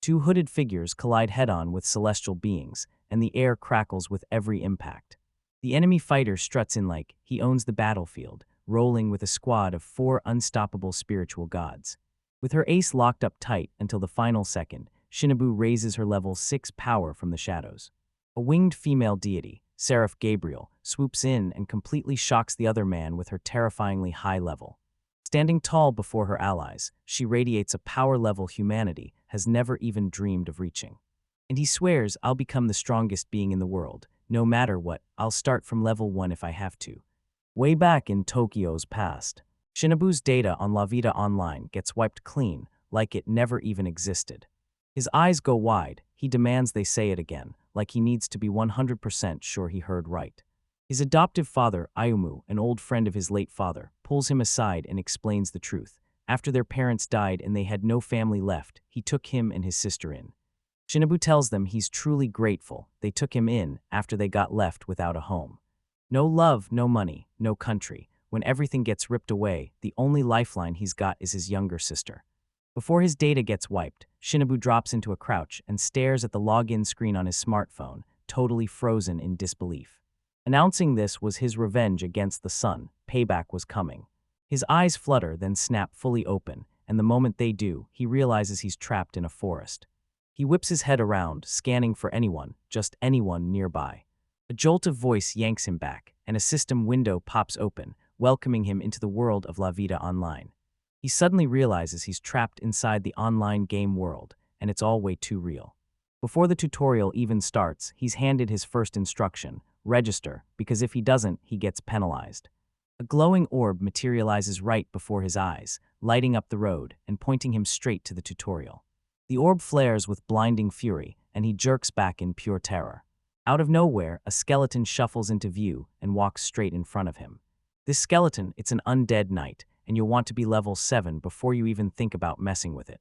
Two hooded figures collide head-on with celestial beings, and the air crackles with every impact. The enemy fighter struts in like he owns the battlefield, rolling with a squad of 4 unstoppable spiritual gods. With her ace locked up tight until the final second, Shinobu raises her level 6 power from the shadows. A winged female deity, Seraph Gabriel, swoops in and completely shocks the other man with her terrifyingly high level. Standing tall before her allies, she radiates a power level humanity has never even dreamed of reaching. And he swears, "I'll become the strongest being in the world. No matter what, I'll start from level 1 if I have to." Way back in Tokyo's past, Shinobu's data on La Vida Online gets wiped clean, like it never even existed. His eyes go wide, he demands they say it again, like he needs to be 100% sure he heard right. His adoptive father, Ayumu, an old friend of his late father, pulls him aside and explains the truth. After their parents died and they had no family left, he took him and his sister in. Shinobu tells them he's truly grateful they took him in after they got left without a home. No love, no money, no country. When everything gets ripped away, the only lifeline he's got is his younger sister. Before his data gets wiped, Shinobu drops into a crouch and stares at the login screen on his smartphone, totally frozen in disbelief. Announcing this was his revenge against the sun. Payback was coming. His eyes flutter, then snap fully open, and the moment they do, he realizes he's trapped in a forest. He whips his head around, scanning for anyone, just anyone nearby. A jolt of voice yanks him back, and a system window pops open, welcoming him into the world of La Vida Online. He suddenly realizes he's trapped inside the online game world, and it's all way too real. Before the tutorial even starts, he's handed his first instruction: register, because if he doesn't, he gets penalized. A glowing orb materializes right before his eyes, lighting up the road and pointing him straight to the tutorial. The orb flares with blinding fury, and he jerks back in pure terror. Out of nowhere, a skeleton shuffles into view and walks straight in front of him. This skeleton, it's an undead knight, and you'll want to be level 7 before you even think about messing with it.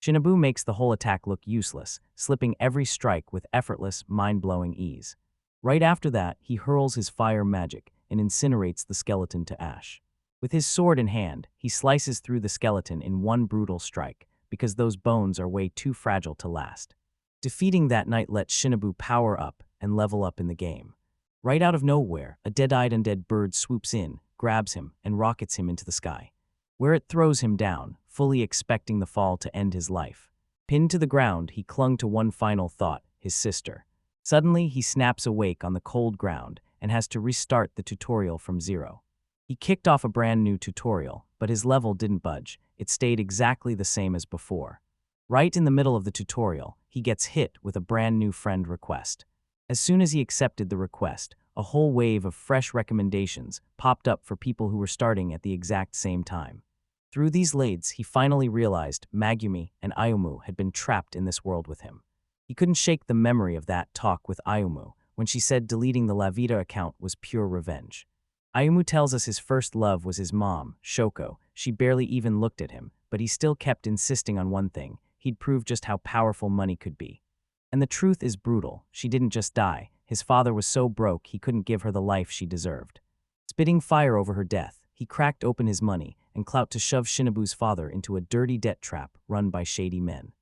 Shinobu makes the whole attack look useless, slipping every strike with effortless, mind-blowing ease. Right after that, he hurls his fire magic and incinerates the skeleton to ash. With his sword in hand, he slices through the skeleton in one brutal strike, because those bones are way too fragile to last. Defeating that knight lets Shinobu power up and level up in the game. Right out of nowhere, a dead-eyed undead bird swoops in, grabs him, and rockets him into the sky, where it throws him down, fully expecting the fall to end his life. Pinned to the ground, he clung to one final thought: his sister. Suddenly, he snaps awake on the cold ground and has to restart the tutorial from zero. He kicked off a brand new tutorial, but his level didn't budge. It stayed exactly the same as before. Right in the middle of the tutorial, he gets hit with a brand new friend request. As soon as he accepted the request, a whole wave of fresh recommendations popped up for people who were starting at the exact same time. Through these leads, he finally realized Megumi and Ayumu had been trapped in this world with him. He couldn't shake the memory of that talk with Ayumu when she said deleting the La Vida account was pure revenge. Ayumu tells us his first love was his mom, Shoko. She barely even looked at him, but he still kept insisting on one thing: he'd prove just how powerful money could be. And the truth is brutal. She didn't just die. His father was so broke he couldn't give her the life she deserved. Spitting fire over her death, he cracked open his money and clout to shove Shinobu's father into a dirty debt trap run by shady men.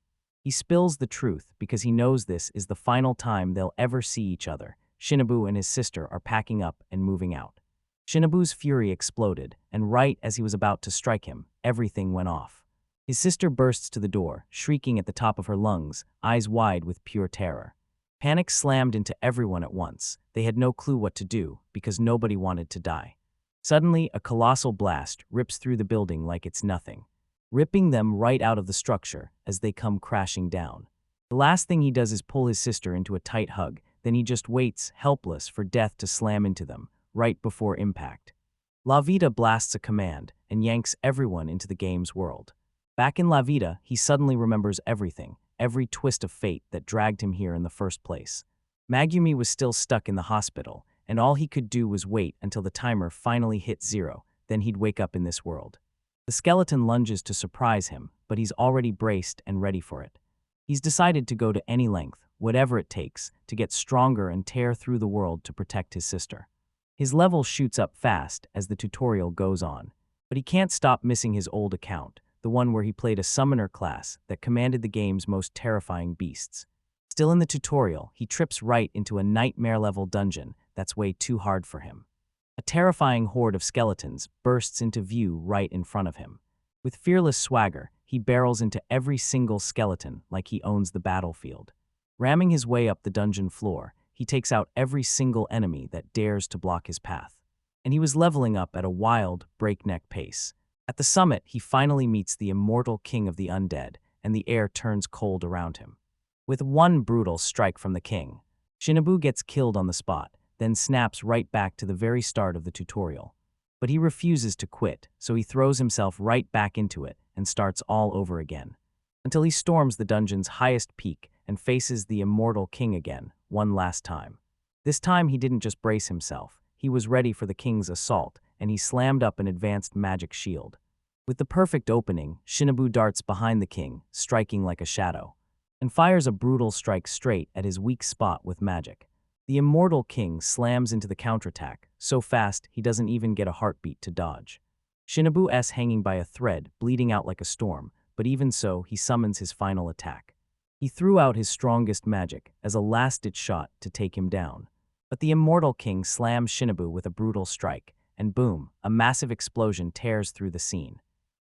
He spills the truth because he knows this is the final time they'll ever see each other. Shinobu and his sister are packing up and moving out. Shinobu's fury exploded, and right as he was about to strike him, everything went off. His sister bursts to the door, shrieking at the top of her lungs, eyes wide with pure terror. Panic slammed into everyone at once. They had no clue what to do, because nobody wanted to die. Suddenly, a colossal blast rips through the building like it's nothing, ripping them right out of the structure as they come crashing down. The last thing he does is pull his sister into a tight hug, then he just waits, helpless, for death to slam into them, right before impact. La Vida blasts a command and yanks everyone into the game's world. Back in La Vida, he suddenly remembers everything, every twist of fate that dragged him here in the first place. Megumi was still stuck in the hospital, and all he could do was wait until the timer finally hit 0, then he'd wake up in this world. The skeleton lunges to surprise him, but he's already braced and ready for it. He's decided to go to any length, whatever it takes, to get stronger and tear through the world to protect his sister. His level shoots up fast as the tutorial goes on, but he can't stop missing his old account, the one where he played a summoner class that commanded the game's most terrifying beasts. Still in the tutorial, he trips right into a nightmare-level dungeon that's way too hard for him. A terrifying horde of skeletons bursts into view right in front of him. With fearless swagger, he barrels into every single skeleton like he owns the battlefield. Ramming his way up the dungeon floor, he takes out every single enemy that dares to block his path. And he was leveling up at a wild, breakneck pace. At the summit, he finally meets the immortal king of the undead, and the air turns cold around him. With one brutal strike from the king, Shinobu gets killed on the spot, then snaps right back to the very start of the tutorial. But he refuses to quit, so he throws himself right back into it and starts all over again. Until he storms the dungeon's highest peak and faces the immortal king again, one last time. This time he didn't just brace himself, he was ready for the king's assault, and he slammed up an advanced magic shield. With the perfect opening, Shinobu darts behind the king, striking like a shadow, and fires a brutal strike straight at his weak spot with magic. The immortal king slams into the counterattack, so fast he doesn't even get a heartbeat to dodge. Shinobu's hanging by a thread, bleeding out like a storm, but even so, he summons his final attack. He threw out his strongest magic as a last-ditch shot to take him down. But the immortal king slams Shinobu with a brutal strike, and boom, a massive explosion tears through the scene.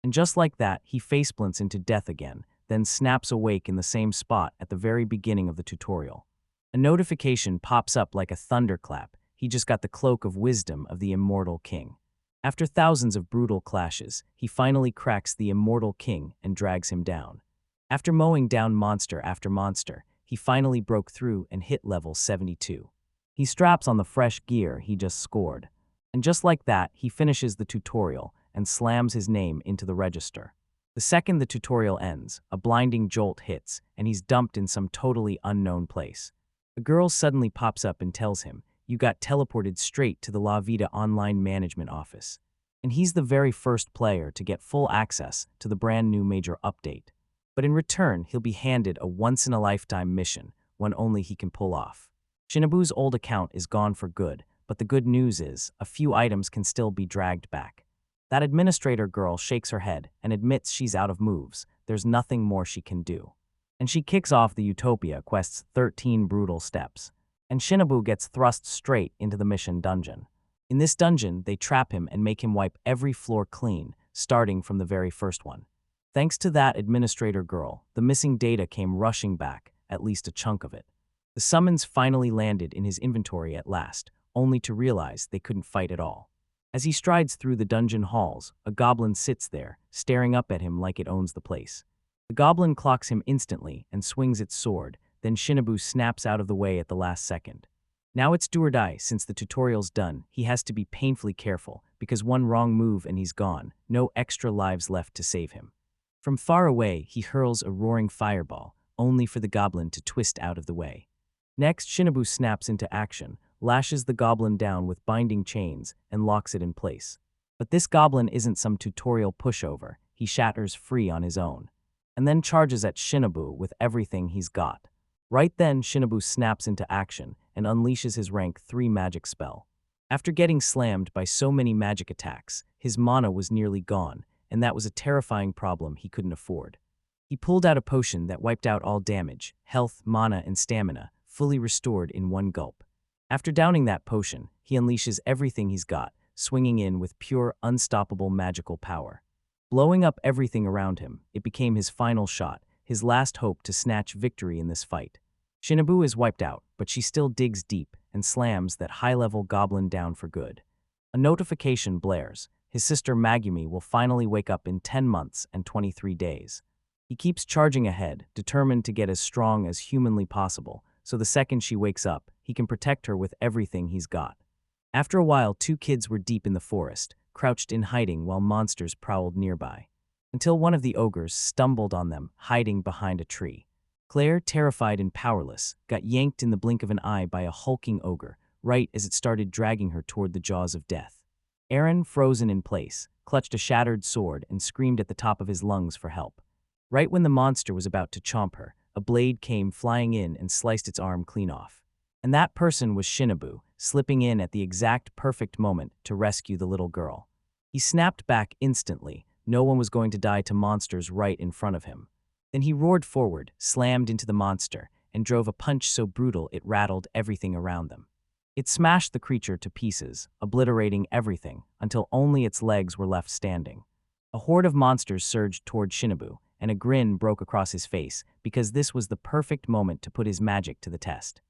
And just like that, he faceplants into death again, then snaps awake in the same spot at the very beginning of the tutorial. A notification pops up like a thunderclap. He just got the cloak of wisdom of the immortal king. After thousands of brutal clashes, he finally cracks the immortal king and drags him down. After mowing down monster after monster, he finally broke through and hit level 72. He straps on the fresh gear he just scored. And just like that, he finishes the tutorial and slams his name into the register. The second the tutorial ends, a blinding jolt hits, and he's dumped in some totally unknown place. A girl suddenly pops up and tells him, "You got teleported straight to the La Vida online management office." And he's the very first player to get full access to the brand new major update. But in return, he'll be handed a once-in-a-lifetime mission, one only he can pull off. Shinobu's old account is gone for good, but the good news is, a few items can still be dragged back. That administrator girl shakes her head and admits she's out of moves. There's nothing more she can do. And she kicks off the Utopia quest's 13 brutal steps. And Shinobu gets thrust straight into the mission dungeon. In this dungeon, they trap him and make him wipe every floor clean, starting from the very first one. Thanks to that administrator girl, the missing data came rushing back, at least a chunk of it. The summons finally landed in his inventory at last, only to realize they couldn't fight at all. As he strides through the dungeon halls, a goblin sits there, staring up at him like it owns the place. The goblin clocks him instantly and swings its sword, then Shinobu snaps out of the way at the last second. Now it's do or die. Since the tutorial's done, he has to be painfully careful, because one wrong move and he's gone, no extra lives left to save him. From far away, he hurls a roaring fireball, only for the goblin to twist out of the way. Next, Shinobu snaps into action, lashes the goblin down with binding chains, and locks it in place. But this goblin isn't some tutorial pushover, he shatters free on his own, and then charges at Shinobu with everything he's got. Right then, Shinobu snaps into action and unleashes his rank 3 magic spell. After getting slammed by so many magic attacks, his mana was nearly gone, and that was a terrifying problem he couldn't afford. He pulled out a potion that wiped out all damage, health, mana, and stamina, fully restored in one gulp. After downing that potion, he unleashes everything he's got, swinging in with pure, unstoppable magical power. Blowing up everything around him, it became his final shot, his last hope to snatch victory in this fight. Shinobu is wiped out, but she still digs deep and slams that high-level goblin down for good. A notification blares. His sister Megumi will finally wake up in 10 months and 23 days. He keeps charging ahead, determined to get as strong as humanly possible, so the second she wakes up, he can protect her with everything he's got. After a while, 2 kids were deep in the forest, crouched in hiding while monsters prowled nearby, until one of the ogres stumbled on them, hiding behind a tree. Claire, terrified and powerless, got yanked in the blink of an eye by a hulking ogre, right as it started dragging her toward the jaws of death. Aaron, frozen in place, clutched a shattered sword and screamed at the top of his lungs for help. Right when the monster was about to chomp her, a blade came flying in and sliced its arm clean off. And that person was Shinobu, slipping in at the exact perfect moment to rescue the little girl. He snapped back instantly, no one was going to die to monsters right in front of him. Then he roared forward, slammed into the monster, and drove a punch so brutal it rattled everything around them. It smashed the creature to pieces, obliterating everything, until only its legs were left standing. A horde of monsters surged toward Shinobu, and a grin broke across his face because this was the perfect moment to put his magic to the test.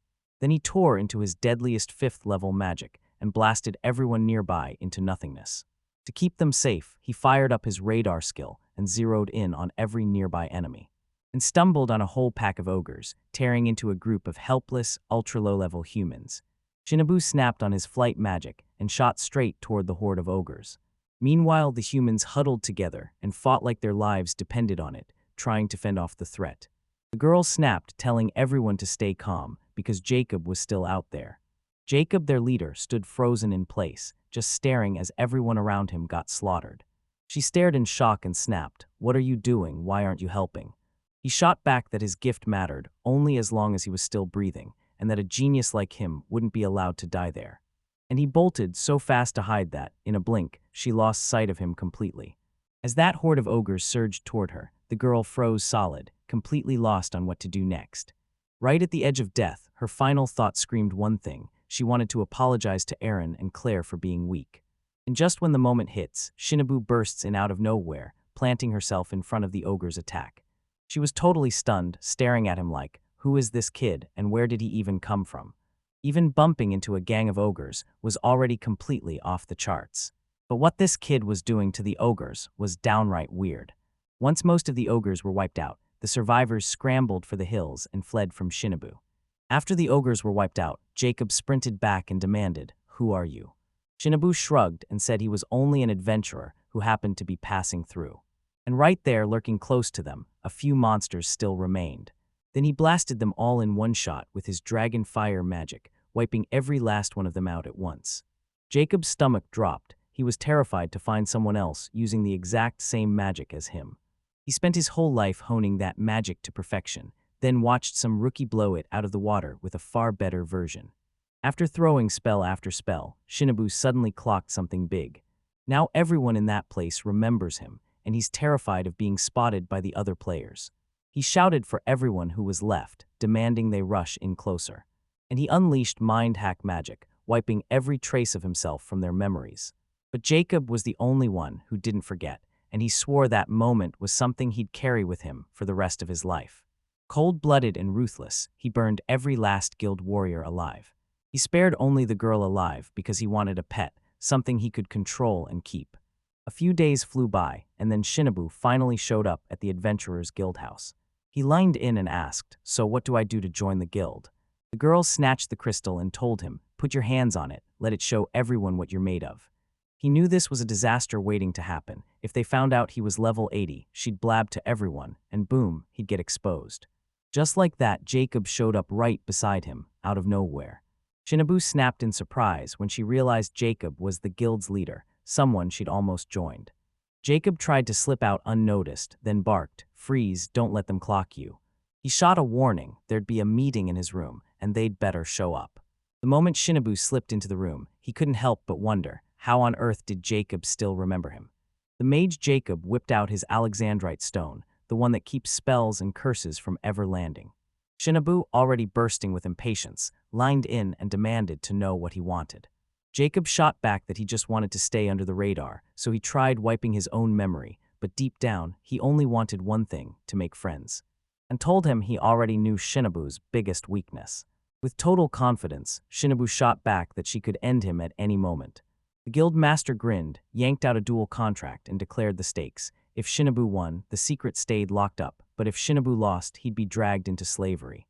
Then he tore into his deadliest 5th-level magic and blasted everyone nearby into nothingness. To keep them safe, he fired up his radar skill and zeroed in on every nearby enemy, and stumbled on a whole pack of ogres, tearing into a group of helpless, ultra-low-level humans. Shinobu snapped on his flight magic and shot straight toward the horde of ogres. Meanwhile, the humans huddled together and fought like their lives depended on it, trying to fend off the threat. The girl snapped, telling everyone to stay calm, because Jacob was still out there. Jacob, their leader, stood frozen in place, just staring as everyone around him got slaughtered. She stared in shock and snapped, "What are you doing? Why aren't you helping?" He shot back that his gift mattered only as long as he was still breathing, and that a genius like him wouldn't be allowed to die there. And he bolted so fast to hide that, in a blink, she lost sight of him completely. As that horde of ogres surged toward her, the girl froze solid, completely lost on what to do next. Right at the edge of death, her final thought screamed one thing: she wanted to apologize to Eren and Claire for being weak. And just when the moment hits, Shinobu bursts in out of nowhere, planting herself in front of the ogre's attack. She was totally stunned, staring at him like, who is this kid and where did he even come from? Even bumping into a gang of ogres was already completely off the charts. But what this kid was doing to the ogres was downright weird. Once most of the ogres were wiped out, the survivors scrambled for the hills and fled from Shinobu. After the ogres were wiped out, Jacob sprinted back and demanded, "Who are you?" Shinobu shrugged and said he was only an adventurer who happened to be passing through. And right there, lurking close to them, a few monsters still remained. Then he blasted them all in one shot with his dragon fire magic, wiping every last one of them out at once. Jacob's stomach dropped. He was terrified to find someone else using the exact same magic as him. He spent his whole life honing that magic to perfection, then watched some rookie blow it out of the water with a far better version. After throwing spell after spell, Shinobu suddenly clocked something big. Now everyone in that place remembers him, and he's terrified of being spotted by the other players. He shouted for everyone who was left, demanding they rush in closer. And he unleashed mind hack magic, wiping every trace of himself from their memories. But Jacob was the only one who didn't forget, and he swore that moment was something he'd carry with him for the rest of his life. Cold-blooded and ruthless, he burned every last guild warrior alive. He spared only the girl alive because he wanted a pet, something he could control and keep. A few days flew by, and then Shinobu finally showed up at the Adventurers Guild house. He lined in and asked, "So what do I do to join the guild?" The girl snatched the crystal and told him, "Put your hands on it, let it show everyone what you're made of." He knew this was a disaster waiting to happen. If they found out he was level 80, she'd blab to everyone, and boom, he'd get exposed. Just like that, Jacob showed up right beside him, out of nowhere. Shinobu snapped in surprise when she realized Jacob was the guild's leader, someone she'd almost joined. Jacob tried to slip out unnoticed, then barked, "Freeze, don't let them clock you." He shot a warning there'd be a meeting in his room, and they'd better show up. The moment Shinobu slipped into the room, he couldn't help but wonder, how on earth did Jacob still remember him? The mage Jacob whipped out his Alexandrite stone, the one that keeps spells and curses from ever landing. Shinobu, already bursting with impatience, lined in and demanded to know what he wanted. Jacob shot back that he just wanted to stay under the radar, so he tried wiping his own memory, but deep down, he only wanted one thing: to make friends. And told him he already knew Shinobu's biggest weakness. With total confidence, Shinobu shot back that she could end him at any moment. The guild master grinned, yanked out a dual contract, and declared the stakes. If Shinobu won, the secret stayed locked up, but if Shinobu lost, he'd be dragged into slavery.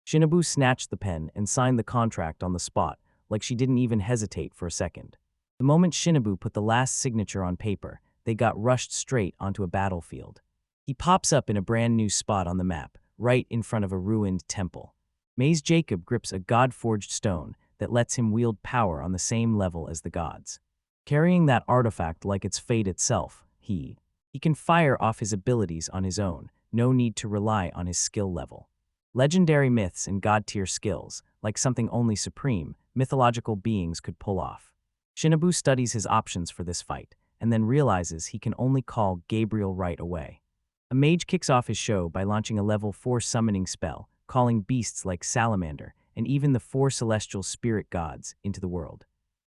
Shinobu snatched the pen and signed the contract on the spot, like she didn't even hesitate for a second. The moment Shinobu put the last signature on paper, they got rushed straight onto a battlefield. He pops up in a brand new spot on the map, right in front of a ruined temple. Maze Jacob grips a god-forged stone that lets him wield power on the same level as the gods. Carrying that artifact like it's fate itself, he can fire off his abilities on his own, no need to rely on his skill level. Legendary myths and god-tier skills, like something only supreme, mythological beings could pull off. Shinobu studies his options for this fight, and then realizes he can only call Gabriel right away. A mage kicks off his show by launching a level 4 summoning spell, calling beasts like Salamander and even the 4 celestial spirit gods into the world.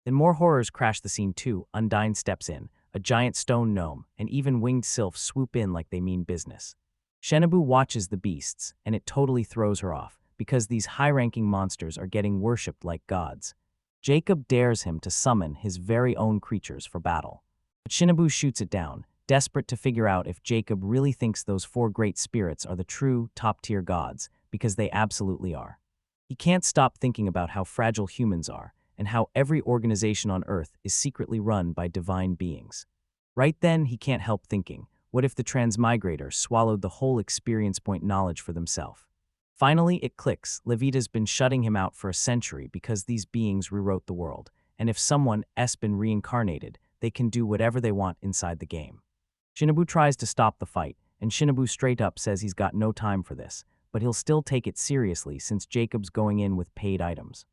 Then more horrors crash the scene too. Undyne steps in, a giant stone gnome, and even winged sylphs swoop in like they mean business. Shinobu watches the beasts, and it totally throws her off, because these high-ranking monsters are getting worshipped like gods. Jacob dares him to summon his very own creatures for battle. But Shinobu shoots it down, desperate to figure out if Jacob really thinks those 4 great spirits are the true, top-tier gods, because they absolutely are. He can't stop thinking about how fragile humans are, and how every organization on Earth is secretly run by divine beings. Right then, he can't help thinking, what if the transmigrator swallowed the whole experience point knowledge for themselves? Finally, it clicks. Levita's been shutting him out for a century because these beings rewrote the world, and if someone has been reincarnated, they can do whatever they want inside the game. Shinobu tries to stop the fight, and Shinobu straight up says he's got no time for this, but he'll still take it seriously since Jacob's going in with paid items.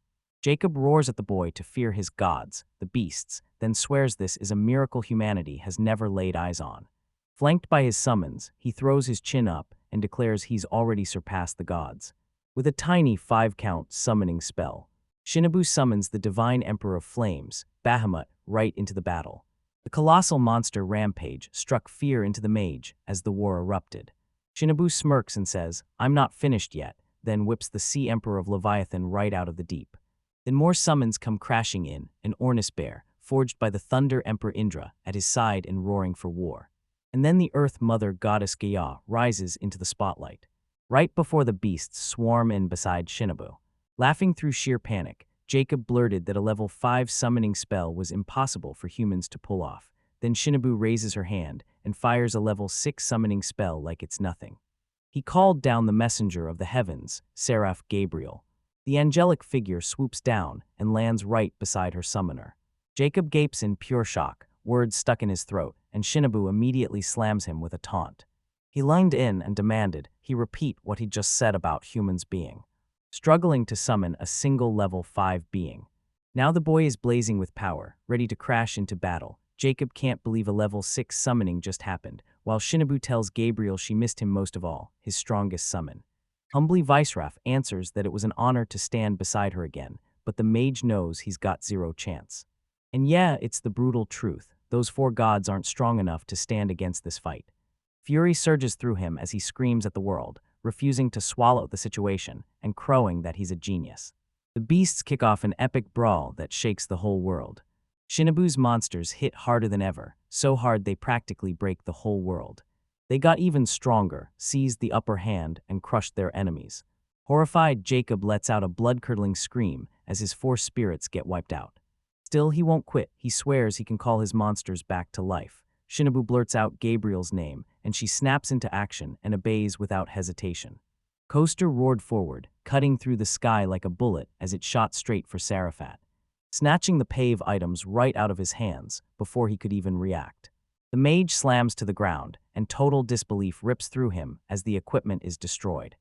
Jacob roars at the boy to fear his gods, the beasts, then swears this is a miracle humanity has never laid eyes on. Flanked by his summons, he throws his chin up and declares he's already surpassed the gods. With a tiny 5-count summoning spell, Shinobu summons the Divine Emperor of Flames, Bahamut, right into the battle. The colossal monster rampage struck fear into the mage as the war erupted. Shinobu smirks and says, "I'm not finished yet," then whips the Sea Emperor of Leviathan right out of the deep. Then more summons come crashing in, an Ornis bear, forged by the Thunder Emperor Indra, at his side and roaring for war. And then the Earth Mother Goddess Gaia rises into the spotlight. Right before the beasts swarm in beside Shinobu. Laughing through sheer panic, Jacob blurted that a level 5 summoning spell was impossible for humans to pull off. Then Shinobu raises her hand and fires a level 6 summoning spell like it's nothing. He called down the messenger of the heavens, Seraph Gabriel. The angelic figure swoops down and lands right beside her summoner. Jacob gapes in pure shock, words stuck in his throat, and Shinobu immediately slams him with a taunt. He lunged in and demanded he repeat what he just said about humans being struggling to summon a single level 5 being. Now the boy is blazing with power, ready to crash into battle. Jacob can't believe a level 6 summoning just happened, while Shinobu tells Gabriel she missed him most of all, his strongest summon. Humbly Viceraph answers that it was an honor to stand beside her again, but the mage knows he's got zero chance. And yeah, it's the brutal truth. Those 4 gods aren't strong enough to stand against this fight. Fury surges through him as he screams at the world, refusing to swallow the situation and crowing that he's a genius. The beasts kick off an epic brawl that shakes the whole world. Shinobu's monsters hit harder than ever, so hard they practically break the whole world. They got even stronger, seized the upper hand, and crushed their enemies. Horrified, Jacob lets out a blood-curdling scream as his 4 spirits get wiped out. Still, he won't quit. He swears he can call his monsters back to life. Shinobu blurts out Gabriel's name, and she snaps into action and obeys without hesitation. Coaster roared forward, cutting through the sky like a bullet as it shot straight for Seraphat, snatching the pave items right out of his hands before he could even react. The mage slams to the ground, and total disbelief rips through him as the equipment is destroyed.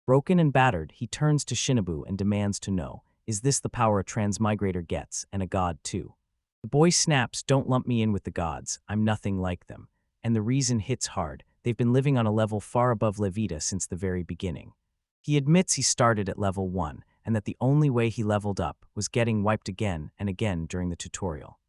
Broken and battered, he turns to Shinobu and demands to know, is this the power a transmigrator gets, and a god too? The boy snaps, "Don't lump me in with the gods, I'm nothing like them." And the reason hits hard, they've been living on a level far above Levita since the very beginning. He admits he started at level 1, and that the only way he leveled up was getting wiped again and again during the tutorial.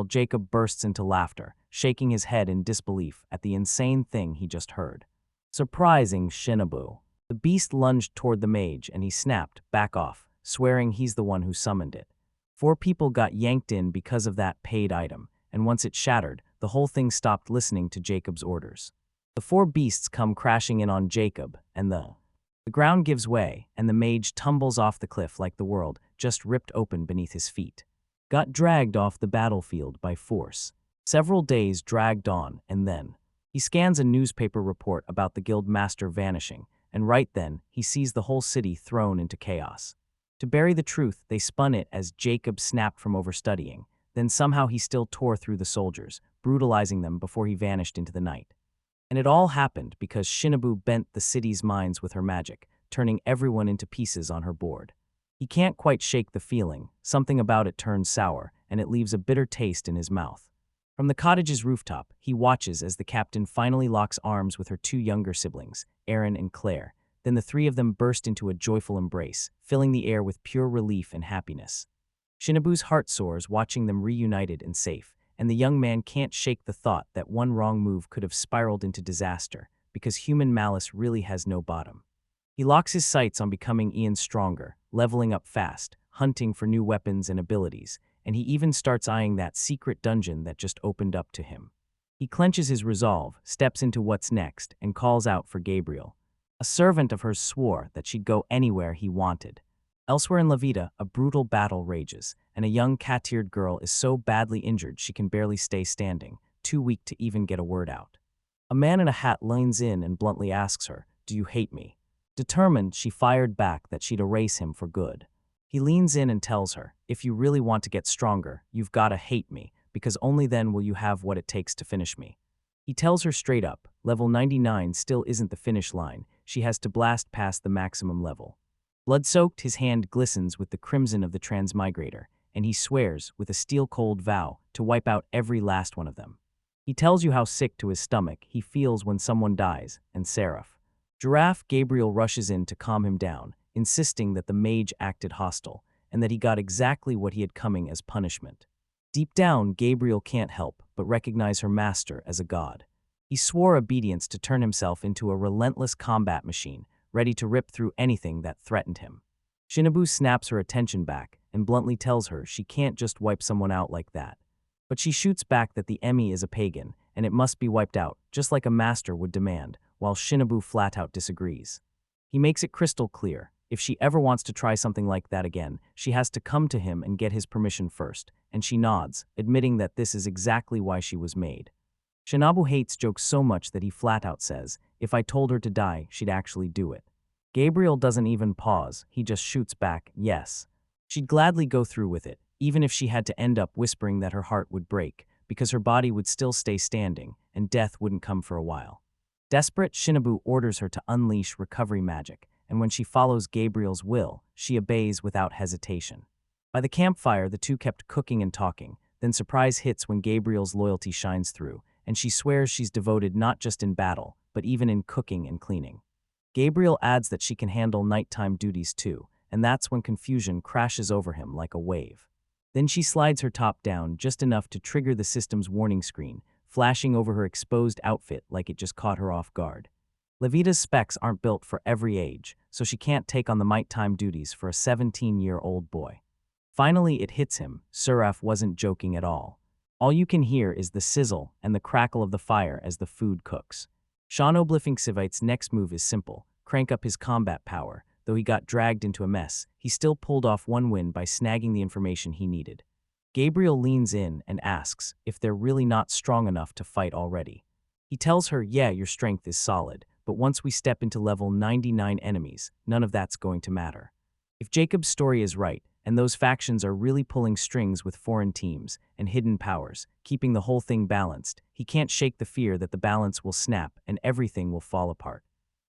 Jacob bursts into laughter, shaking his head in disbelief at the insane thing he just heard. Surprising Shinobu. The beast lunged toward the mage and he snapped, "Back off," swearing he's the one who summoned it. 4 people got yanked in because of that paid item, and once it shattered, the whole thing stopped listening to Jacob's orders. The 4 beasts come crashing in on Jacob, and the ground gives way, and the mage tumbles off the cliff like the world just ripped open beneath his feet. Got dragged off the battlefield by force. Several days dragged on, and then he scans a newspaper report about the guild master vanishing, and right then, he sees the whole city thrown into chaos. To bury the truth, they spun it as Jacob snapped from overstudying. Then somehow he still tore through the soldiers, brutalizing them before he vanished into the night. And it all happened because Shinobu bent the city's minds with her magic, turning everyone into pieces on her board. He can't quite shake the feeling, something about it turns sour, and it leaves a bitter taste in his mouth. From the cottage's rooftop, he watches as the captain finally locks arms with her two younger siblings, Aaron and Claire. Then the three of them burst into a joyful embrace, filling the air with pure relief and happiness. Shinobu's heart soars watching them reunited and safe, and the young man can't shake the thought that one wrong move could have spiraled into disaster, because human malice really has no bottom. He locks his sights on becoming even stronger, leveling up fast, hunting for new weapons and abilities, and he even starts eyeing that secret dungeon that just opened up to him. He clenches his resolve, steps into what's next, and calls out for Gabriel. A servant of hers swore that she'd go anywhere he wanted. Elsewhere in La Vida, a brutal battle rages, and a young cat-eared girl is so badly injured she can barely stay standing, too weak to even get a word out. A man in a hat leans in and bluntly asks her, "Do you hate me?" Determined, she fired back that she'd erase him for good. He leans in and tells her, "If you really want to get stronger, you've gotta hate me, because only then will you have what it takes to finish me." He tells her straight up, level 99 still isn't the finish line, she has to blast past the maximum level. Blood-soaked, his hand glistens with the crimson of the transmigrator, and he swears, with a steel-cold vow, to wipe out every last one of them. He tells you how sick to his stomach he feels when someone dies, and Seraph. Giraffe Gabriel rushes in to calm him down, insisting that the mage acted hostile, and that he got exactly what he had coming as punishment. Deep down, Gabriel can't help but recognize her master as a god. He swore obedience to turn himself into a relentless combat machine, ready to rip through anything that threatened him. Shinobu snaps her attention back and bluntly tells her she can't just wipe someone out like that. But she shoots back that the Emi is a pagan, and it must be wiped out, just like a master would demand, while Shinobu flat out disagrees. He makes it crystal clear, if she ever wants to try something like that again, she has to come to him and get his permission first, and she nods, admitting that this is exactly why she was made. Shinobu hates jokes so much that he flat out says, if I told her to die, she'd actually do it. Gabriel doesn't even pause, he just shoots back, yes. She'd gladly go through with it, even if she had to end up whispering that her heart would break, because her body would still stay standing, and death wouldn't come for a while. Desperate, Shinobu orders her to unleash recovery magic, and when she follows Gabriel's will, she obeys without hesitation. By the campfire, the two kept cooking and talking, then surprise hits when Gabriel's loyalty shines through, and she swears she's devoted not just in battle, but even in cooking and cleaning. Gabriel adds that she can handle nighttime duties too, and that's when confusion crashes over him like a wave. Then she slides her top down just enough to trigger the system's warning screen, flashing over her exposed outfit like it just caught her off guard. Levita's specs aren't built for every age, so she can't take on the nighttime duties for a 17-year-old boy. Finally, it hits him, Seraph wasn't joking at all. All you can hear is the sizzle and the crackle of the fire as the food cooks. Sean Oblifingsivite's next move is simple, crank up his combat power. Though he got dragged into a mess, he still pulled off one win by snagging the information he needed. Gabriel leans in and asks if they're really not strong enough to fight already. He tells her, yeah, your strength is solid, but once we step into level 99 enemies, none of that's going to matter. If Jacob's story is right, and those factions are really pulling strings with foreign teams and hidden powers, keeping the whole thing balanced, he can't shake the fear that the balance will snap and everything will fall apart.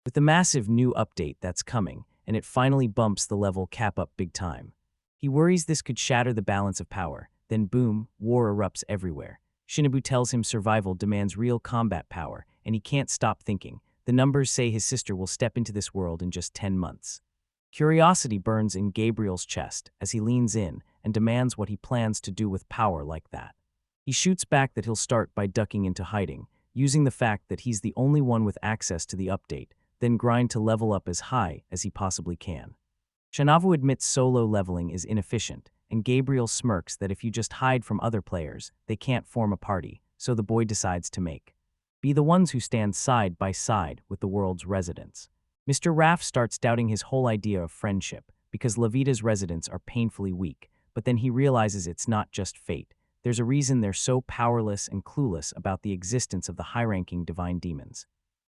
With the massive new update that's coming, and it finally bumps the level cap up big time. He worries this could shatter the balance of power, then boom, war erupts everywhere. Shinobu tells him survival demands real combat power, and he can't stop thinking. The numbers say his sister will step into this world in just 10 months. Curiosity burns in Gabriel's chest as he leans in and demands what he plans to do with power like that. He shoots back that he'll start by ducking into hiding, using the fact that he's the only one with access to the update, then grind to level up as high as he possibly can. Shinobu admits solo leveling is inefficient, and Gabriel smirks that if you just hide from other players, they can't form a party, so the boy decides to be the ones who stand side by side with the world's residents. Mr. Raff starts doubting his whole idea of friendship, because Levita's residents are painfully weak, but then he realizes it's not just fate. There's a reason they're so powerless and clueless about the existence of the high-ranking divine demons.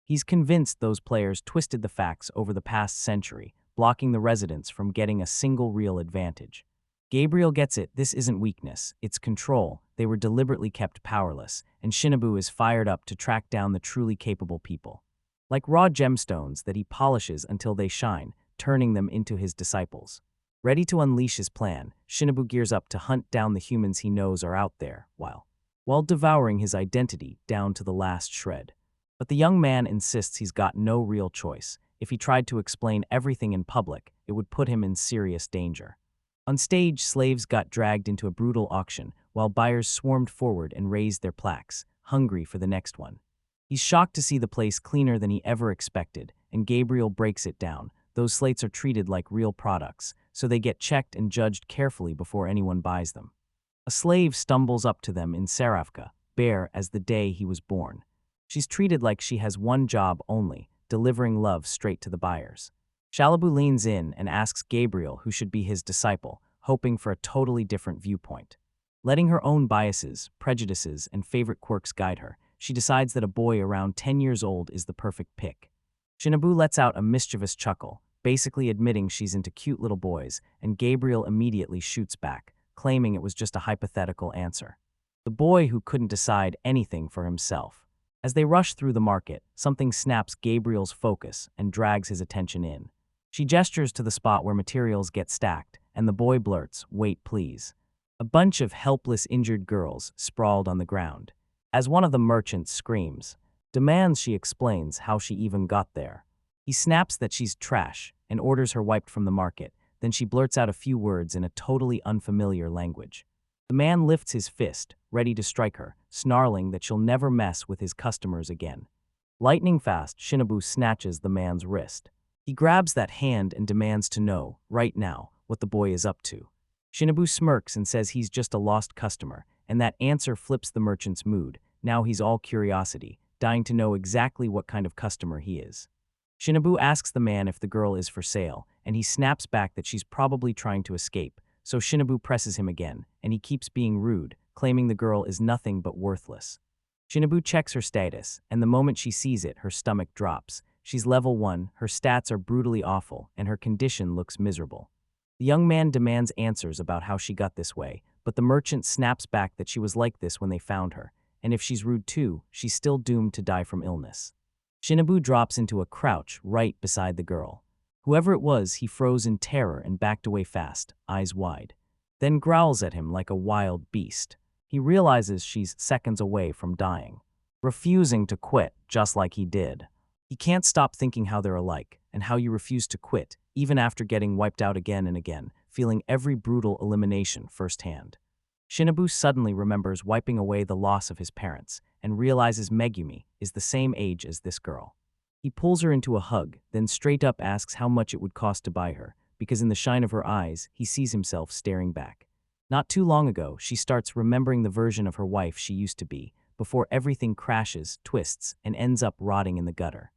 He's convinced those players twisted the facts over the past century, blocking the residents from getting a single real advantage. Gabriel gets it, this isn't weakness, it's control. They were deliberately kept powerless, and Shinobu is fired up to track down the truly capable people. Like raw gemstones that he polishes until they shine, turning them into his disciples. Ready to unleash his plan, Shinobu gears up to hunt down the humans he knows are out there, while while devouring his identity down to the last shred. But the young man insists he's got no real choice. If he tried to explain everything in public, it would put him in serious danger. On stage, slaves got dragged into a brutal auction, while buyers swarmed forward and raised their plaques, hungry for the next one. He's shocked to see the place cleaner than he ever expected, and Gabriel breaks it down. Those slates are treated like real products, so they get checked and judged carefully before anyone buys them. A slave stumbles up to them in Saravka, bare as the day he was born. She's treated like she has one job only, delivering love straight to the buyers. Shalabu leans in and asks Gabriel who should be his disciple, hoping for a totally different viewpoint. Letting her own biases, prejudices, and favorite quirks guide her, she decides that a boy around 10 years old is the perfect pick. Shinobu lets out a mischievous chuckle, basically admitting she's into cute little boys, and Gabriel immediately shoots back, claiming it was just a hypothetical answer. The boy who couldn't decide anything for himself. As they rush through the market, something snaps Gabriel's focus and drags his attention in. She gestures to the spot where materials get stacked, and the boy blurts, "Wait, please." A bunch of helpless injured girls sprawled on the ground. As one of the merchants screams, demands she explains how she even got there. He snaps that she's trash and orders her wiped from the market, then she blurts out a few words in a totally unfamiliar language. The man lifts his fist, ready to strike her, snarling that she'll never mess with his customers again. Lightning fast, Shinobu snatches the man's wrist. He grabs that hand and demands to know, right now, what the boy is up to. Shinobu smirks and says he's just a lost customer, and that answer flips the merchant's mood. Now he's all curiosity, dying to know exactly what kind of customer he is. Shinobu asks the man if the girl is for sale, and he snaps back that she's probably trying to escape, so Shinobu presses him again, and he keeps being rude, claiming the girl is nothing but worthless. Shinobu checks her status, and the moment she sees it, her stomach drops. She's level 1, her stats are brutally awful, and her condition looks miserable. The young man demands answers about how she got this way, but the merchant snaps back that she was like this when they found her, and if she's rude too, she's still doomed to die from illness. Shinobu drops into a crouch right beside the girl. Whoever it was, he froze in terror and backed away fast, eyes wide. Then growls at him like a wild beast. He realizes she's seconds away from dying, refusing to quit just like he did. He can't stop thinking how they're alike, and how you refuse to quit, even after getting wiped out again and again, feeling every brutal elimination firsthand. Shinobu suddenly remembers wiping away the loss of his parents, and realizes Megumi is the same age as this girl. He pulls her into a hug, then straight up asks how much it would cost to buy her, because in the shine of her eyes, he sees himself staring back. Not too long ago, she starts remembering the version of her wife she used to be, before everything crashes, twists, and ends up rotting in the gutter.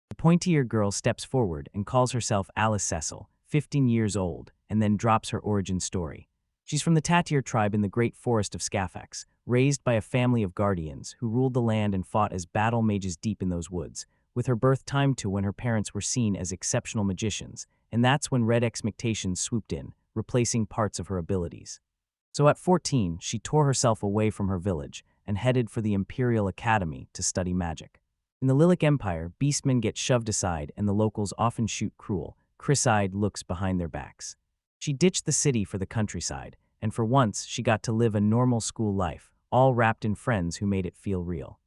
The pointy-eared girl steps forward and calls herself Alice Cecil, 15 years old, and then drops her origin story. She's from the Tatir tribe in the great forest of Scafax, raised by a family of guardians who ruled the land and fought as battle mages deep in those woods, with her birth timed to when her parents were seen as exceptional magicians, and that's when red expectations swooped in, replacing parts of her abilities. So at 14, she tore herself away from her village and headed for the Imperial Academy to study magic. In the Lilac Empire, beastmen get shoved aside and the locals often shoot cruel, cross-eyed looks behind their backs. She ditched the city for the countryside, and for once she got to live a normal school life, all wrapped in friends who made it feel real.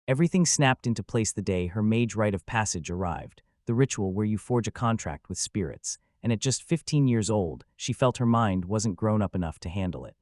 Everything snapped into place the day her mage rite of passage arrived, the ritual where you forge a contract with spirits, and at just 15 years old, she felt her mind wasn't grown up enough to handle it.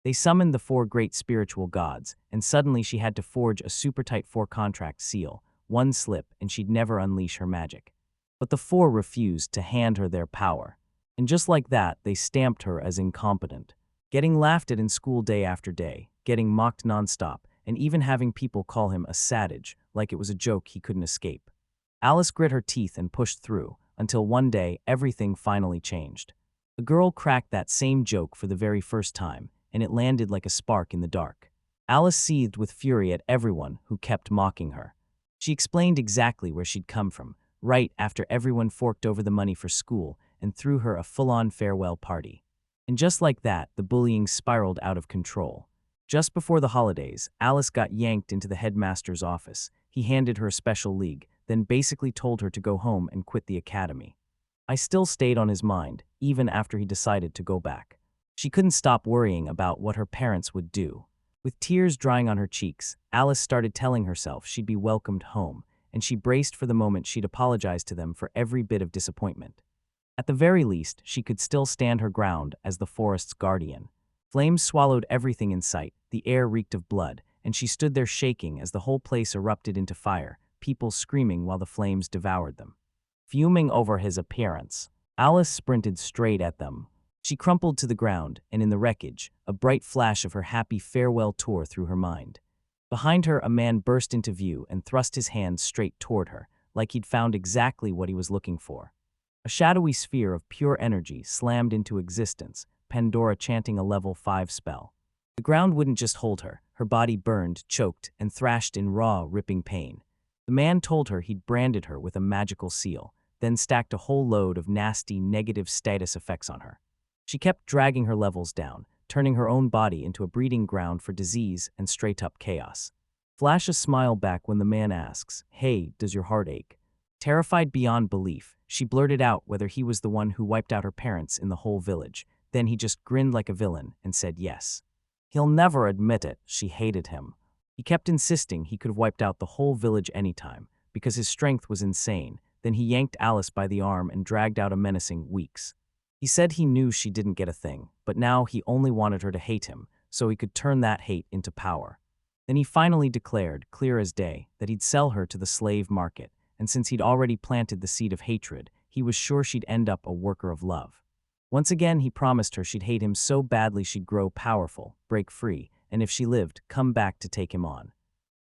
They summoned the 4 great spiritual gods, and suddenly she had to forge a super-tight 4-contract seal, one slip and she'd never unleash her magic. But the 4 refused to hand her their power. And just like that, they stamped her as incompetent. Getting laughed at in school day after day, getting mocked nonstop, and even having people call him a savage, like it was a joke he couldn't escape. Alice grit her teeth and pushed through, until one day everything finally changed. The girl cracked that same joke for the very first time, and it landed like a spark in the dark. Alice seethed with fury at everyone who kept mocking her. She explained exactly where she'd come from, right after everyone forked over the money for school and threw her a full-on farewell party. And just like that, the bullying spiraled out of control. Just before the holidays, Alice got yanked into the headmaster's office. He handed her a special league, then basically told her to go home and quit the academy. I still stayed on his mind, even after he decided to go back. She couldn't stop worrying about what her parents would do. With tears drying on her cheeks, Alice started telling herself she'd be welcomed home, and she braced for the moment she'd apologize to them for every bit of disappointment. At the very least, she could still stand her ground as the forest's guardian. Flames swallowed everything in sight, the air reeked of blood, and she stood there shaking as the whole place erupted into fire, people screaming while the flames devoured them. Fuming over his appearance, Alice sprinted straight at them. She crumpled to the ground, and in the wreckage, a bright flash of her happy farewell tore through her mind. Behind her, a man burst into view and thrust his hand straight toward her, like he'd found exactly what he was looking for. A shadowy sphere of pure energy slammed into existence, Pandora chanting a level 5 spell. The ground wouldn't just hold her. Her body burned, choked, and thrashed in raw, ripping pain. The man told her he'd branded her with a magical seal, then stacked a whole load of nasty, negative status effects on her. She kept dragging her levels down, turning her own body into a breeding ground for disease and straight-up chaos. Flash a smile back when the man asks, "Hey, does your heart ache?" Terrified beyond belief, she blurted out whether he was the one who wiped out her parents in the whole village. Then he just grinned like a villain and said yes. He'll never admit it, she hated him. He kept insisting he could have wiped out the whole village anytime, because his strength was insane. Then he yanked Alice by the arm and dragged out a menacing "weeks." He said he knew she didn't get a thing, but now he only wanted her to hate him, so he could turn that hate into power. Then he finally declared, clear as day, that he'd sell her to the slave market, and since he'd already planted the seed of hatred, he was sure she'd end up a worker of love. Once again, he promised her she'd hate him so badly she'd grow powerful, break free, and if she lived, come back to take him on.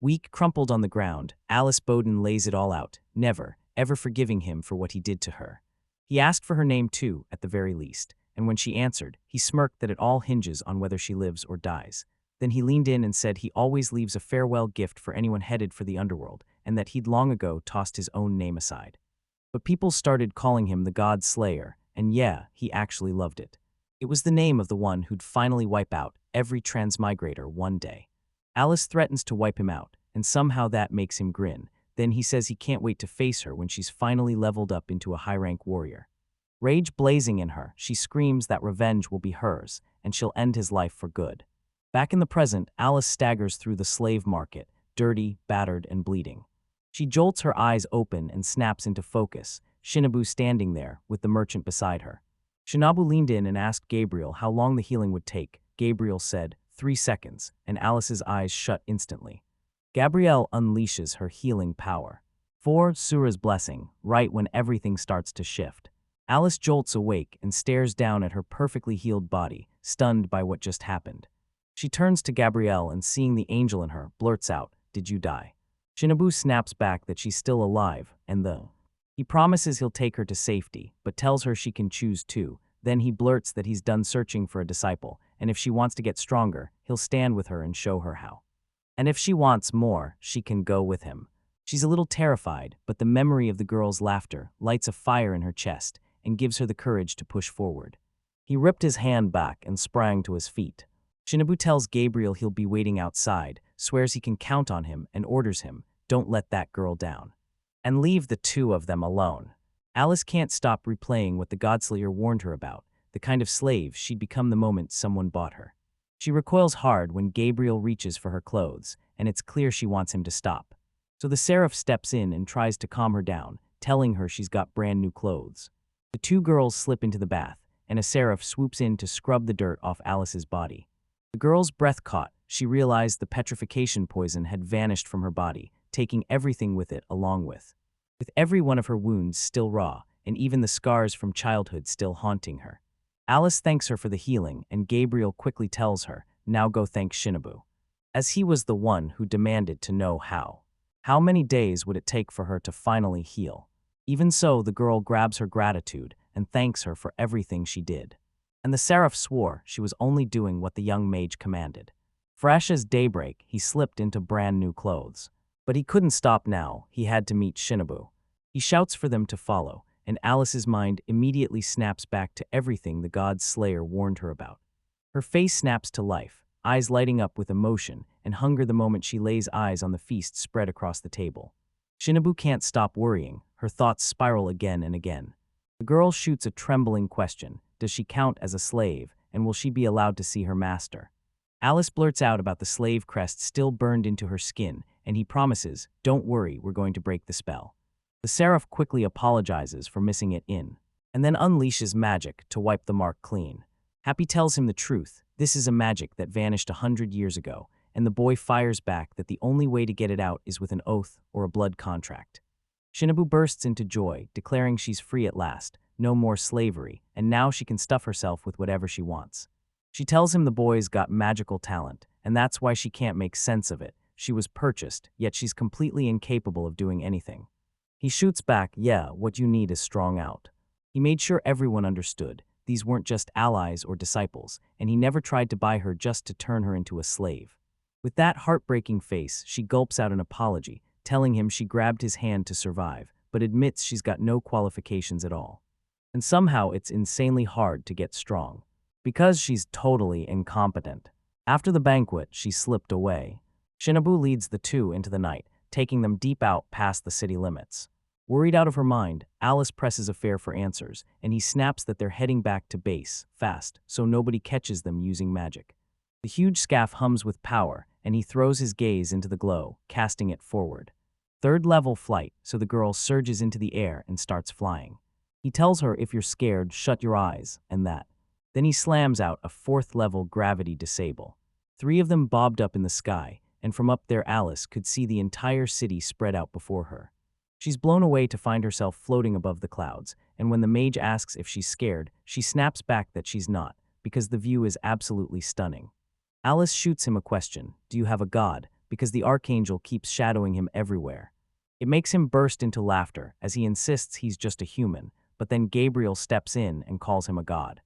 Weak, crumpled on the ground, Alice Bowden lays it all out, never, ever forgiving him for what he did to her. He asked for her name too, at the very least, and when she answered, he smirked that it all hinges on whether she lives or dies. Then he leaned in and said he always leaves a farewell gift for anyone headed for the underworld, and that he'd long ago tossed his own name aside. But people started calling him the God Slayer, and yeah, he actually loved it. It was the name of the one who'd finally wipe out every transmigrator one day. Alice threatens to wipe him out, and somehow that makes him grin. Then he says he can't wait to face her when she's finally leveled up into a high-rank warrior. Rage blazing in her, she screams that revenge will be hers, and she'll end his life for good. Back in the present, Alice staggers through the slave market, dirty, battered, and bleeding. She jolts her eyes open and snaps into focus, Shinobu standing there, with the merchant beside her. Shinobu leaned in and asked Gabriel how long the healing would take. Gabriel said, 3 seconds, and Alice's eyes shut instantly. Gabrielle unleashes her healing power. For Sura's blessing, right when everything starts to shift. Alice jolts awake and stares down at her perfectly healed body, stunned by what just happened. She turns to Gabrielle and seeing the angel in her, blurts out, "Did you die?" Shinobu snaps back that she's still alive, and he promises he'll take her to safety, but tells her she can choose too. Then he blurts that he's done searching for a disciple, and if she wants to get stronger, he'll stand with her and show her how. And if she wants more, she can go with him. She's a little terrified, but the memory of the girl's laughter lights a fire in her chest and gives her the courage to push forward. He ripped his hand back and sprang to his feet. Shinobu tells Gabriel he'll be waiting outside, swears he can count on him, and orders him, "Don't let that girl down. And leave the two of them alone." Alice can't stop replaying what the Godslayer warned her about, the kind of slave she'd become the moment someone bought her. She recoils hard when Gabriel reaches for her clothes, and it's clear she wants him to stop. So the seraph steps in and tries to calm her down, telling her she's got brand new clothes. The two girls slip into the bath, and a seraph swoops in to scrub the dirt off Alice's body. The girl's breath caught. She realized the petrification poison had vanished from her body, taking everything with it along with every one of her wounds still raw, and even the scars from childhood still haunting her. Alice thanks her for the healing, and Gabriel quickly tells her, "Now go thank Shinobu," as he was the one who demanded to know how. How many days would it take for her to finally heal? Even so, the girl grabs her gratitude and thanks her for everything she did. And the seraph swore she was only doing what the young mage commanded. Fresh as daybreak, he slipped into brand new clothes. But he couldn't stop now. He had to meet Shinobu. He shouts for them to follow, and Alice's mind immediately snaps back to everything the God Slayer warned her about. Her face snaps to life, eyes lighting up with emotion and hunger the moment she lays eyes on the feast spread across the table. Shinobu can't stop worrying. Her thoughts spiral again and again. The girl shoots a trembling question. Does she count as a slave, and will she be allowed to see her master? Alice blurts out about the slave crest still burned into her skin, and he promises, "Don't worry, we're going to break the spell." The seraph quickly apologizes for missing it in, and then unleashes magic to wipe the mark clean. Happy tells him the truth. This is a magic that vanished 100 years ago, and the boy fires back that the only way to get it out is with an oath or a blood contract. Shinobu bursts into joy, declaring she's free at last, no more slavery, and now she can stuff herself with whatever she wants. She tells him the boy's got magical talent, and that's why she can't make sense of it. She was purchased, yet she's completely incapable of doing anything. He shoots back, "Yeah, what you need is strong out." He made sure everyone understood. These weren't just allies or disciples, and he never tried to buy her just to turn her into a slave. With that heartbreaking face, she gulps out an apology, telling him she grabbed his hand to survive, but admits she's got no qualifications at all. And somehow it's insanely hard to get strong. Because she's totally incompetent. After the banquet, she slipped away. Shinobu leads the two into the night, taking them deep out past the city limits. Worried out of her mind, Alice presses a fare for answers, and he snaps that they're heading back to base, fast, so nobody catches them using magic. The huge scaff hums with power, and he throws his gaze into the glow, casting it forward. Third-level flight, so the girl surges into the air and starts flying. He tells her, "If you're scared, shut your eyes," and that. Then he slams out a fourth-level gravity disable. 3 of them bobbed up in the sky, and from up there Alice could see the entire city spread out before her. She's blown away to find herself floating above the clouds, and when the mage asks if she's scared, she snaps back that she's not, because the view is absolutely stunning. Alice shoots him a question, "Do you have a god?" because the archangel keeps shadowing him everywhere. It makes him burst into laughter as he insists he's just a human, but then Gabriel steps in and calls him a god.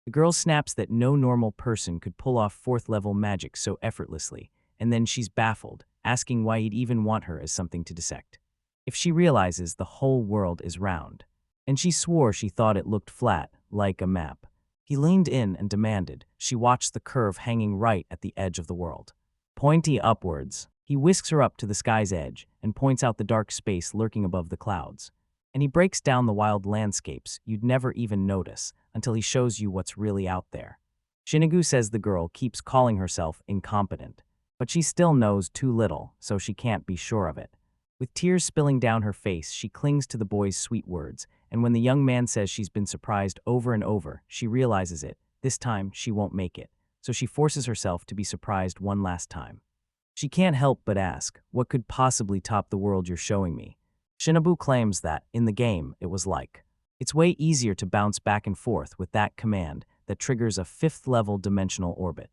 The girl snaps that no normal person could pull off 4th-level magic so effortlessly, and then she's baffled, asking why he'd even want her as something to dissect. If she realizes the whole world is round. And she swore she thought it looked flat, like a map. He leaned in and demanded. She watched the curve hanging right at the edge of the world. Pointy upwards. He whisks her up to the sky's edge and points out the dark space lurking above the clouds. And he breaks down the wild landscapes you'd never even notice until he shows you what's really out there. Shinobu says the girl keeps calling herself incompetent, but she still knows too little, so she can't be sure of it. With tears spilling down her face, she clings to the boy's sweet words, and when the young man says she's been surprised over and over, she realizes it. This time, she won't make it, so she forces herself to be surprised one last time. She can't help but ask, "What could possibly top the world you're showing me?" Shinobu claims that, in the game, it was like. It's way easier to bounce back and forth with that command that triggers a 5th-level dimensional orbit.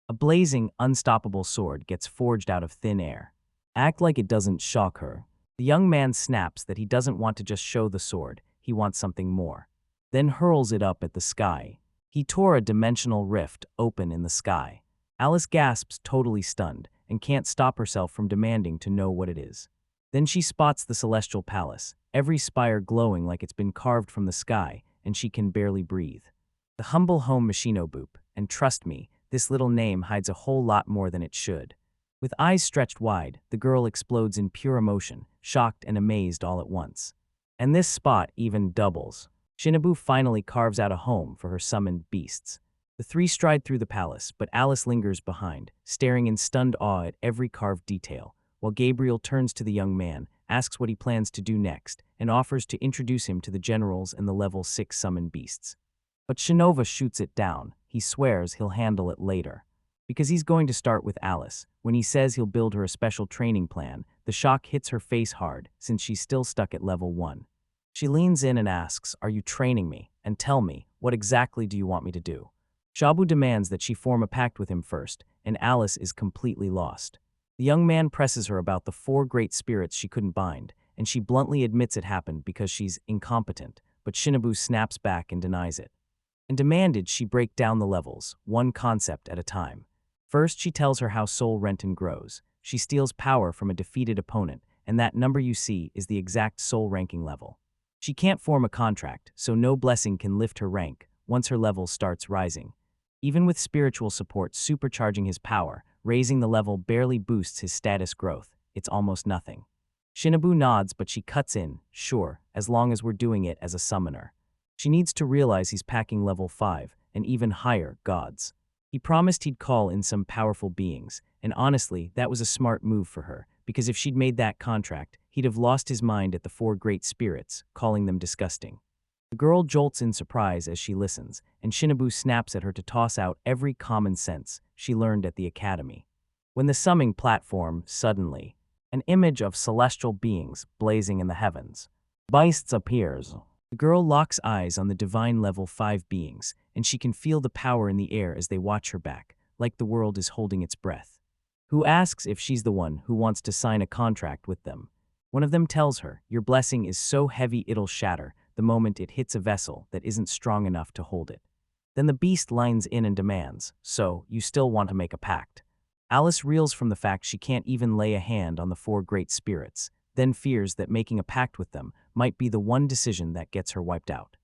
A blazing, unstoppable sword gets forged out of thin air. Act like it doesn't shock her. The young man snaps that he doesn't want to just show the sword, he wants something more. Then hurls it up at the sky. He tore a dimensional rift open in the sky. Alice gasps, totally stunned, and can't stop herself from demanding to know what it is. Then she spots the celestial palace, every spire glowing like it's been carved from the sky, and she can barely breathe. The humble home Machinoboop, and trust me, this little name hides a whole lot more than it should. With eyes stretched wide, the girl explodes in pure emotion, shocked and amazed all at once. And this spot even doubles. Shinobu finally carves out a home for her summoned beasts. The 3 stride through the palace, but Alice lingers behind, staring in stunned awe at every carved detail, while Gabriel turns to the young man, asks what he plans to do next, and offers to introduce him to the generals and the level 6 summoned beasts. But Shinova shoots it down. He swears he'll handle it later. Because he's going to start with Alice. When he says he'll build her a special training plan, the shock hits her face hard, since she's still stuck at level 1. She leans in and asks, "Are you training me? And tell me, what exactly do you want me to do?" Shabu demands that she form a pact with him first, and Alice is completely lost. The young man presses her about the 4 great spirits she couldn't bind, and she bluntly admits it happened because she's incompetent, but Shinobu snaps back and denies it. And demanded she break down the levels, one concept at a time. First, she tells her how Soul Renton grows. She steals power from a defeated opponent, and that number you see is the exact soul ranking level. She can't form a contract, so no blessing can lift her rank once her level starts rising. Even with spiritual support supercharging his power, raising the level barely boosts his status growth. It's almost nothing. Shinobu nods, but she cuts in, "Sure, as long as we're doing it as a summoner." She needs to realize he's packing level 5, and even higher, gods. He promised he'd call in some powerful beings, and honestly, that was a smart move for her, because if she'd made that contract, he'd have lost his mind at the four great spirits, calling them disgusting. The girl jolts in surprise as she listens, and Shinobu snaps at her to toss out every common sense she learned at the academy. When the summing platform, suddenly, an image of celestial beings blazing in the heavens. Beasts appears. The girl locks eyes on the divine level 5 beings, and she can feel the power in the air as they watch her back, like the world is holding its breath. Who asks if she's the one who wants to sign a contract with them. One of them tells her, "Your blessing is so heavy it'll shatter the moment it hits a vessel that isn't strong enough to hold it." Then the beast lines in and demands, "So, you still want to make a pact?" Alice reels from the fact she can't even lay a hand on the four great spirits, then fears that making a pact with them might be the one decision that gets her wiped out.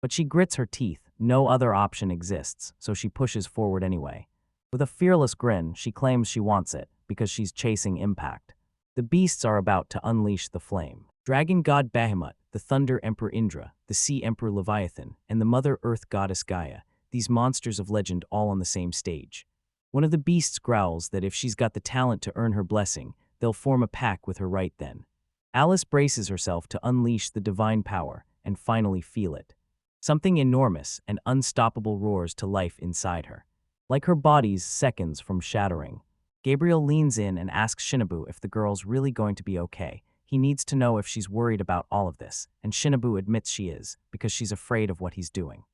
But she grits her teeth, no other option exists, so she pushes forward anyway. With a fearless grin, she claims she wants it, because she's chasing impact. The beasts are about to unleash the flame. Dragon god Bahamut, the Thunder Emperor Indra, the Sea Emperor Leviathan, and the Mother Earth goddess Gaia, these monsters of legend all on the same stage. One of the beasts growls that if she's got the talent to earn her blessing, they'll form a pact with her right then. Alice braces herself to unleash the divine power and finally feel it. Something enormous and unstoppable roars to life inside her. Like her body's seconds from shattering. Gabriel leans in and asks Shinobu if the girl's really going to be okay. He needs to know if she's worried about all of this, and Shinobu admits she is, because she's afraid of what he's doing.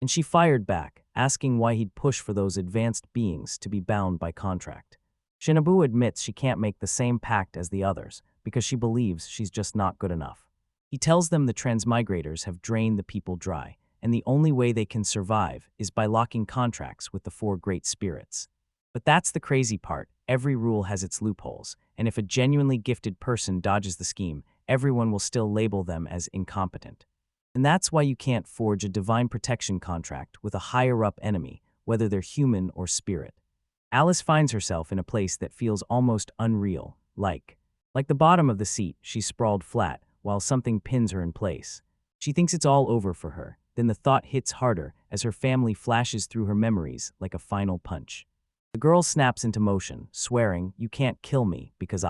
And she fired back, asking why he'd push for those advanced beings to be bound by contract. Shinobu admits she can't make the same pact as the others, because she believes she's just not good enough. He tells them the transmigrators have drained the people dry, and the only way they can survive is by locking contracts with the four great spirits. But that's the crazy part, every rule has its loopholes, and if a genuinely gifted person dodges the scheme, everyone will still label them as incompetent. And that's why you can't forge a divine protection contract with a higher-up enemy, whether they're human or spirit. Alice finds herself in a place that feels almost unreal, like the bottom of the seat, she's sprawled flat, while something pins her in place. She thinks it's all over for her, then the thought hits harder as her family flashes through her memories like a final punch. The girl snaps into motion, swearing, "You can't kill me, because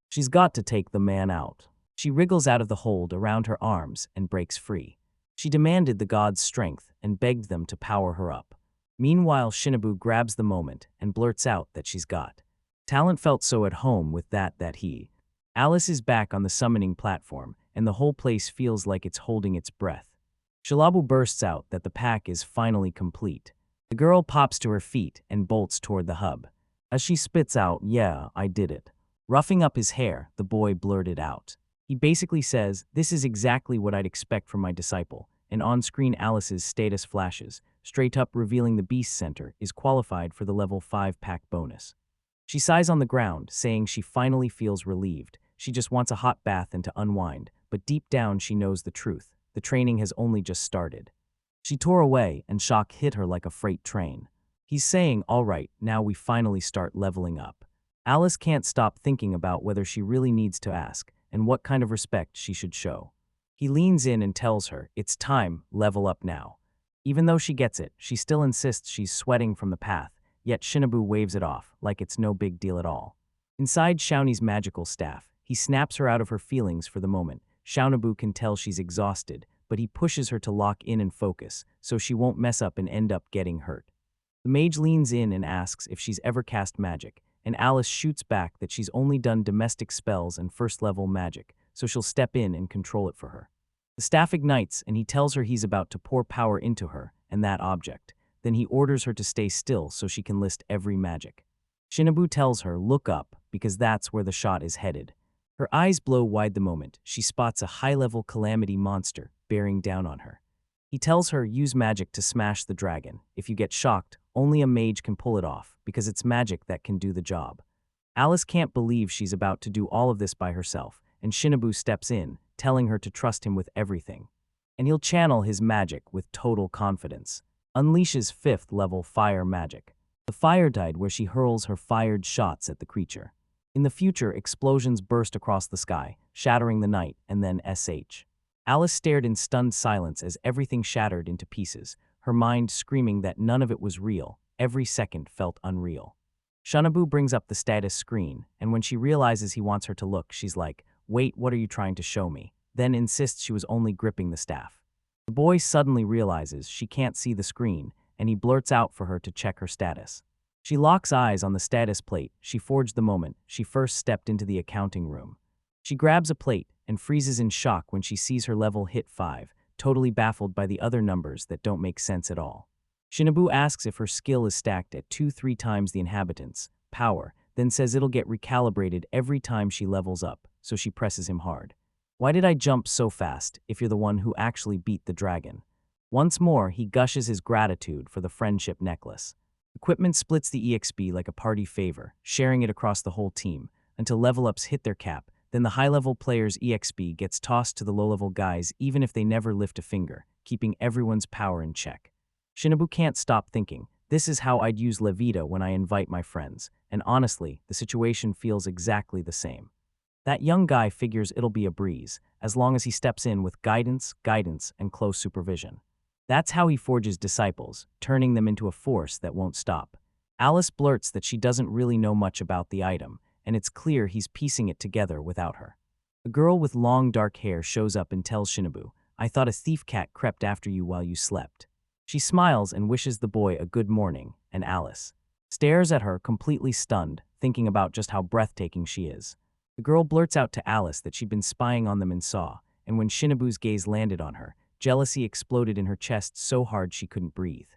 She's got to take the man out." She wriggles out of the hold around her arms and breaks free. She demanded the gods' strength and begged them to power her up. Meanwhile, Shinobu grabs the moment and blurts out that she's got talent. Felt so at home with that he. Alice is back on the summoning platform, and the whole place feels like it's holding its breath. Shalabu bursts out that the pack is finally complete. The girl pops to her feet and bolts toward the hub. As she spits out, "Yeah, I did it." Roughing up his hair, the boy blurted out. He basically says, "This is exactly what I'd expect from my disciple," and on-screen Alice's status flashes, straight up revealing the Beast Center is qualified for the level 5 pack bonus. She sighs on the ground, saying she finally feels relieved. She just wants a hot bath and to unwind, but deep down she knows the truth. The training has only just started. She tore away, and shock hit her like a freight train. He's saying, "All right, now we finally start leveling up." Alice can't stop thinking about whether she really needs to ask, and what kind of respect she should show. He leans in and tells her, "It's time, level up now." Even though she gets it, she still insists she's sweating from the path, yet Shinobu waves it off, like it's no big deal at all. Inside Shauni's magical staff, he snaps her out of her feelings for the moment. Shinobu can tell she's exhausted, but he pushes her to lock in and focus, so she won't mess up and end up getting hurt. The mage leans in and asks if she's ever cast magic, and Alice shoots back that she's only done domestic spells and first-level magic, so she'll step in and control it for her. The staff ignites, and he tells her he's about to pour power into her and that object. Then he orders her to stay still so she can list every magic. Shinobu tells her, "Look up, because that's where the shot is headed." Her eyes blow wide the moment she spots a high-level calamity monster bearing down on her. He tells her, "Use magic to smash the dragon. If you get shocked, only a mage can pull it off, because it's magic that can do the job." Alice can't believe she's about to do all of this by herself, and Shinobu steps in, telling her to trust him with everything. And he'll channel his magic with total confidence. Unleashes 5th level fire magic. The fire died where she hurls her fired shots at the creature. In the future, explosions burst across the sky, shattering the night, and then SH. Alice stared in stunned silence as everything shattered into pieces, her mind screaming that none of it was real, every second felt unreal. Shinobu brings up the status screen, and when she realizes he wants her to look, she's like, "Wait, what are you trying to show me?" Then insists she was only gripping the staff. The boy suddenly realizes she can't see the screen, and he blurts out for her to check her status. She locks eyes on the status plate she forged the moment she first stepped into the accounting room. She grabs a plate and freezes in shock when she sees her level hit 5, totally baffled by the other numbers that don't make sense at all. Shinobu asks if her skill is stacked at 2-3 times the inhabitants' power, then says it'll get recalibrated every time she levels up, so she presses him hard. "Why did I jump so fast if you're the one who actually beat the dragon?" Once more, he gushes his gratitude for the friendship necklace. Equipment splits the EXP like a party favor, sharing it across the whole team, until level-ups hit their cap. Then the high-level player's EXP gets tossed to the low-level guys even if they never lift a finger, keeping everyone's power in check. Shinobu can't stop thinking, this is how I'd use Levita when I invite my friends, and honestly, the situation feels exactly the same. That young guy figures it'll be a breeze, as long as he steps in with guidance, and close supervision. That's how he forges disciples, turning them into a force that won't stop. Alice blurts that she doesn't really know much about the item, and it's clear he's piecing it together without her. A girl with long dark hair shows up and tells Shinobu, "I thought a thief cat crept after you while you slept." She smiles and wishes the boy a good morning, and Alice stares at her completely stunned, thinking about just how breathtaking she is. The girl blurts out to Alice that she'd been spying on them and saw, and when Shinobu's gaze landed on her, jealousy exploded in her chest so hard she couldn't breathe.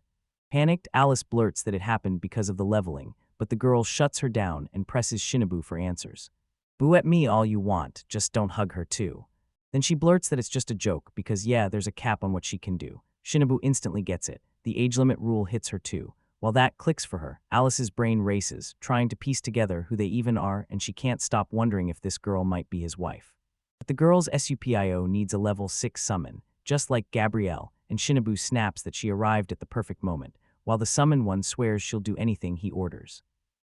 Panicked, Alice blurts that it happened because of the leveling, but the girl shuts her down and presses Shinobu for answers. "Boo at me all you want, just don't hug her too." Then she blurts that it's just a joke because yeah, there's a cap on what she can do. Shinobu instantly gets it. The age limit rule hits her too. While that clicks for her, Alice's brain races, trying to piece together who they even are, and she can't stop wondering if this girl might be his wife. But the girl's SUPIO needs a level 6 summon, just like Gabrielle, and Shinobu snaps that she arrived at the perfect moment, while the summoned one swears she'll do anything he orders.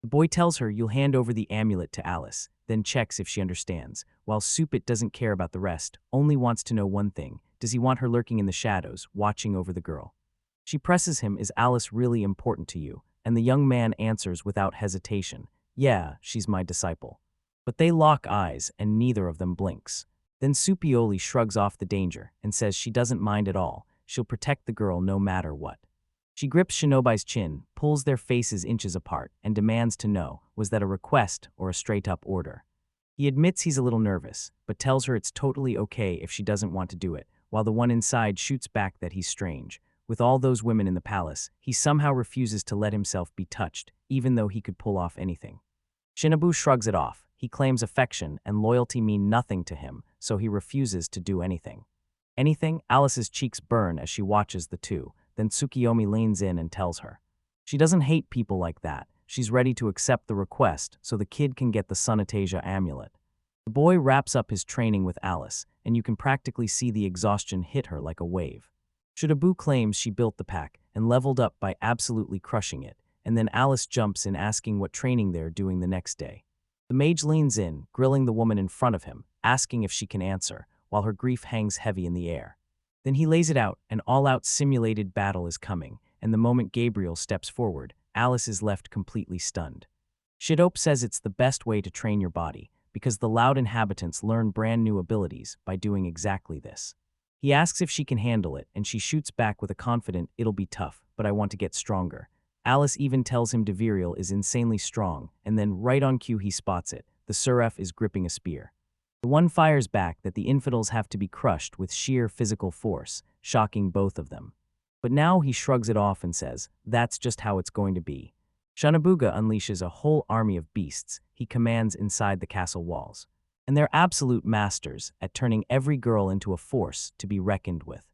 The boy tells her you'll hand over the amulet to Alice, then checks if she understands, while Supit doesn't care about the rest, only wants to know one thing: does he want her lurking in the shadows, watching over the girl? She presses him, "Is Alice really important to you?" And the young man answers without hesitation, "Yeah, she's my disciple." But they lock eyes, and neither of them blinks. Then Supioli shrugs off the danger and says she doesn't mind at all, she'll protect the girl no matter what. She grips Shinobi's chin, pulls their faces inches apart, and demands to know, was that a request or a straight-up order? He admits he's a little nervous, but tells her it's totally okay if she doesn't want to do it, while the one inside shoots back that he's strange. With all those women in the palace, he somehow refuses to let himself be touched, even though he could pull off anything. Shinobu shrugs it off. He claims affection and loyalty mean nothing to him, so he refuses to do anything. Anything? Alice's cheeks burn as she watches the two. Then Tsukiyomi leans in and tells her. She doesn't hate people like that. She's ready to accept the request so the kid can get the Sunatasia amulet. The boy wraps up his training with Alice, and you can practically see the exhaustion hit her like a wave. Shinobu claims she built the pack and leveled up by absolutely crushing it, and then Alice jumps in asking what training they're doing the next day. The mage leans in, grilling the woman in front of him, asking if she can answer, while her grief hangs heavy in the air. Then he lays it out, an all-out simulated battle is coming, and the moment Gabriel steps forward, Alice is left completely stunned. Shidope says it's the best way to train your body, because the loud inhabitants learn brand new abilities by doing exactly this. He asks if she can handle it, and she shoots back with a confident, "It'll be tough, but I want to get stronger." Alice even tells him Deviriel is insanely strong, and then right on cue he spots it. The Suref is gripping a spear. The one fires back that the infidels have to be crushed with sheer physical force, shocking both of them. But now he shrugs it off and says, that's just how it's going to be. Shanabuga unleashes a whole army of beasts he commands inside the castle walls. And they're absolute masters at turning every girl into a force to be reckoned with.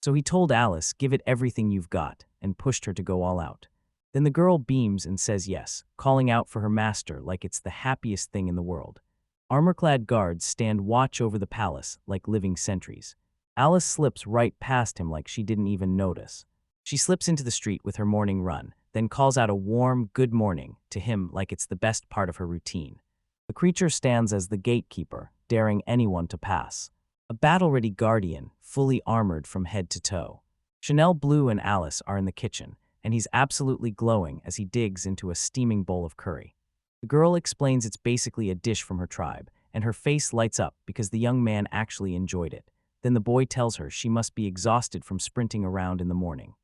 So he told Alice, give it everything you've got, and pushed her to go all out. Then the girl beams and says yes, calling out for her master like it's the happiest thing in the world. Armor-clad guards stand watch over the palace like living sentries. Alice slips right past him like she didn't even notice. She slips into the street with her morning run, then calls out a warm good morning to him like it's the best part of her routine. The creature stands as the gatekeeper, daring anyone to pass. A battle-ready guardian, fully armored from head to toe. Chanel Blue and Alice are in the kitchen, and he's absolutely glowing as he digs into a steaming bowl of curry. The girl explains it's basically a dish from her tribe, and her face lights up because the young man actually enjoyed it. Then the boy tells her she must be exhausted from sprinting around in the morning.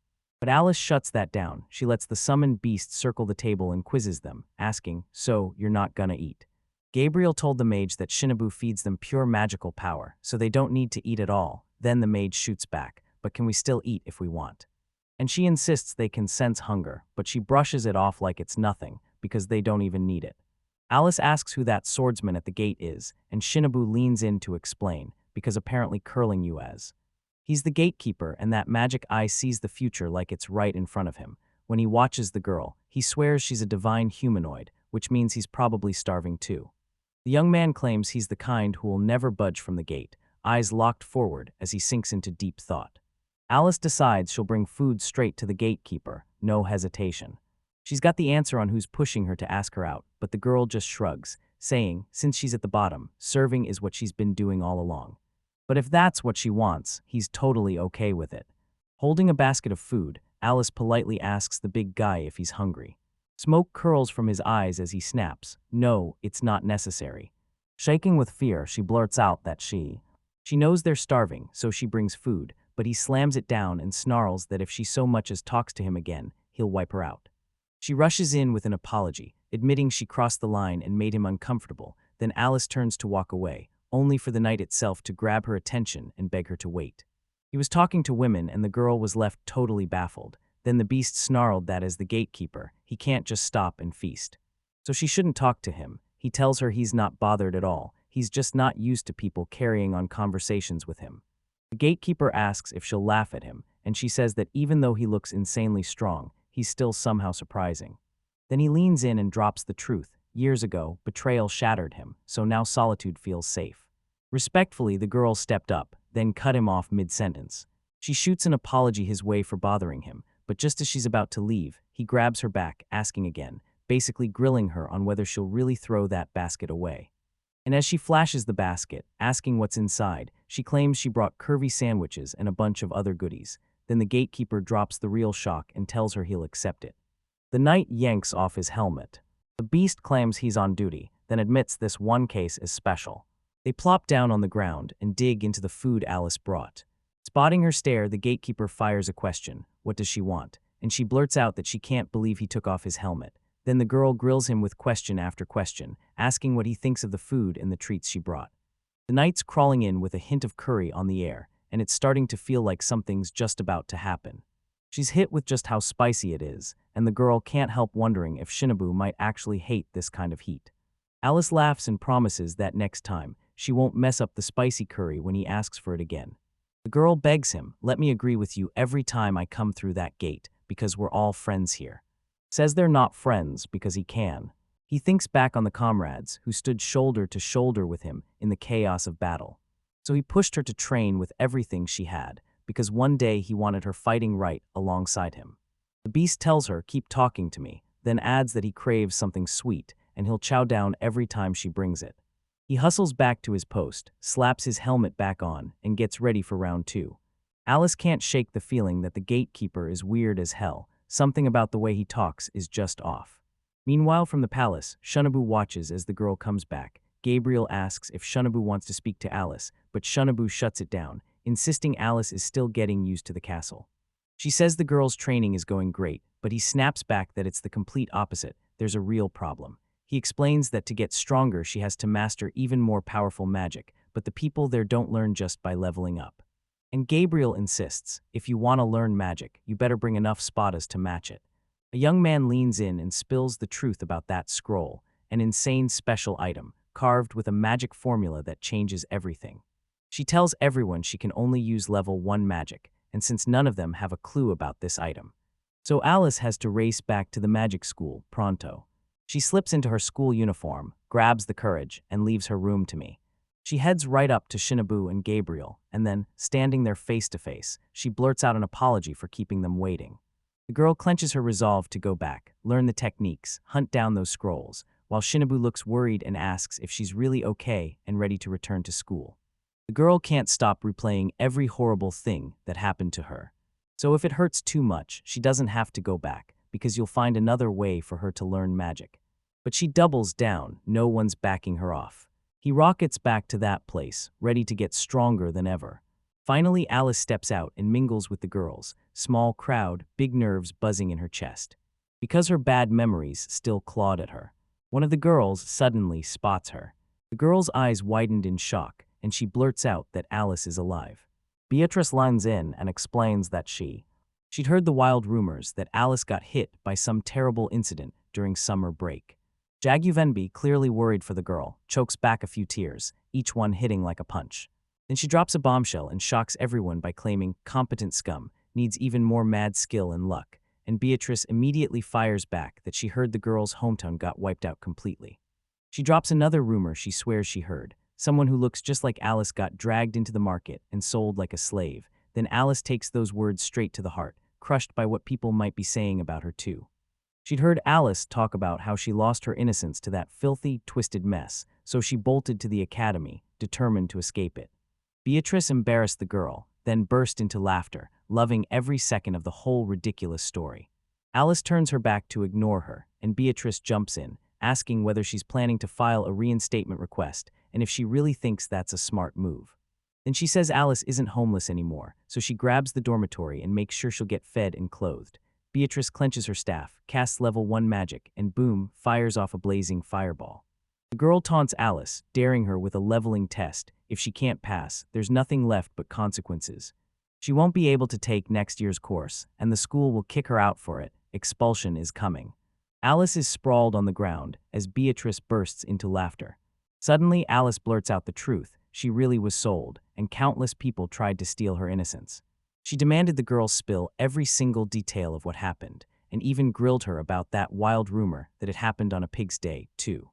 But Alice shuts that down. She lets the summoned beasts circle the table and quizzes them, asking, "So, you're not gonna eat?" Gabriel told the mage that Shinobu feeds them pure magical power, so they don't need to eat at all. Then the mage shoots back, "But can we still eat if we want?" And she insists they can sense hunger, but she brushes it off like it's nothing, because they don't even need it. Alice asks who that swordsman at the gate is, and Shinobu leans in to explain, because apparently curling you as. He's the gatekeeper, and that magic eye sees the future like it's right in front of him. When he watches the girl, he swears she's a divine humanoid, which means he's probably starving too. The young man claims he's the kind who will never budge from the gate, eyes locked forward as he sinks into deep thought. Alice decides she'll bring food straight to the gatekeeper, no hesitation. She's got the answer on who's pushing her to ask her out, but the girl just shrugs, saying, since she's at the bottom, serving is what she's been doing all along. But if that's what she wants, he's totally okay with it. Holding a basket of food, Alice politely asks the big guy if he's hungry. Smoke curls from his eyes as he snaps, "No, it's not necessary." Shaking with fear, she blurts out that she knows they're starving, so she brings food, but he slams it down and snarls that if she so much as talks to him again, he'll wipe her out. She rushes in with an apology, admitting she crossed the line and made him uncomfortable. Then Alice turns to walk away, only for the night itself to grab her attention and beg her to wait. He was talking to women and the girl was left totally baffled. Then the beast snarled that as the gatekeeper, he can't just stop and feast. So she shouldn't talk to him. He tells her he's not bothered at all. He's just not used to people carrying on conversations with him. The gatekeeper asks if she'll laugh at him, and she says that even though he looks insanely strong, he's still somehow surprising. Then he leans in and drops the truth. Years ago, betrayal shattered him, so now solitude feels safe. Respectfully, the girl stepped up, then cut him off mid-sentence. She shoots an apology his way for bothering him, but just as she's about to leave, he grabs her back, asking again, basically grilling her on whether she'll really throw that basket away. And as she flashes the basket, asking what's inside, she claims she brought curvy sandwiches and a bunch of other goodies. Then the gatekeeper drops the real shock and tells her he'll accept it. The knight yanks off his helmet. The beast claims he's on duty, then admits this one case is special. They plop down on the ground and dig into the food Alice brought. Spotting her stare, the gatekeeper fires a question. What does she want? And she blurts out that she can't believe he took off his helmet. Then the girl grills him with question after question, asking what he thinks of the food and the treats she brought. The knight's crawling in with a hint of curry on the air, and it's starting to feel like something's just about to happen. She's hit with just how spicy it is, and the girl can't help wondering if Shinobu might actually hate this kind of heat. Alice laughs and promises that next time, she won't mess up the spicy curry when he asks for it again. The girl begs him, "Let me agree with you every time I come through that gate, because we're all friends here." Says they're not friends because he can. He thinks back on the comrades who stood shoulder to shoulder with him in the chaos of battle. So he pushed her to train with everything she had, because one day he wanted her fighting right alongside him. The beast tells her, "Keep talking to me," then adds that he craves something sweet, and he'll chow down every time she brings it. He hustles back to his post, slaps his helmet back on, and gets ready for round 2. Alice can't shake the feeling that the gatekeeper is weird as hell. Something about the way he talks is just off. Meanwhile, from the palace, Shinobu watches as the girl comes back. Gabriel asks if Shinobu wants to speak to Alice, but Shinobu shuts it down, insisting Alice is still getting used to the castle. She says the girl's training is going great, but he snaps back that it's the complete opposite. There's a real problem. He explains that to get stronger, she has to master even more powerful magic, but the people there don't learn just by leveling up. And Gabriel insists, if you want to learn magic, you better bring enough spadas to match it. A young man leans in and spills the truth about that scroll, an insane special item, carved with a magic formula that changes everything. She tells everyone she can only use level 1 magic, and since none of them have a clue about this item. So Alice has to race back to the magic school, pronto. She slips into her school uniform, grabs the courage, and leaves her room to me. She heads right up to Shinobu and Gabriel, and then, standing there face to face, she blurts out an apology for keeping them waiting. The girl clenches her resolve to go back, learn the techniques, hunt down those scrolls, while Shinobu looks worried and asks if she's really okay and ready to return to school. The girl can't stop replaying every horrible thing that happened to her. So if it hurts too much, she doesn't have to go back, because you'll find another way for her to learn magic. But she doubles down, no one's backing her off. He rockets back to that place, ready to get stronger than ever. Finally, Alice steps out and mingles with the girls, small crowd, big nerves buzzing in her chest. Because her bad memories still clawed at her. One of the girls suddenly spots her. The girl's eyes widened in shock, and she blurts out that Alice is alive. Beatrice lines in and explains that she'd heard the wild rumors that Alice got hit by some terrible incident during summer break. Jaguvenby, clearly worried for the girl, chokes back a few tears, each one hitting like a punch. Then she drops a bombshell and shocks everyone by claiming competent scum needs even more mad skill and luck, and Beatrice immediately fires back that she heard the girl's hometown got wiped out completely. She drops another rumor she swears she heard. Someone who looks just like Alice got dragged into the market and sold like a slave. Then Alice takes those words straight to the heart, crushed by what people might be saying about her too. She'd heard Alice talk about how she lost her innocence to that filthy, twisted mess, so she bolted to the academy, determined to escape it. Beatrice embarrassed the girl, then burst into laughter, loving every second of the whole ridiculous story. Alice turns her back to ignore her, and Beatrice jumps in, asking whether she's planning to file a reinstatement request and if she really thinks that's a smart move. Then she says Alice isn't homeless anymore, so she grabs the dormitory and makes sure she'll get fed and clothed. Beatrice clenches her staff, casts level 1 magic, and boom, fires off a blazing fireball. The girl taunts Alice, daring her with a leveling test. If she can't pass, there's nothing left but consequences. She won't be able to take next year's course, and the school will kick her out for it. Expulsion is coming. Alice is sprawled on the ground as Beatrice bursts into laughter. Suddenly, Alice blurts out the truth. She really was sold, and countless people tried to steal her innocence. She demanded the girl spill every single detail of what happened, and even grilled her about that wild rumor that it happened on a pig's day, too.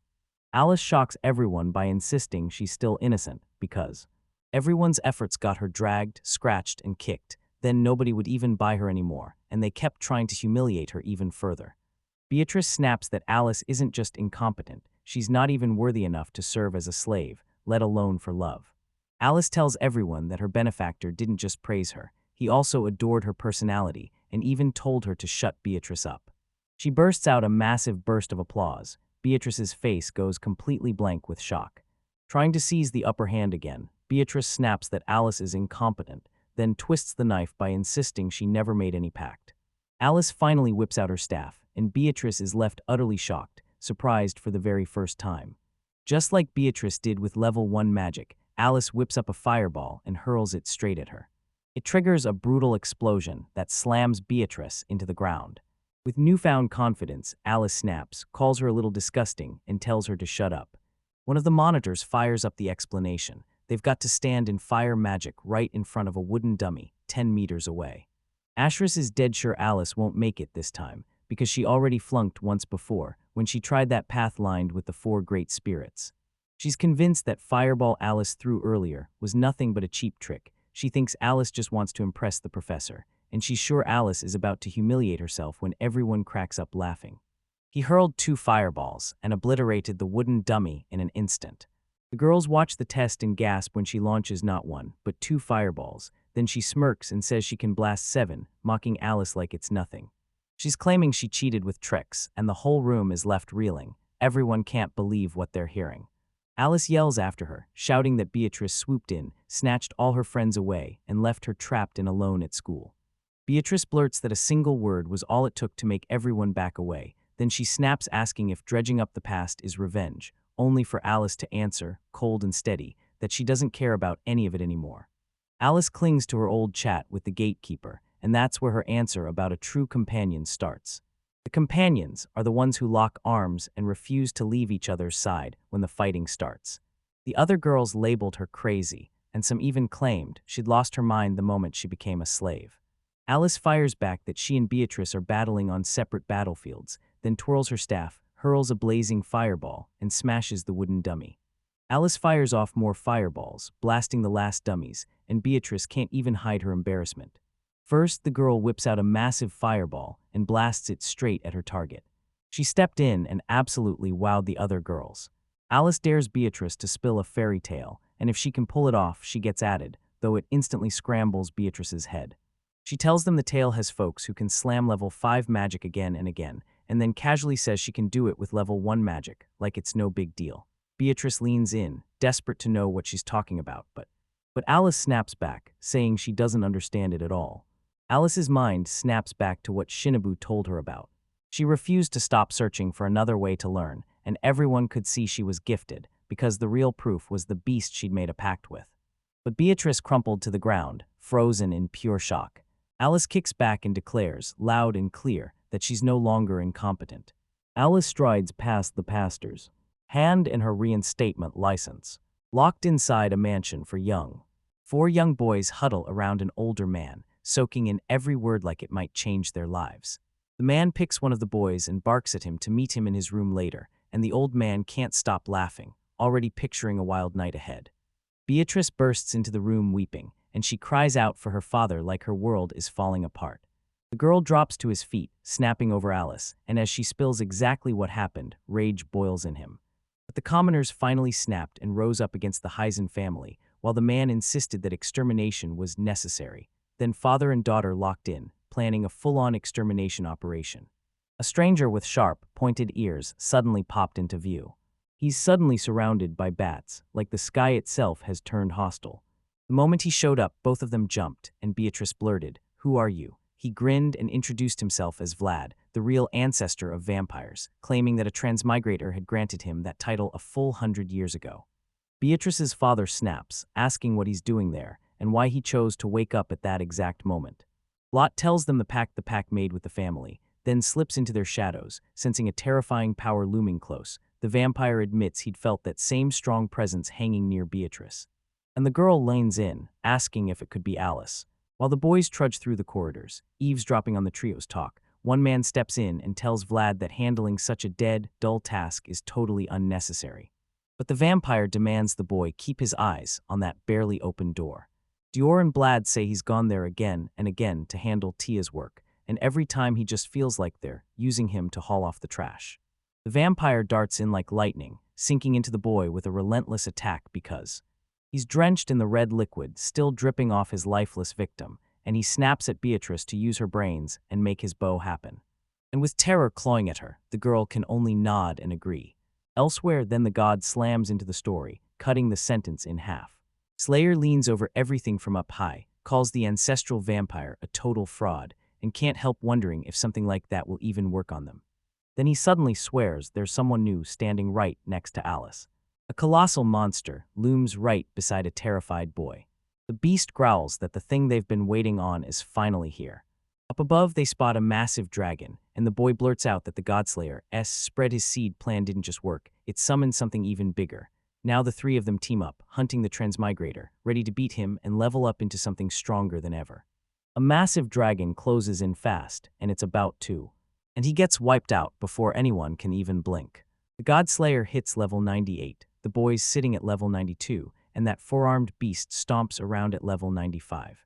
Alice shocks everyone by insisting she's still innocent, because everyone's efforts got her dragged, scratched, and kicked. Then nobody would even buy her anymore, and they kept trying to humiliate her even further. Beatrice snaps that Alice isn't just incompetent, she's not even worthy enough to serve as a slave, let alone for love. Alice tells everyone that her benefactor didn't just praise her, he also adored her personality and even told her to shut Beatrice up. She bursts out a massive burst of applause. Beatrice's face goes completely blank with shock. Trying to seize the upper hand again, Beatrice snaps that Alice is incompetent, then twists the knife by insisting she never made any pact. Alice finally whips out her staff, and Beatrice is left utterly shocked, surprised for the very first time. Just like Beatrice did with level 1 magic, Alice whips up a fireball and hurls it straight at her. It triggers a brutal explosion that slams Beatrice into the ground. With newfound confidence, Alice snaps, calls her a little disgusting, and tells her to shut up. One of the monitors fires up the explanation. They've got to stand in fire magic right in front of a wooden dummy, 10 meters away. Ashrys is dead sure Alice won't make it this time, because she already flunked once before, when she tried that path lined with the 4 great spirits. She's convinced that fireball Alice threw earlier was nothing but a cheap trick. She thinks Alice just wants to impress the professor, and she's sure Alice is about to humiliate herself when everyone cracks up laughing. He hurled 2 fireballs and obliterated the wooden dummy in an instant. The girls watch the test and gasp when she launches not 1, but 2 fireballs. Then she smirks and says she can blast 7, mocking Alice like it's nothing. She's claiming she cheated with tricks, and the whole room is left reeling. Everyone can't believe what they're hearing. Alice yells after her, shouting that Beatrice swooped in, snatched all her friends away, and left her trapped and alone at school. Beatrice blurts that a single word was all it took to make everyone back away. Then she snaps asking if dredging up the past is revenge, only for Alice to answer, cold and steady, that she doesn't care about any of it anymore. Alice clings to her old chat with the gatekeeper, and that's where her answer about a true companion starts. The companions are the ones who lock arms and refuse to leave each other's side when the fighting starts. The other girls labeled her crazy, and some even claimed she'd lost her mind the moment she became a slave. Alice fires back that she and Beatrice are battling on separate battlefields, then twirls her staff, hurls a blazing fireball, and smashes the wooden dummy. Alice fires off more fireballs, blasting the last dummies, and Beatrice can't even hide her embarrassment. First, the girl whips out a massive fireball and blasts it straight at her target. She stepped in and absolutely wowed the other girls. Alice dares Beatrice to spill a fairy tale, and if she can pull it off, she gets added, though it instantly scrambles Beatrice's head. She tells them the tale has folks who can slam level 5 magic again and again, and then casually says she can do it with level 1 magic, like it's no big deal. Beatrice leans in, desperate to know what she's talking about, but Alice snaps back, saying she doesn't understand it at all. Alice's mind snaps back to what Shinobu told her about. She refused to stop searching for another way to learn, and everyone could see she was gifted, because the real proof was the beast she'd made a pact with. But Beatrice crumpled to the ground, frozen in pure shock. Alice kicks back and declares, loud and clear, that she's no longer incompetent. Alice strides past the pastors, hand in her reinstatement license. Locked inside a mansion for young. 4 young boys huddle around an older man, soaking in every word like it might change their lives. The man picks one of the boys and barks at him to meet him in his room later, and the old man can't stop laughing, already picturing a wild night ahead. Beatrice bursts into the room weeping, and she cries out for her father like her world is falling apart. The girl drops to his feet, snapping over Alice, and as she spills exactly what happened, rage boils in him. But the commoners finally snapped and rose up against the Heisen family, while the man insisted that extermination was necessary. Then father and daughter locked in, planning a full-on extermination operation. A stranger with sharp, pointed ears suddenly popped into view. He's suddenly surrounded by bats, like the sky itself has turned hostile. The moment he showed up, both of them jumped, and Beatrice blurted, "Who are you?" He grinned and introduced himself as Vlad, the real ancestor of vampires, claiming that a transmigrator had granted him that title a full 100 years ago. Beatrice's father snaps, asking what he's doing there, and why he chose to wake up at that exact moment. Lot tells them the pact made with the family, then slips into their shadows, sensing a terrifying power looming close. The vampire admits he'd felt that same strong presence hanging near Beatrice. And the girl leans in, asking if it could be Alice. While the boys trudge through the corridors, eavesdropping on the trio's talk, one man steps in and tells Vlad that handling such a dead, dull task is totally unnecessary. But the vampire demands the boy keep his eyes on that barely open door. Dior and Vlad say he's gone there again and again to handle Tia's work, and every time he just feels like they're using him to haul off the trash. The vampire darts in like lightning, sinking into the boy with a relentless attack because he's drenched in the red liquid still dripping off his lifeless victim, and he snaps at Beatrice to use her brains and make his bow happen. And with terror clawing at her, the girl can only nod and agree. Elsewhere, then the god slams into the story, cutting the sentence in half. Slayer leans over everything from up high, calls the ancestral vampire a total fraud, and can't help wondering if something like that will even work on them. Then he suddenly swears there's someone new standing right next to Alice. A colossal monster looms right beside a terrified boy. The beast growls that the thing they've been waiting on is finally here. Up above, they spot a massive dragon, and the boy blurts out that the Godslayer's spread his seed plan didn't just work, it summoned something even bigger. Now the 3 of them team up, hunting the transmigrator, ready to beat him and level up into something stronger than ever. A massive dragon closes in fast, and it's about to. And he gets wiped out before anyone can even blink. The Godslayer hits level 98, the boys sitting at level 92, and that 4-armed beast stomps around at level 95.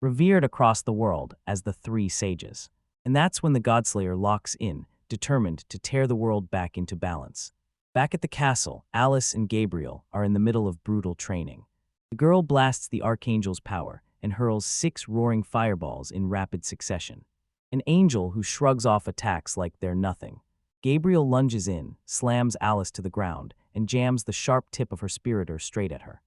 Revered across the world as the 3 sages. And that's when the Godslayer locks in, determined to tear the world back into balance. Back at the castle, Alice and Gabriel are in the middle of brutal training. The girl blasts the Archangel's power and hurls 6 roaring fireballs in rapid succession. An angel who shrugs off attacks like they're nothing. Gabriel lunges in, slams Alice to the ground, and jams the sharp tip of her spiritor straight at her.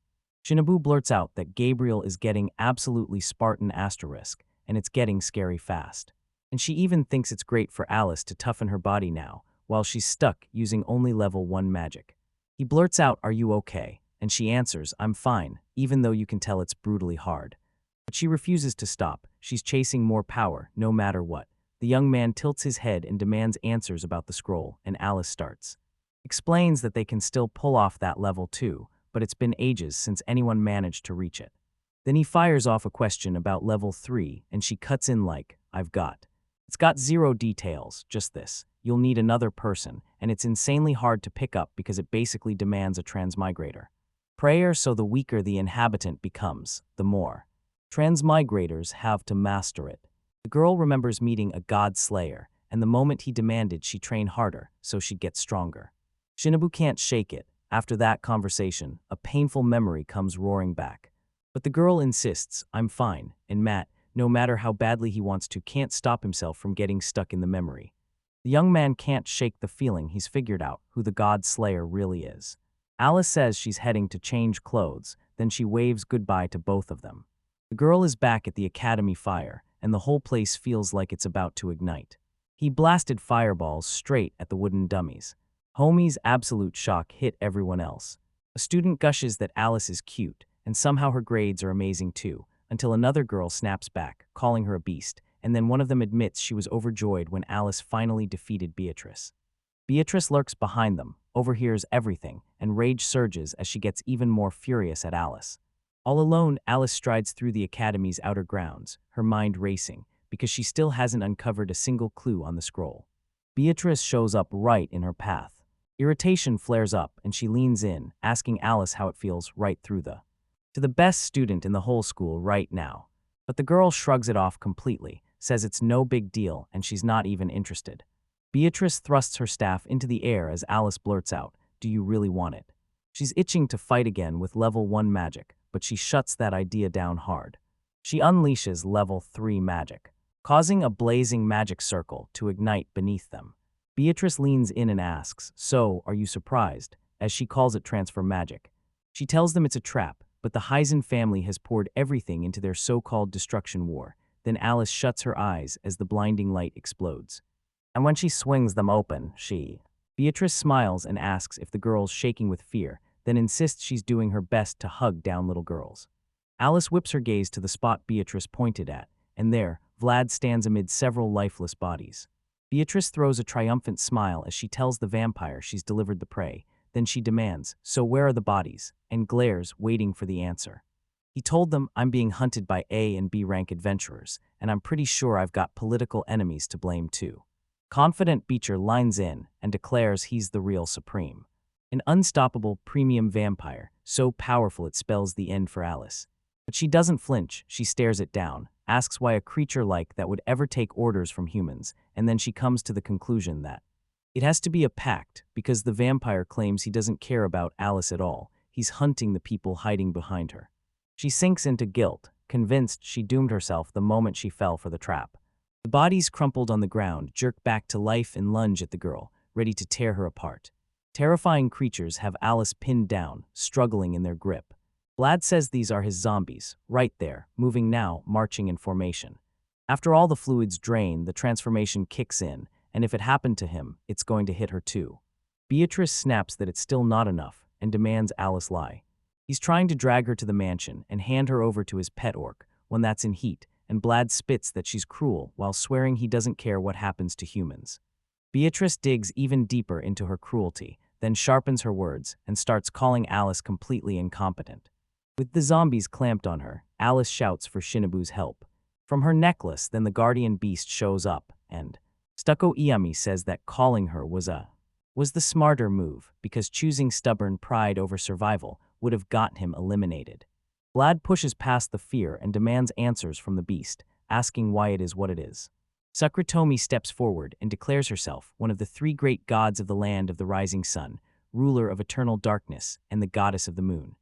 Shinobu blurts out that Gabriel is getting absolutely Spartan asterisk, and it's getting scary fast. And she even thinks it's great for Alice to toughen her body now, while she's stuck using only level 1 magic. He blurts out, "Are you okay?" And she answers, "I'm fine, even though you can tell it's brutally hard." But she refuses to stop. She's chasing more power, no matter what. The young man tilts his head and demands answers about the scroll, and Alice starts. Explains that they can still pull off that level too, but it's been ages since anyone managed to reach it. Then he fires off a question about level 3, and she cuts in like, "I've got." It's got 0 details, just this. You'll need another person, and it's insanely hard to pick up because it basically demands a transmigrator. Prayer, so the weaker the inhabitant becomes, the more transmigrators have to master it. The girl remembers meeting a god slayer, and the moment he demanded she train harder so she'd get stronger. Shinobu can't shake it. After that conversation, a painful memory comes roaring back. But the girl insists, "I'm fine," and Matt, no matter how badly he wants to, can't stop himself from getting stuck in the memory. The young man can't shake the feeling he's figured out who the God Slayer really is. Alice says she's heading to change clothes, then she waves goodbye to both of them. The girl is back at the academy fire, and the whole place feels like it's about to ignite. He blasted fireballs straight at the wooden dummies. Homie's absolute shock hit everyone else. A student gushes that Alice is cute, and somehow her grades are amazing too, until another girl snaps back, calling her a beast, and then one of them admits she was overjoyed when Alice finally defeated Beatrice. Beatrice lurks behind them, overhears everything, and rage surges as she gets even more furious at Alice. All alone, Alice strides through the academy's outer grounds, her mind racing, because she still hasn't uncovered a single clue on the scroll. Beatrice shows up right in her path. Irritation flares up, and she leans in, asking Alice how it feels right through to the best student in the whole school right now. But the girl shrugs it off completely, says it's no big deal, and she's not even interested. Beatrice thrusts her staff into the air as Alice blurts out, "Do you really want it?" She's itching to fight again with level 1 magic, but she shuts that idea down hard. She unleashes level 3 magic, causing a blazing magic circle to ignite beneath them. Beatrice leans in and asks, "So, are you surprised?" as she calls it transfer magic. She tells them it's a trap, but the Heisen family has poured everything into their so-called destruction war. Then Alice shuts her eyes as the blinding light explodes. And when she swings them open, Beatrice smiles and asks if the girl's shaking with fear, then insists she's doing her best to hug down little girls. Alice whips her gaze to the spot Beatrice pointed at, and there, Vlad stands amid several lifeless bodies. Beatrice throws a triumphant smile as she tells the vampire she's delivered the prey. Then she demands, "So where are the bodies?" and glares, waiting for the answer. He told them, "I'm being hunted by A and B rank adventurers, and I'm pretty sure I've got political enemies to blame too." Confident Beecher lines in and declares he's the real Supreme. An unstoppable premium vampire, so powerful it spells the end for Alice. But she doesn't flinch, she stares it down, asks why a creature like that would ever take orders from humans, and then she comes to the conclusion that it has to be a pact, because the vampire claims he doesn't care about Alice at all. He's hunting the people hiding behind her. She sinks into guilt, convinced she doomed herself the moment she fell for the trap. The bodies crumpled on the ground, jerk back to life and lunge at the girl, ready to tear her apart. Terrifying creatures have Alice pinned down, struggling in their grip. Vlad says these are his zombies, right there, moving now, marching in formation. After all the fluids drain, the transformation kicks in, and if it happened to him, it's going to hit her too. Beatrice snaps that it's still not enough, and demands Alice lie. He's trying to drag her to the mansion and hand her over to his pet orc, one that's in heat, and Vlad spits that she's cruel while swearing he doesn't care what happens to humans. Beatrice digs even deeper into her cruelty, then sharpens her words and starts calling Alice completely incompetent. With the zombies clamped on her, Alice shouts for Shinobu's help. From her necklace, then the guardian beast shows up, and Stucco Iami says that calling her was the smarter move, because choosing stubborn pride over survival would have gotten him eliminated. Vlad pushes past the fear and demands answers from the beast, asking why it is what it is. Sakuratomi steps forward and declares herself one of the 3 great gods of the land of the rising sun, ruler of eternal darkness and the goddess of the moon.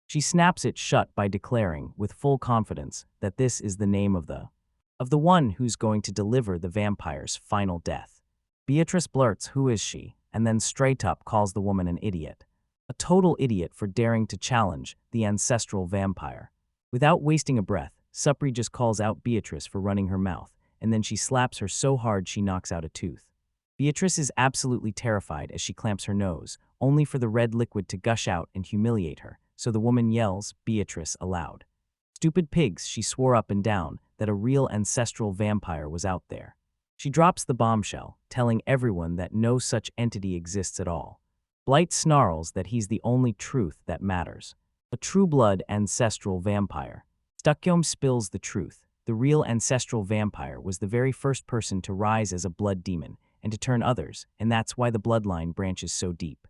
She snaps it shut by declaring, with full confidence, that this is the name of the one who's going to deliver the vampire's final death. Beatrice blurts, "Who is she?" and then straight up calls the woman an idiot. A total idiot for daring to challenge the ancestral vampire. Without wasting a breath, Supri just calls out Beatrice for running her mouth, and then she slaps her so hard she knocks out a tooth. Beatrice is absolutely terrified as she clamps her nose, only for the red liquid to gush out and humiliate her, so the woman yells, "Beatrice," aloud. Stupid pigs, she swore up and down that a real ancestral vampire was out there. She drops the bombshell, telling everyone that no such entity exists at all. Blight snarls that he's the only truth that matters. A true-blood ancestral vampire. Stuckyom spills the truth. The real ancestral vampire was the very first person to rise as a blood demon and to turn others, and that's why the bloodline branches so deep.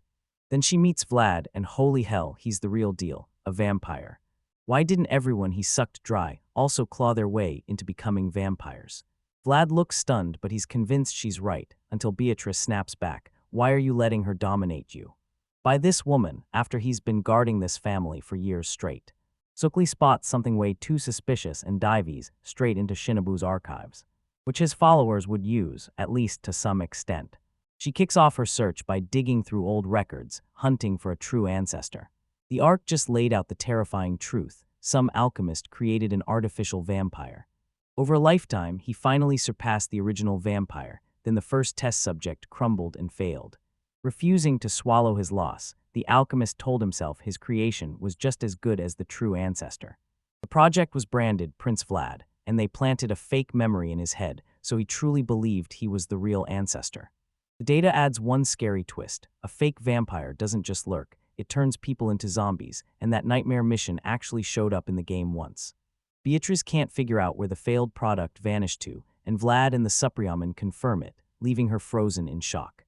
Then she meets Vlad, and holy hell, he's the real deal, a vampire. Why didn't everyone he sucked dry also claw their way into becoming vampires? Vlad looks stunned, but he's convinced she's right, until Beatrice snaps back, "Why are you letting her dominate you?" By this woman, after he's been guarding this family for years straight. Sukli spots something way too suspicious and dives straight into Shinobu's archives, which his followers would use, at least to some extent. She kicks off her search by digging through old records, hunting for a true ancestor. The arc just laid out the terrifying truth: some alchemist created an artificial vampire. Over a lifetime, he finally surpassed the original vampire. Then the first test subject crumbled and failed. Refusing to swallow his loss, the alchemist told himself his creation was just as good as the true ancestor. The project was branded Prince Vlad, and they planted a fake memory in his head so he truly believed he was the real ancestor. The data adds one scary twist: a fake vampire doesn't just lurk, it turns people into zombies, and that nightmare mission actually showed up in the game once. Beatrice can't figure out where the failed product vanished to, and Vlad and the Supriyaman confirm it, leaving her frozen in shock.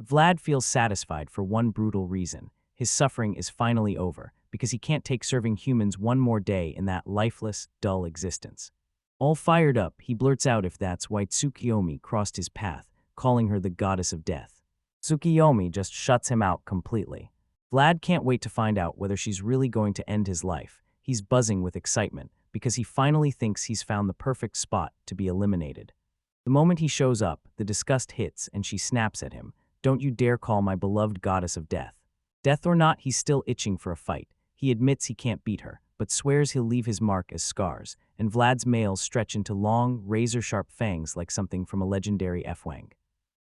Vlad feels satisfied for one brutal reason: his suffering is finally over, because he can't take serving humans one more day in that lifeless, dull existence. All fired up, he blurts out if that's why Tsukiyomi crossed his path, calling her the goddess of death. Tsukiyomi just shuts him out completely. Vlad can't wait to find out whether she's really going to end his life. He's buzzing with excitement, because he finally thinks he's found the perfect spot to be eliminated. The moment he shows up, the disgust hits and she snaps at him. "Don't you dare call my beloved goddess of death." Death or not, he's still itching for a fight. He admits he can't beat her, but swears he'll leave his mark as scars, and Vlad's nails stretch into long, razor-sharp fangs like something from a legendary F-Wang.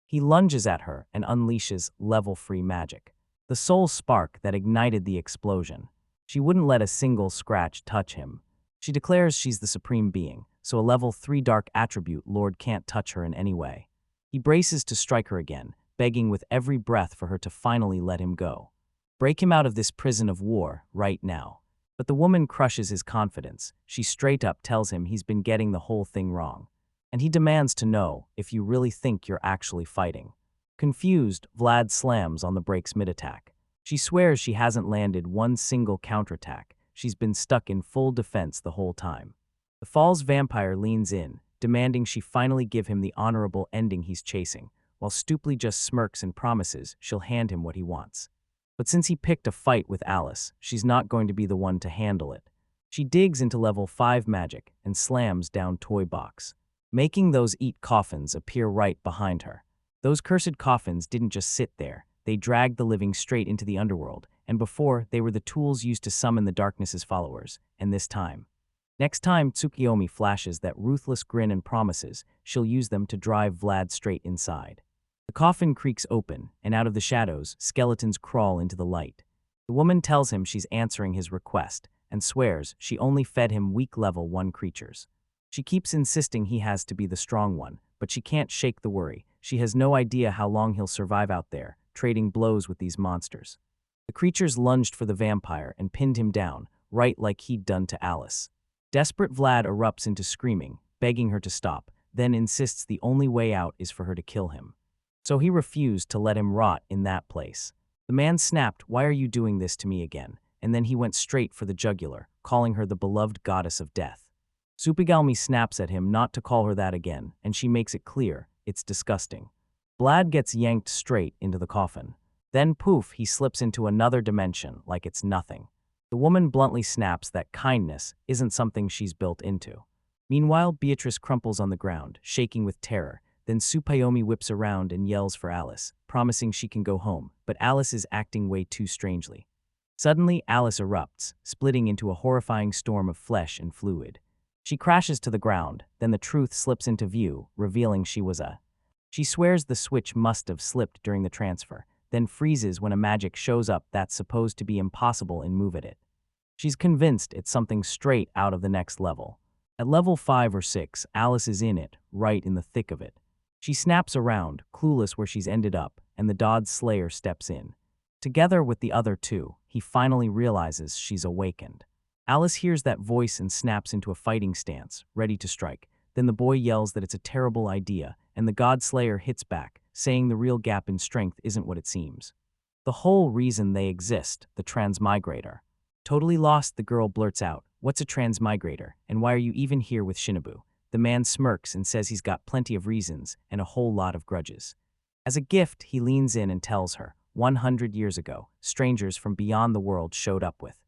He lunges at her and unleashes level-free magic, the sole spark that ignited the explosion. She wouldn't let a single scratch touch him. She declares she's the supreme being, so a level 3 dark attribute lord can't touch her in any way. He braces to strike her again, begging with every breath for her to finally let him go. Break him out of this prison of war right now. But the woman crushes his confidence. She straight up tells him he's been getting the whole thing wrong, and he demands to know if you really think you're actually fighting. Confused, Vlad slams on the brakes mid-attack. She swears she hasn't landed one single counterattack. She's been stuck in full defense the whole time. The false vampire leans in, demanding she finally give him the honorable ending he's chasing, while Stupli just smirks and promises she'll hand him what he wants. But since he picked a fight with Alice, she's not going to be the one to handle it. She digs into level 5 magic and slams down Toy Box, making those eat coffins appear right behind her. Those cursed coffins didn't just sit there, they dragged the living straight into the underworld, and before, they were the tools used to summon the darkness's followers, and this time. Next time Tsukiyomi flashes that ruthless grin and promises, she'll use them to drive Vlad straight inside. The coffin creaks open, and out of the shadows, skeletons crawl into the light. The woman tells him she's answering his request, and swears she only fed him weak level 1 creatures. She keeps insisting he has to be the strong one, but she can't shake the worry. She has no idea how long he'll survive out there, trading blows with these monsters. The creatures lunged for the vampire and pinned him down, right like he'd done to Alice. Desperate Vlad erupts into screaming, begging her to stop, then insists the only way out is for her to kill him. So he refused to let him rot in that place. The man snapped, "Why are you doing this to me again?" And then he went straight for the jugular, calling her the beloved goddess of death. Supigalmi snaps at him not to call her that again, and she makes it clear, it's disgusting. Vlad gets yanked straight into the coffin. Then poof, he slips into another dimension like it's nothing. The woman bluntly snaps that kindness isn't something she's built into. Meanwhile, Beatrice crumples on the ground, shaking with terror. Then Tsukiyomi whips around and yells for Alice, promising she can go home, but Alice is acting way too strangely. Suddenly, Alice erupts, splitting into a horrifying storm of flesh and fluid. She crashes to the ground, then the truth slips into view, revealing she was a... She swears the switch must have slipped during the transfer, then freezes when a magic shows up that's supposed to be impossible and move at it. She's convinced it's something straight out of the next level. At level 5 or 6, Alice is in it, right in the thick of it. She snaps around, clueless where she's ended up, and the Dodd Slayer steps in. Together with the other two, he finally realizes she's awakened. Alice hears that voice and snaps into a fighting stance, ready to strike. Then the boy yells that it's a terrible idea, and the God Slayer hits back, saying the real gap in strength isn't what it seems. The whole reason they exist, the transmigrator. Totally lost, the girl blurts out, "What's a transmigrator, and why are you even here with Shinobu?" The man smirks and says he's got plenty of reasons and a whole lot of grudges. As a gift, he leans in and tells her, 100 years ago, strangers from beyond the world showed up with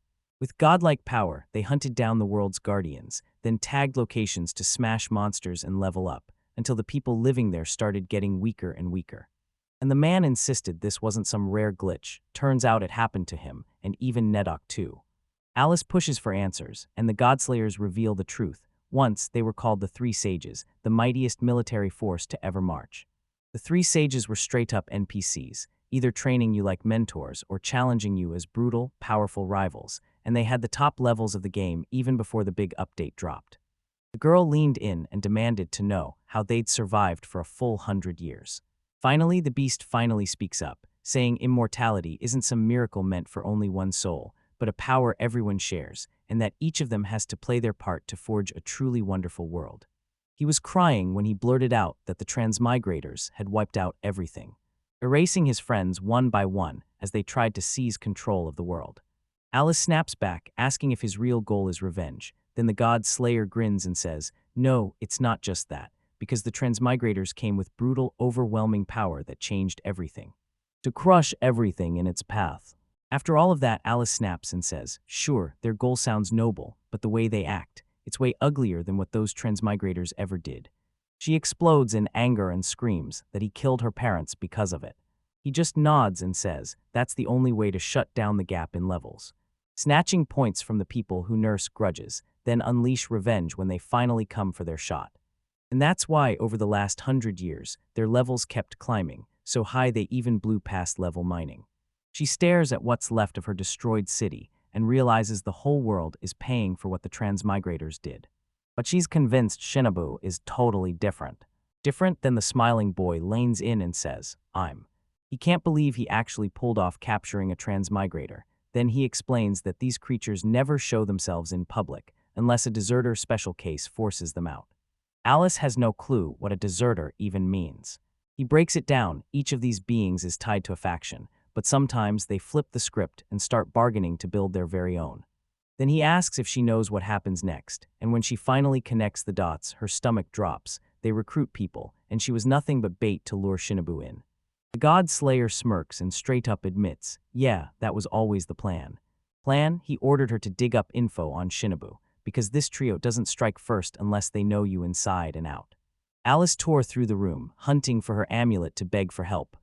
With godlike power, they hunted down the world's guardians, then tagged locations to smash monsters and level up, until the people living there started getting weaker and weaker. And the man insisted this wasn't some rare glitch. Turns out it happened to him, and even Nedok too. Alice pushes for answers, and the Godslayers reveal the truth. Once, they were called the Three Sages, the mightiest military force to ever march. The Three Sages were straight-up NPCs, either training you like mentors or challenging you as brutal, powerful rivals, and they had the top levels of the game even before the big update dropped. The girl leaned in and demanded to know how they'd survived for a full 100 years. Finally, the beast finally speaks up, saying immortality isn't some miracle meant for only one soul, but a power everyone shares, and that each of them has to play their part to forge a truly wonderful world. He was crying when he blurted out that the transmigrators had wiped out everything, erasing his friends one by one as they tried to seize control of the world. Alice snaps back, asking if his real goal is revenge. Then the god Slayer grins and says, "No, it's not just that, because the transmigrators came with brutal, overwhelming power that changed everything. To crush everything in its path." After all of that, Alice snaps and says, "Sure, their goal sounds noble, but the way they act, it's way uglier than what those transmigrators ever did." She explodes in anger and screams that he killed her parents because of it. He just nods and says, that's the only way to shut down the gap in levels. Snatching points from the people who nurse grudges, then unleash revenge when they finally come for their shot. And that's why, over the last 100 years, their levels kept climbing, so high they even blew past level mining. She stares at what's left of her destroyed city and realizes the whole world is paying for what the transmigrators did. But she's convinced Shinobu is totally different. Different than the smiling boy leans in and says, He can't believe he actually pulled off capturing a transmigrator. Then he explains that these creatures never show themselves in public unless a deserter special case forces them out. Alice has no clue what a deserter even means. He breaks it down. Each of these beings is tied to a faction, but sometimes they flip the script and start bargaining to build their very own. Then he asks if she knows what happens next, and when she finally connects the dots, her stomach drops. They recruit people, and she was nothing but bait to lure Shinobu in. The God Slayer smirks and straight up admits, yeah, that was always the plan. He ordered her to dig up info on Shinobu, because this trio doesn't strike first unless they know you inside and out. Alice tore through the room, hunting for her amulet to beg for help,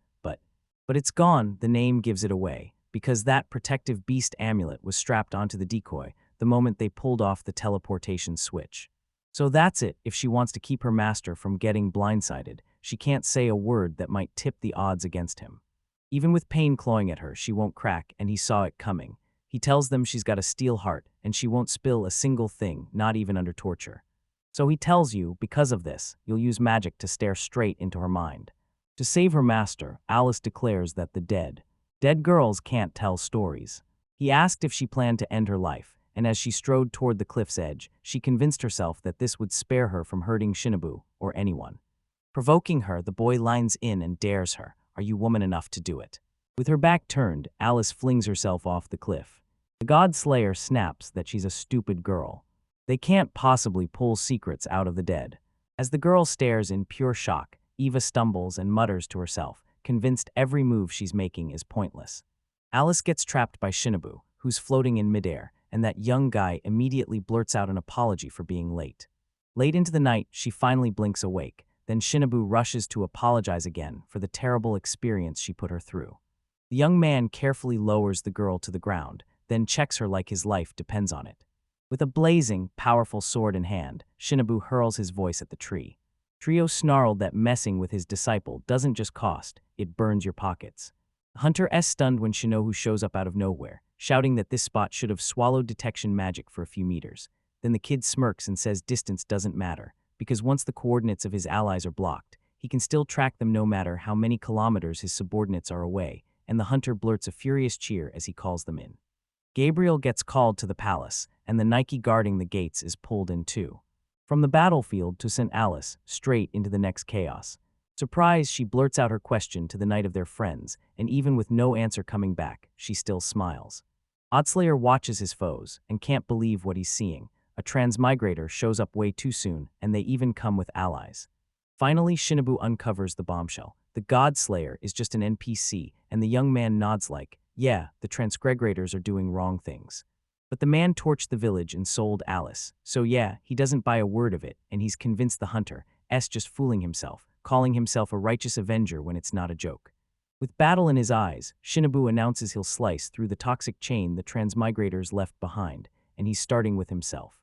but it's gone. The name gives it away, because that protective beast amulet was strapped onto the decoy the moment they pulled off the teleportation switch. So that's it. If she wants to keep her master from getting blindsided, she can't say a word that might tip the odds against him. Even with pain clawing at her, she won't crack, and he saw it coming. He tells them she's got a steel heart, and she won't spill a single thing, not even under torture. So he tells you, because of this, you'll use magic to stare straight into her mind. To save her master, Alice declares that the dead girls can't tell stories. He asked if she planned to end her life, and as she strode toward the cliff's edge, she convinced herself that this would spare her from hurting Shinobu or anyone. Provoking her, the boy lines in and dares her, "Are you woman enough to do it?" With her back turned, Alice flings herself off the cliff. The God Slayer snaps that she's a stupid girl. They can't possibly pull secrets out of the dead. As the girl stares in pure shock, Eva stumbles and mutters to herself, convinced every move she's making is pointless. Alice gets trapped by Shinobu, who's floating in midair, and that young guy immediately blurts out an apology for being late. Late into the night, she finally blinks awake. Then Shinobu rushes to apologize again for the terrible experience she put her through. The young man carefully lowers the girl to the ground, then checks her like his life depends on it. With a blazing, powerful sword in hand, Shinobu hurls his voice at the tree. Trio snarled that messing with his disciple doesn't just cost, it burns your pockets. Hunter is stunned when Shinobu shows up out of nowhere, shouting that this spot should have swallowed detection magic for a few meters. Then the kid smirks and says distance doesn't matter, because once the coordinates of his allies are blocked, he can still track them no matter how many kilometers his subordinates are away, and the hunter blurts a furious cheer as he calls them in. Gabriel gets called to the palace, and the Nike guarding the gates is pulled in too. From the battlefield to St. Alice, straight into the next chaos. Surprised, she blurts out her question to the night of their friends, and even with no answer coming back, she still smiles. Oddslayer watches his foes, and can't believe what he's seeing. A transmigrator shows up way too soon, and they even come with allies. Finally, Shinobu uncovers the bombshell. The God Slayer is just an NPC, and the young man nods like, yeah, the transmigrators are doing wrong things. But the man torched the village and sold Alice. So yeah, he doesn't buy a word of it, and he's convinced the hunter, just fooling himself, calling himself a righteous avenger when it's not a joke. With battle in his eyes, Shinobu announces he'll slice through the toxic chain the transmigrators left behind, and he's starting with himself.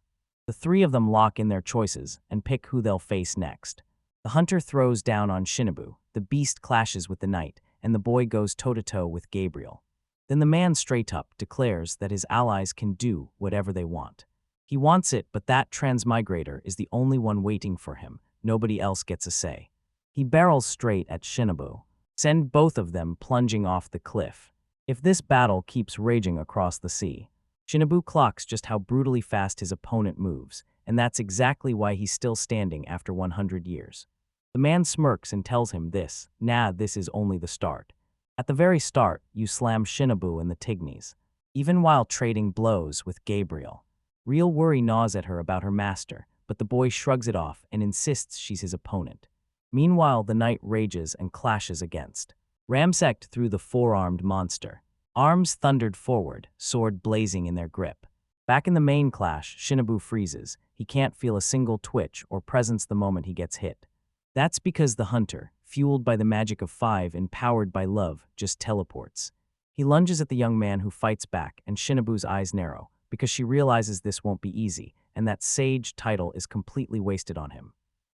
The three of them lock in their choices and pick who they'll face next. The hunter throws down on Shinobu, the beast clashes with the knight, and the boy goes toe-to-toe with Gabriel. Then the man straight up declares that his allies can do whatever they want. He wants it, but that transmigrator is the only one waiting for him. Nobody else gets a say. He barrels straight at Shinobu, send both of them plunging off the cliff. If this battle keeps raging across the sea, Shinobu clocks just how brutally fast his opponent moves, and that's exactly why he's still standing after 100 years. The man smirks and tells him this is only the start. At the very start, you slam Shinobu and the Tignes, even while trading blows with Gabriel. Real worry gnaws at her about her master, but the boy shrugs it off and insists she's his opponent. Meanwhile, the knight rages and clashes against, ramsacked through the four-armed monster. Arms thundered forward, sword blazing in their grip. Back in the main clash, Shinobu freezes. He can't feel a single twitch or presence the moment he gets hit. That's because the hunter, fueled by the magic of 5 and powered by love, just teleports. He lunges at the young man who fights back, and Shinobu's eyes narrow, because she realizes this won't be easy, and that sage title is completely wasted on him.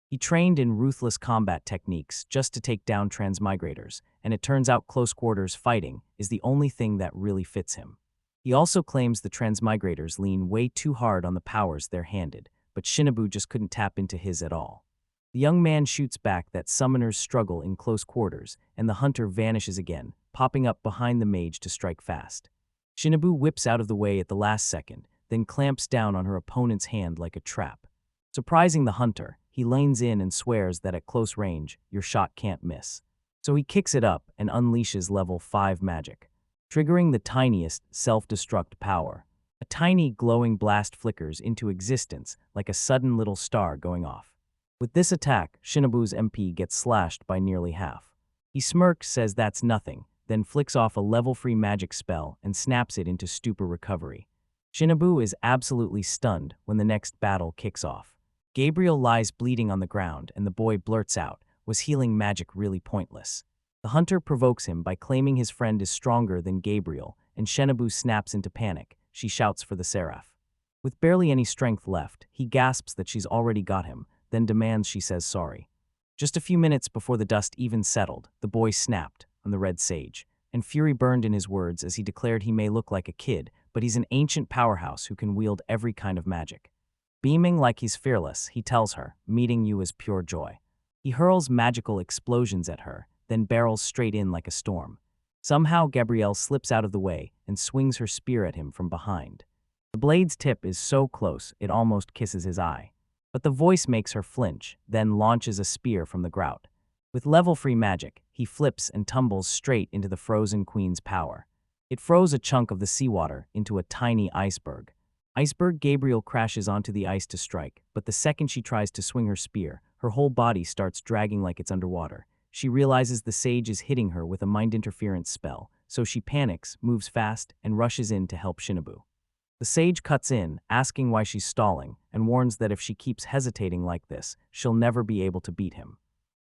He trained in ruthless combat techniques just to take down transmigrators, and it turns out close-quarters fighting is the only thing that really fits him. He also claims the transmigrators lean way too hard on the powers they're handed, but Shinobu just couldn't tap into his at all. The young man shoots back that summoners struggle in close quarters, and the hunter vanishes again, popping up behind the mage to strike fast. Shinobu whips out of the way at the last second, then clamps down on her opponent's hand like a trap. Surprising the hunter, he lanes in and swears that at close range, your shot can't miss. So he kicks it up and unleashes level 5 magic, triggering the tiniest self-destruct power. A tiny glowing blast flickers into existence like a sudden little star going off. With this attack, Shinobu's MP gets slashed by nearly half. He smirks, says that's nothing, then flicks off a level-free magic spell and snaps it into stupor recovery. Shinobu is absolutely stunned when the next battle kicks off. Gabriel lies bleeding on the ground, and the boy blurts out, was healing magic really pointless? The hunter provokes him by claiming his friend is stronger than Gabriel, and Shinobu snaps into panic. She shouts for the seraph. With barely any strength left, he gasps that she's already got him, then demands she says sorry. Just a few minutes before the dust even settled, the boy snapped on the red sage, and fury burned in his words as he declared he may look like a kid, but he's an ancient powerhouse who can wield every kind of magic. Beaming like he's fearless, he tells her, meeting you is pure joy. He hurls magical explosions at her, then barrels straight in like a storm. Somehow Gabrielle slips out of the way and swings her spear at him from behind. The blade's tip is so close it almost kisses his eye. But the voice makes her flinch, then launches a spear from the grout. With level-free magic, he flips and tumbles straight into the frozen queen's power. It froze a chunk of the seawater into a tiny iceberg. Iceberg Gabriel crashes onto the ice to strike, but the second she tries to swing her spear, her whole body starts dragging like it's underwater. She realizes the sage is hitting her with a mind interference spell, so she panics, moves fast, and rushes in to help Shinobu. The sage cuts in, asking why she's stalling, and warns that if she keeps hesitating like this, she'll never be able to beat him.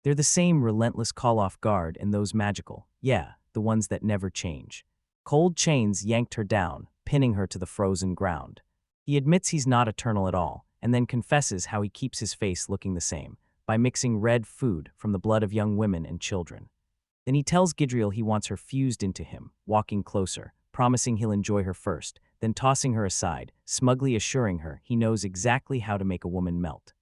They're the same relentless call-off guard and those magical, the ones that never change. Cold chains yanked her down, pinning her to the frozen ground. He admits he's not eternal at all, and then confesses how he keeps his face looking the same, by mixing red food from the blood of young women and children. Then he tells Gabriel he wants her fused into him, walking closer, promising he'll enjoy her first, then tossing her aside, smugly assuring her he knows exactly how to make a woman melt.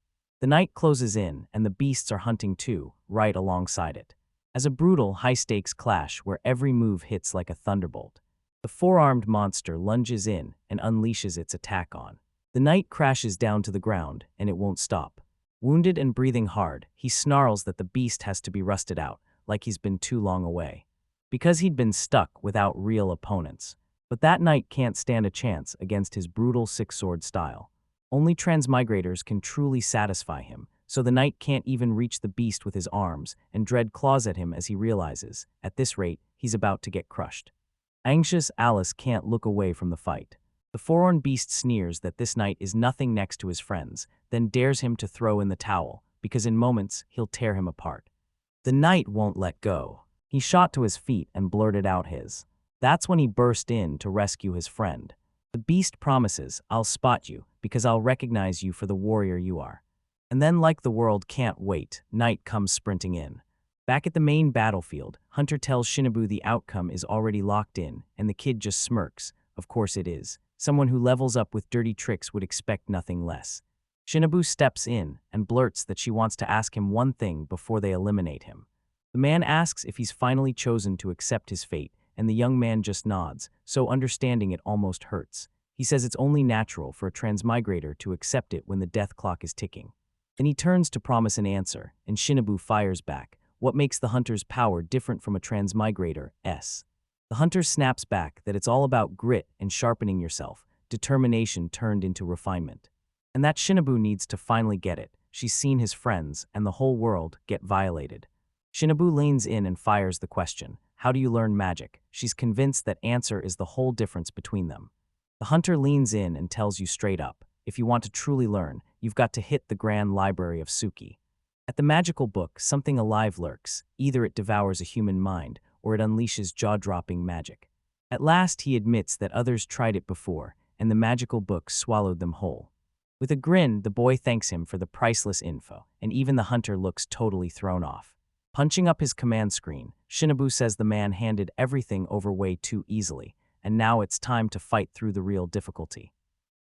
The night closes in, and the beasts are hunting too, right alongside it. As a brutal, high-stakes clash where every move hits like a thunderbolt, the four-armed monster lunges in and unleashes its attack on. The knight crashes down to the ground, and it won't stop. Wounded and breathing hard, he snarls that the beast has to be rusted out, like he's been too long away. Because he'd been stuck without real opponents. But that knight can't stand a chance against his brutal six-sword style. Only transmigrators can truly satisfy him, so the knight can't even reach the beast with his arms, and Dread claws at him as he realizes, at this rate, he's about to get crushed. Anxious, Alice can't look away from the fight. The four-horned beast sneers that this knight is nothing next to his friends, then dares him to throw in the towel, because in moments he'll tear him apart. The knight won't let go. He shot to his feet and blurted out his. That's when he burst in to rescue his friend. The beast promises, "I'll spot you, because I'll recognize you for the warrior you are." And then, like the world can't wait, Knight comes sprinting in. Back at the main battlefield, Hunter tells Shinobu the outcome is already locked in, and the kid just smirks. Of course it is. Someone who levels up with dirty tricks would expect nothing less. Shinobu steps in and blurts that she wants to ask him one thing before they eliminate him. The man asks if he's finally chosen to accept his fate, and the young man just nods, so understanding it almost hurts. He says it's only natural for a transmigrator to accept it when the death clock is ticking. Then he turns to promise an answer, and Shinobu fires back. What makes the hunter's power different from a transmigrator's? The hunter snaps back that it's all about grit and sharpening yourself, determination turned into refinement. And that Shinobu needs to finally get it. She's seen his friends and the whole world get violated. Shinobu leans in and fires the question, how do you learn magic? She's convinced that answer is the whole difference between them. The hunter leans in and tells you straight up, if you want to truly learn, you've got to hit the grand library of Suki. At the magical book, something alive lurks. Either it devours a human mind, or it unleashes jaw-dropping magic. At last he admits that others tried it before, and the magical book swallowed them whole. With a grin, the boy thanks him for the priceless info, and even the hunter looks totally thrown off. Punching up his command screen, Shinobu says the man handed everything over way too easily, and now it's time to fight through the real difficulty.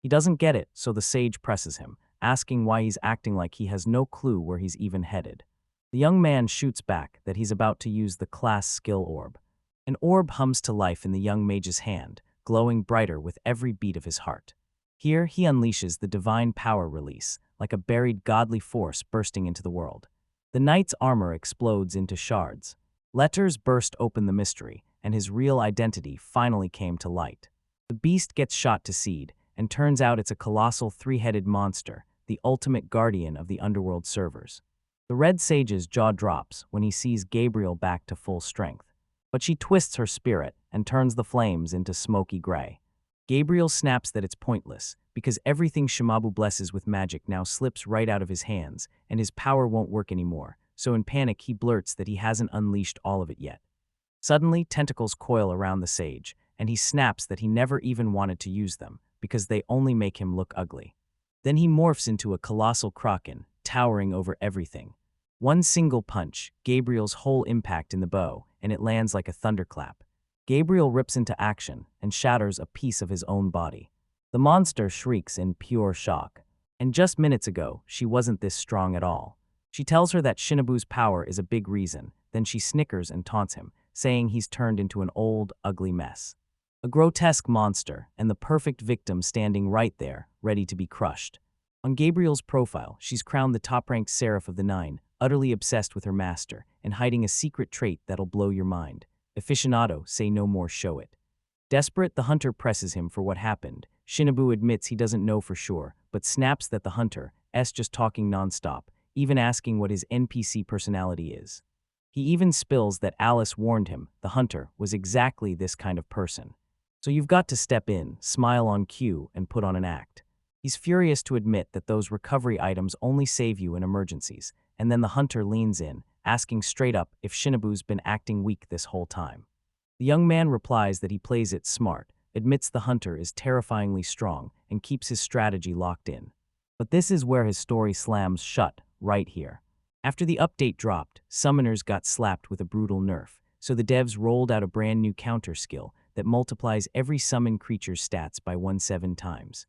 He doesn't get it, so the sage presses him, asking why he's acting like he has no clue where he's even headed. The young man shoots back that he's about to use the class skill orb. An orb hums to life in the young mage's hand, glowing brighter with every beat of his heart. Here he unleashes the divine power release, like a buried godly force bursting into the world. The knight's armor explodes into shards. Letters burst open the mystery, and his real identity finally came to light. The beast gets shot to seed, and turns out it's a colossal three-headed monster, the ultimate guardian of the underworld servers. The red sage's jaw drops when he sees Gabriel back to full strength, but she twists her spirit and turns the flames into smoky gray. Gabriel snaps that it's pointless, because everything Shimabu blesses with magic now slips right out of his hands, and his power won't work anymore, so in panic he blurts that he hasn't unleashed all of it yet. Suddenly, tentacles coil around the sage, and he snaps that he never even wanted to use them, because they only make him look ugly. Then he morphs into a colossal kraken, towering over everything. One single punch, Gabriel's whole impact in the bow, and it lands like a thunderclap. Gabriel rips into action and shatters a piece of his own body. The monster shrieks in pure shock. And just minutes ago, she wasn't this strong at all. She tells her that Shinobu's power is a big reason, then she snickers and taunts him, saying he's turned into an old, ugly mess. A grotesque monster, and the perfect victim standing right there, ready to be crushed. On Gabriel's profile, she's crowned the top-ranked seraph of the nine, utterly obsessed with her master, and hiding a secret trait that'll blow your mind. Aficionado, say no more, show it. Desperate, the hunter presses him for what happened. Shinobu admits he doesn't know for sure, but snaps that the hunter's just talking nonstop, even asking what his NPC personality is. He even spills that Alice warned him the hunter was exactly this kind of person. So you've got to step in, smile on cue, and put on an act. He's furious to admit that those recovery items only save you in emergencies, and then the hunter leans in, asking straight up if Shinobu's been acting weak this whole time. The young man replies that he plays it smart, admits the hunter is terrifyingly strong, and keeps his strategy locked in. But this is where his story slams shut, right here. After the update dropped, summoners got slapped with a brutal nerf, so the devs rolled out a brand new counter skill that multiplies every summon creature's stats by 17 times.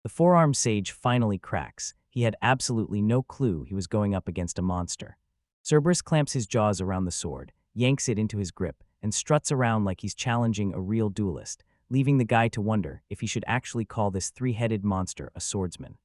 The four-armed sage finally cracks. He had absolutely no clue he was going up against a monster. Cerberus clamps his jaws around the sword, yanks it into his grip, and struts around like he's challenging a real duelist, leaving the guy to wonder if he should actually call this three-headed monster a swordsman.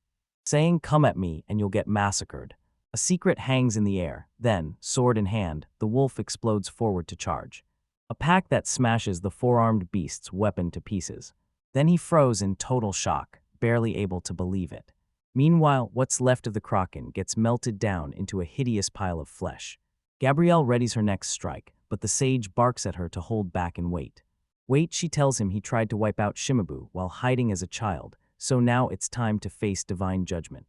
Saying, "Come at me and you'll get massacred." A secret hangs in the air, then, sword in hand, the wolf explodes forward to charge. A pack that smashes the four-armed beast's weapon to pieces. Then he froze in total shock, barely able to believe it. Meanwhile, what's left of the kraken gets melted down into a hideous pile of flesh. Gabrielle readies her next strike, but the sage barks at her to hold back and wait. Wait, she tells him he tried to wipe out Shinobu while hiding as a child, so now it's time to face divine judgment.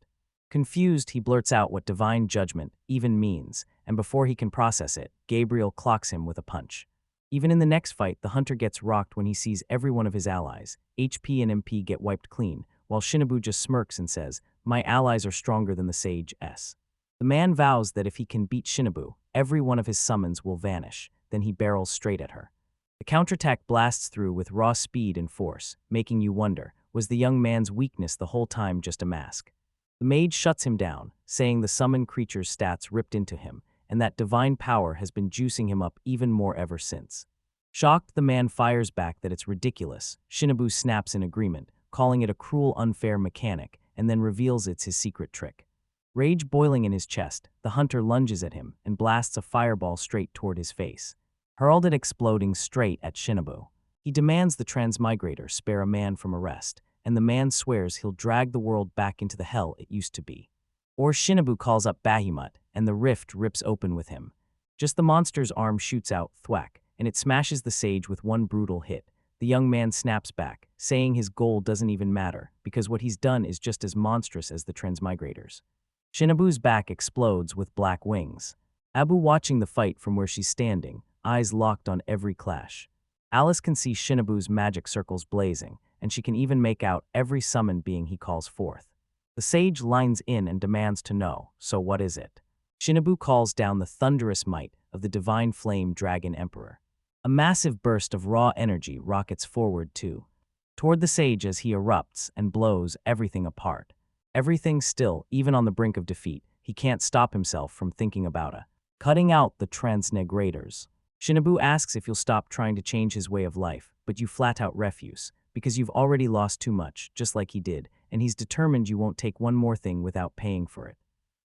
Confused, he blurts out what divine judgment even means, and before he can process it, Gabriel clocks him with a punch. Even in the next fight, the hunter gets rocked when he sees every one of his allies. HP and MP get wiped clean, while Shinobu just smirks and says, "My allies are stronger than the sage S." The man vows that if he can beat Shinobu, every one of his summons will vanish, then he barrels straight at her. The counterattack blasts through with raw speed and force, making you wonder, was the young man's weakness the whole time just a mask? The mage shuts him down, saying the summoned creature's stats ripped into him, and that divine power has been juicing him up even more ever since. Shocked, the man fires back that it's ridiculous. Shinobu snaps in agreement, calling it a cruel, unfair mechanic, and then reveals it's his secret trick. Rage boiling in his chest, the hunter lunges at him and blasts a fireball straight toward his face, hurled it exploding straight at Shinobu. He demands the transmigrator spare a man from arrest, and the man swears he'll drag the world back into the hell it used to be. Or Shinobu calls up Bahamut, and the rift rips open with him. Just the monster's arm shoots out, thwack, and it smashes the sage with one brutal hit. The young man snaps back, saying his goal doesn't even matter, because what he's done is just as monstrous as the transmigrators. Shinobu's back explodes with black wings. Abu watching the fight from where she's standing, eyes locked on every clash. Alice can see Shinobu's magic circles blazing, and she can even make out every summoned being he calls forth. The sage lines in and demands to know, so what is it? Shinobu calls down the thunderous might of the divine flame dragon emperor. A massive burst of raw energy rockets forward toward the sage as he erupts and blows everything apart. Everything still, even on the brink of defeat, he can't stop himself from thinking about cutting out the transmigrators. Shinobu asks if you'll stop trying to change his way of life, but you flat out refuse, because you've already lost too much, just like he did, and he's determined you won't take one more thing without paying for it.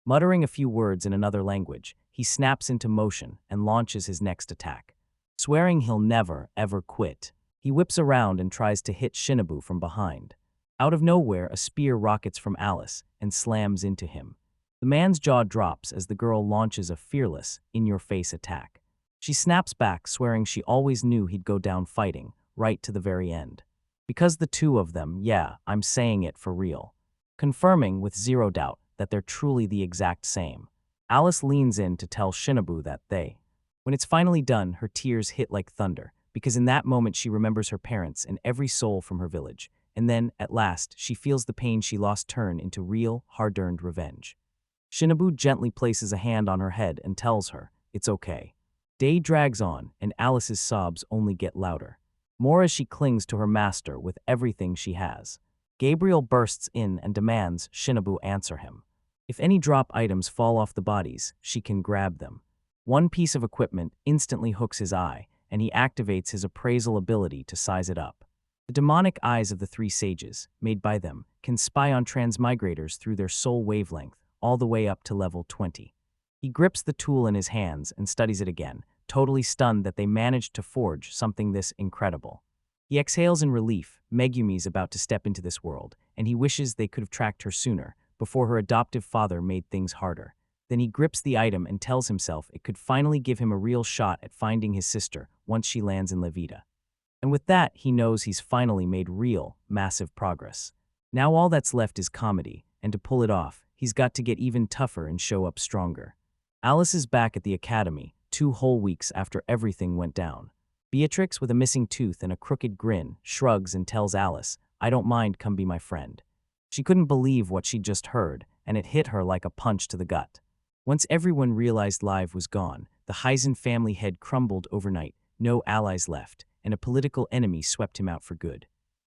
Muttering a few words in another language, he snaps into motion and launches his next attack. Swearing he'll never, ever quit, he whips around and tries to hit Shinobu from behind. Out of nowhere, a spear rockets from Alice and slams into him. The man's jaw drops as the girl launches a fearless, in-your-face attack. She snaps back, swearing she always knew he'd go down fighting, right to the very end. Because the two of them, yeah, I'm saying it for real. Confirming with zero doubt that they're truly the exact same. Alice leans in to tell Shinobu that when it's finally done, her tears hit like thunder, because in that moment she remembers her parents and every soul from her village, and then, at last, she feels the pain she lost turn into real, hard-earned revenge. Shinobu gently places a hand on her head and tells her, it's okay. Day drags on, and Alice's sobs only get louder, more as she clings to her master with everything she has. Gabriel bursts in and demands Shinobu answer him. If any drop items fall off the bodies, she can grab them. One piece of equipment instantly hooks his eye, and he activates his appraisal ability to size it up. The demonic eyes of the three sages, made by them, can spy on transmigrators through their soul wavelength, all the way up to level 20. He grips the tool in his hands and studies it again, totally stunned that they managed to forge something this incredible. He exhales in relief. Megumi's about to step into this world, and he wishes they could have tracked her sooner, before her adoptive father made things harder. Then he grips the item and tells himself it could finally give him a real shot at finding his sister once she lands in Levita. And with that, he knows he's finally made real, massive progress. Now all that's left is comedy, and to pull it off, he's got to get even tougher and show up stronger. Alice is back at the academy, 2 whole weeks after everything went down. Beatrix, with a missing tooth and a crooked grin, shrugs and tells Alice, I don't mind, come be my friend. She couldn't believe what she'd just heard, and it hit her like a punch to the gut. Once everyone realized Live was gone, the Heisen family head crumbled overnight, no allies left, and a political enemy swept him out for good.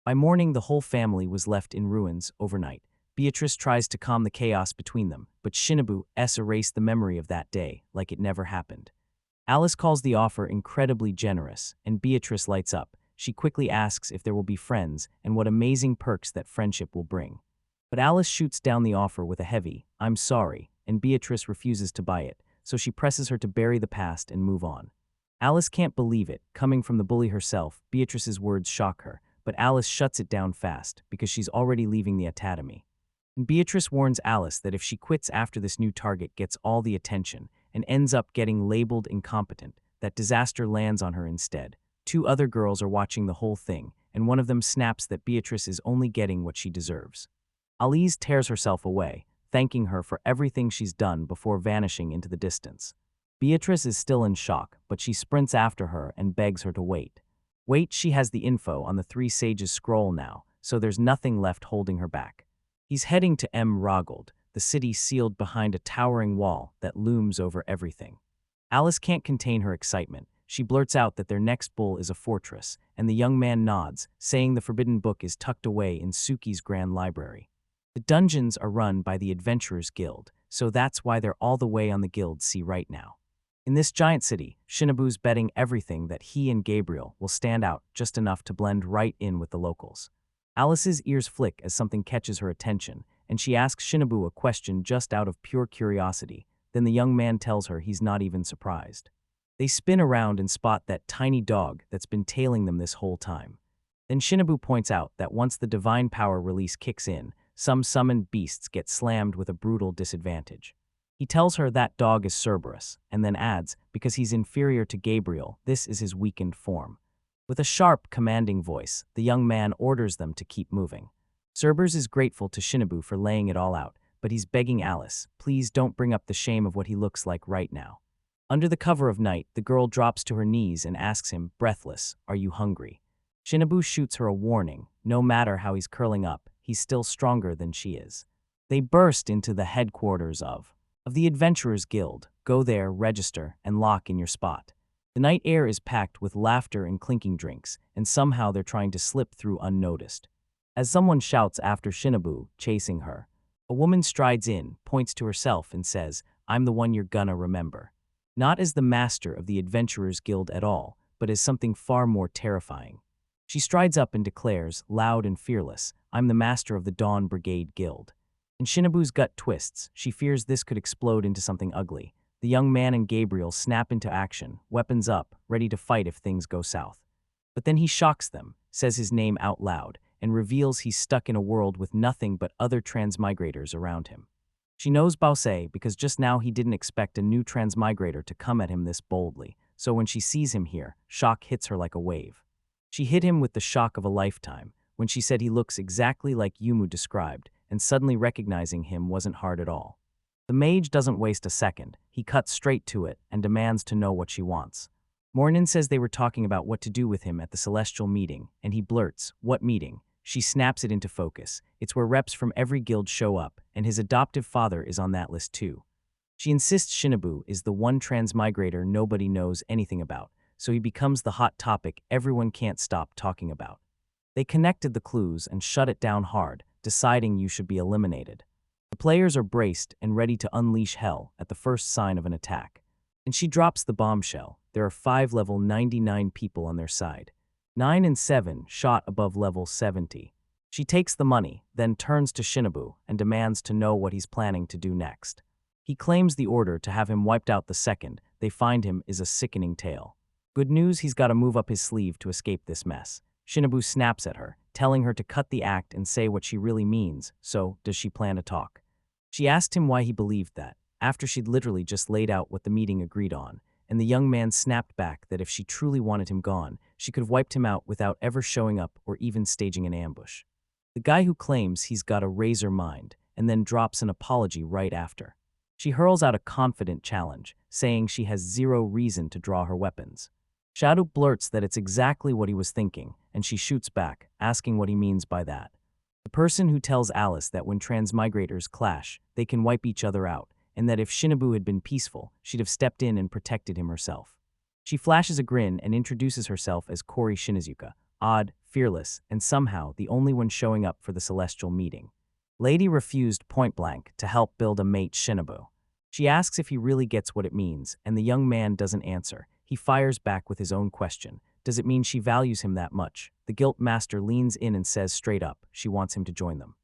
By morning, the whole family was left in ruins overnight. Beatrice tries to calm the chaos between them, but Shinobu's erased the memory of that day like it never happened. Alice calls the offer incredibly generous, and Beatrice lights up. She quickly asks if there will be friends and what amazing perks that friendship will bring. But Alice shoots down the offer with a heavy, I'm sorry, and Beatrice refuses to buy it, so she presses her to bury the past and move on. Alice can't believe it. Coming from the bully herself, Beatrice's words shock her, but Alice shuts it down fast because she's already leaving the academy. And Beatrice warns Alice that if she quits after this new target gets all the attention and ends up getting labeled incompetent, that disaster lands on her instead. Two other girls are watching the whole thing, and one of them snaps that Beatrice is only getting what she deserves. Alice tears herself away, thanking her for everything she's done before vanishing into the distance. Beatrice is still in shock, but she sprints after her and begs her to wait. Wait, she has the info on the Three Sages scroll now, so there's nothing left holding her back. He's heading to Rogold, the city sealed behind a towering wall that looms over everything. Alice can't contain her excitement. She blurts out that their next bull is a fortress, and the young man nods, saying the forbidden book is tucked away in Suki's grand library. The dungeons are run by the Adventurers Guild, so that's why they're all the way on the guild sea right now. In this giant city, Shinobu's betting everything that he and Gabriel will stand out just enough to blend right in with the locals. Alice's ears flick as something catches her attention, and she asks Shinobu a question just out of pure curiosity. Then the young man tells her he's not even surprised. They spin around and spot that tiny dog that's been tailing them this whole time. Then Shinobu points out that once the divine power release kicks in, some summoned beasts get slammed with a brutal disadvantage. He tells her that dog is Cerberus, and then adds, because he's inferior to Gabriel, this is his weakened form. With a sharp, commanding voice, the young man orders them to keep moving. Cerberus is grateful to Shinobu for laying it all out, but he's begging Alice, please don't bring up the shame of what he looks like right now. Under the cover of night, the girl drops to her knees and asks him, breathless, are you hungry? Shinobu shoots her a warning. No matter how he's curling up, he's still stronger than she is. They burst into the headquarters of the Adventurers Guild. Go there, register, and lock in your spot. The night air is packed with laughter and clinking drinks, and somehow they're trying to slip through unnoticed. As someone shouts after Shinobu, chasing her, a woman strides in, points to herself, and says, I'm the one you're gonna remember. Not as the master of the Adventurers Guild at all, but as something far more terrifying. She strides up and declares, loud and fearless, I'm the master of the Dawn Brigade Guild. In Shinobu's gut twists, she fears this could explode into something ugly. The young man and Gabriel snap into action, weapons up, ready to fight if things go south. But then he shocks them, says his name out loud, and reveals he's stuck in a world with nothing but other transmigrators around him. She knows Baosei because just now he didn't expect a new transmigrator to come at him this boldly, so when she sees him here, shock hits her like a wave. She hit him with the shock of a lifetime, when she said he looks exactly like Yumu described, and suddenly recognizing him wasn't hard at all. The mage doesn't waste a second. He cuts straight to it and demands to know what she wants. Mornin says they were talking about what to do with him at the celestial meeting, and he blurts, what meeting? She snaps it into focus. It's where reps from every guild show up, and his adoptive father is on that list too. She insists Shinobu is the one transmigrator nobody knows anything about, so he becomes the hot topic everyone can't stop talking about. They connected the clues and shut it down hard, deciding you should be eliminated. The players are braced and ready to unleash hell at the first sign of an attack. And she drops the bombshell. There are 5 level 99 people on their side. 9 and 7 shot above level 70. She takes the money, then turns to Shinobu and demands to know what he's planning to do next. He claims the order to have him wiped out the second they find him is a sickening tale. Good news, he's got to move up his sleeve to escape this mess. Shinobu snaps at her, telling her to cut the act and say what she really means, so does she plan to talk? She asked him why he believed that, after she'd literally just laid out what the meeting agreed on, and the young man snapped back that if she truly wanted him gone, she could have wiped him out without ever showing up or even staging an ambush. The guy who claims he's got a razor mind, and then drops an apology right after. She hurls out a confident challenge, saying she has zero reason to draw her weapons. Shadow blurts that it's exactly what he was thinking, and she shoots back, asking what he means by that. The person who tells Alice that when transmigrators clash, they can wipe each other out, and that if Shinobu had been peaceful, she'd have stepped in and protected him herself. She flashes a grin and introduces herself as Kori Shinizuka, odd, fearless, and somehow the only one showing up for the celestial meeting. Lady refused point-blank to help build a mate Shinobu. She asks if he really gets what it means, and the young man doesn't answer. He fires back with his own question. Does it mean she values him that much? The guild master leans in and says straight up she wants him to join them.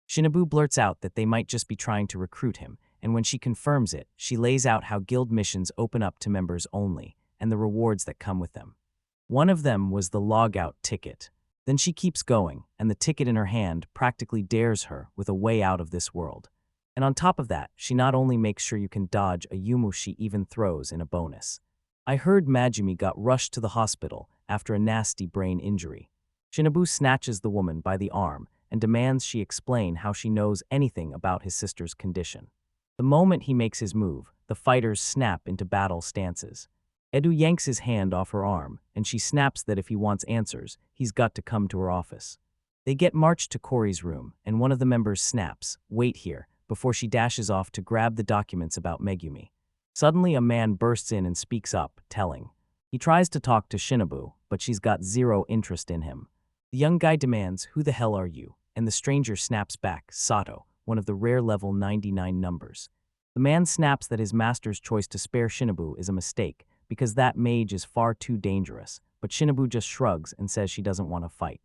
Shinobu blurts out that they might just be trying to recruit him, and when she confirms it, she lays out how guild missions open up to members only, and the rewards that come with them. One of them was the log-out ticket. Then she keeps going, and the ticket in her hand practically dares her with a way out of this world. And on top of that, she not only makes sure you can dodge a Yumu, she even throws in a bonus. I heard Majimi got rushed to the hospital after a nasty brain injury. Shinobu snatches the woman by the arm and demands she explain how she knows anything about his sister's condition. The moment he makes his move, the fighters snap into battle stances. Edu yanks his hand off her arm, and she snaps that if he wants answers, he's got to come to her office. They get marched to Corey's room, and one of the members snaps, "Wait here," before she dashes off to grab the documents about Megumi. Suddenly, a man bursts in and speaks up, telling. He tries to talk to Shinobu, but she's got zero interest in him. The young guy demands, "Who the hell are you?" And the stranger snaps back, "Sato," one of the rare level 99 numbers. The man snaps that his master's choice to spare Shinobu is a mistake, because that mage is far too dangerous, but Shinobu just shrugs and says she doesn't want to fight.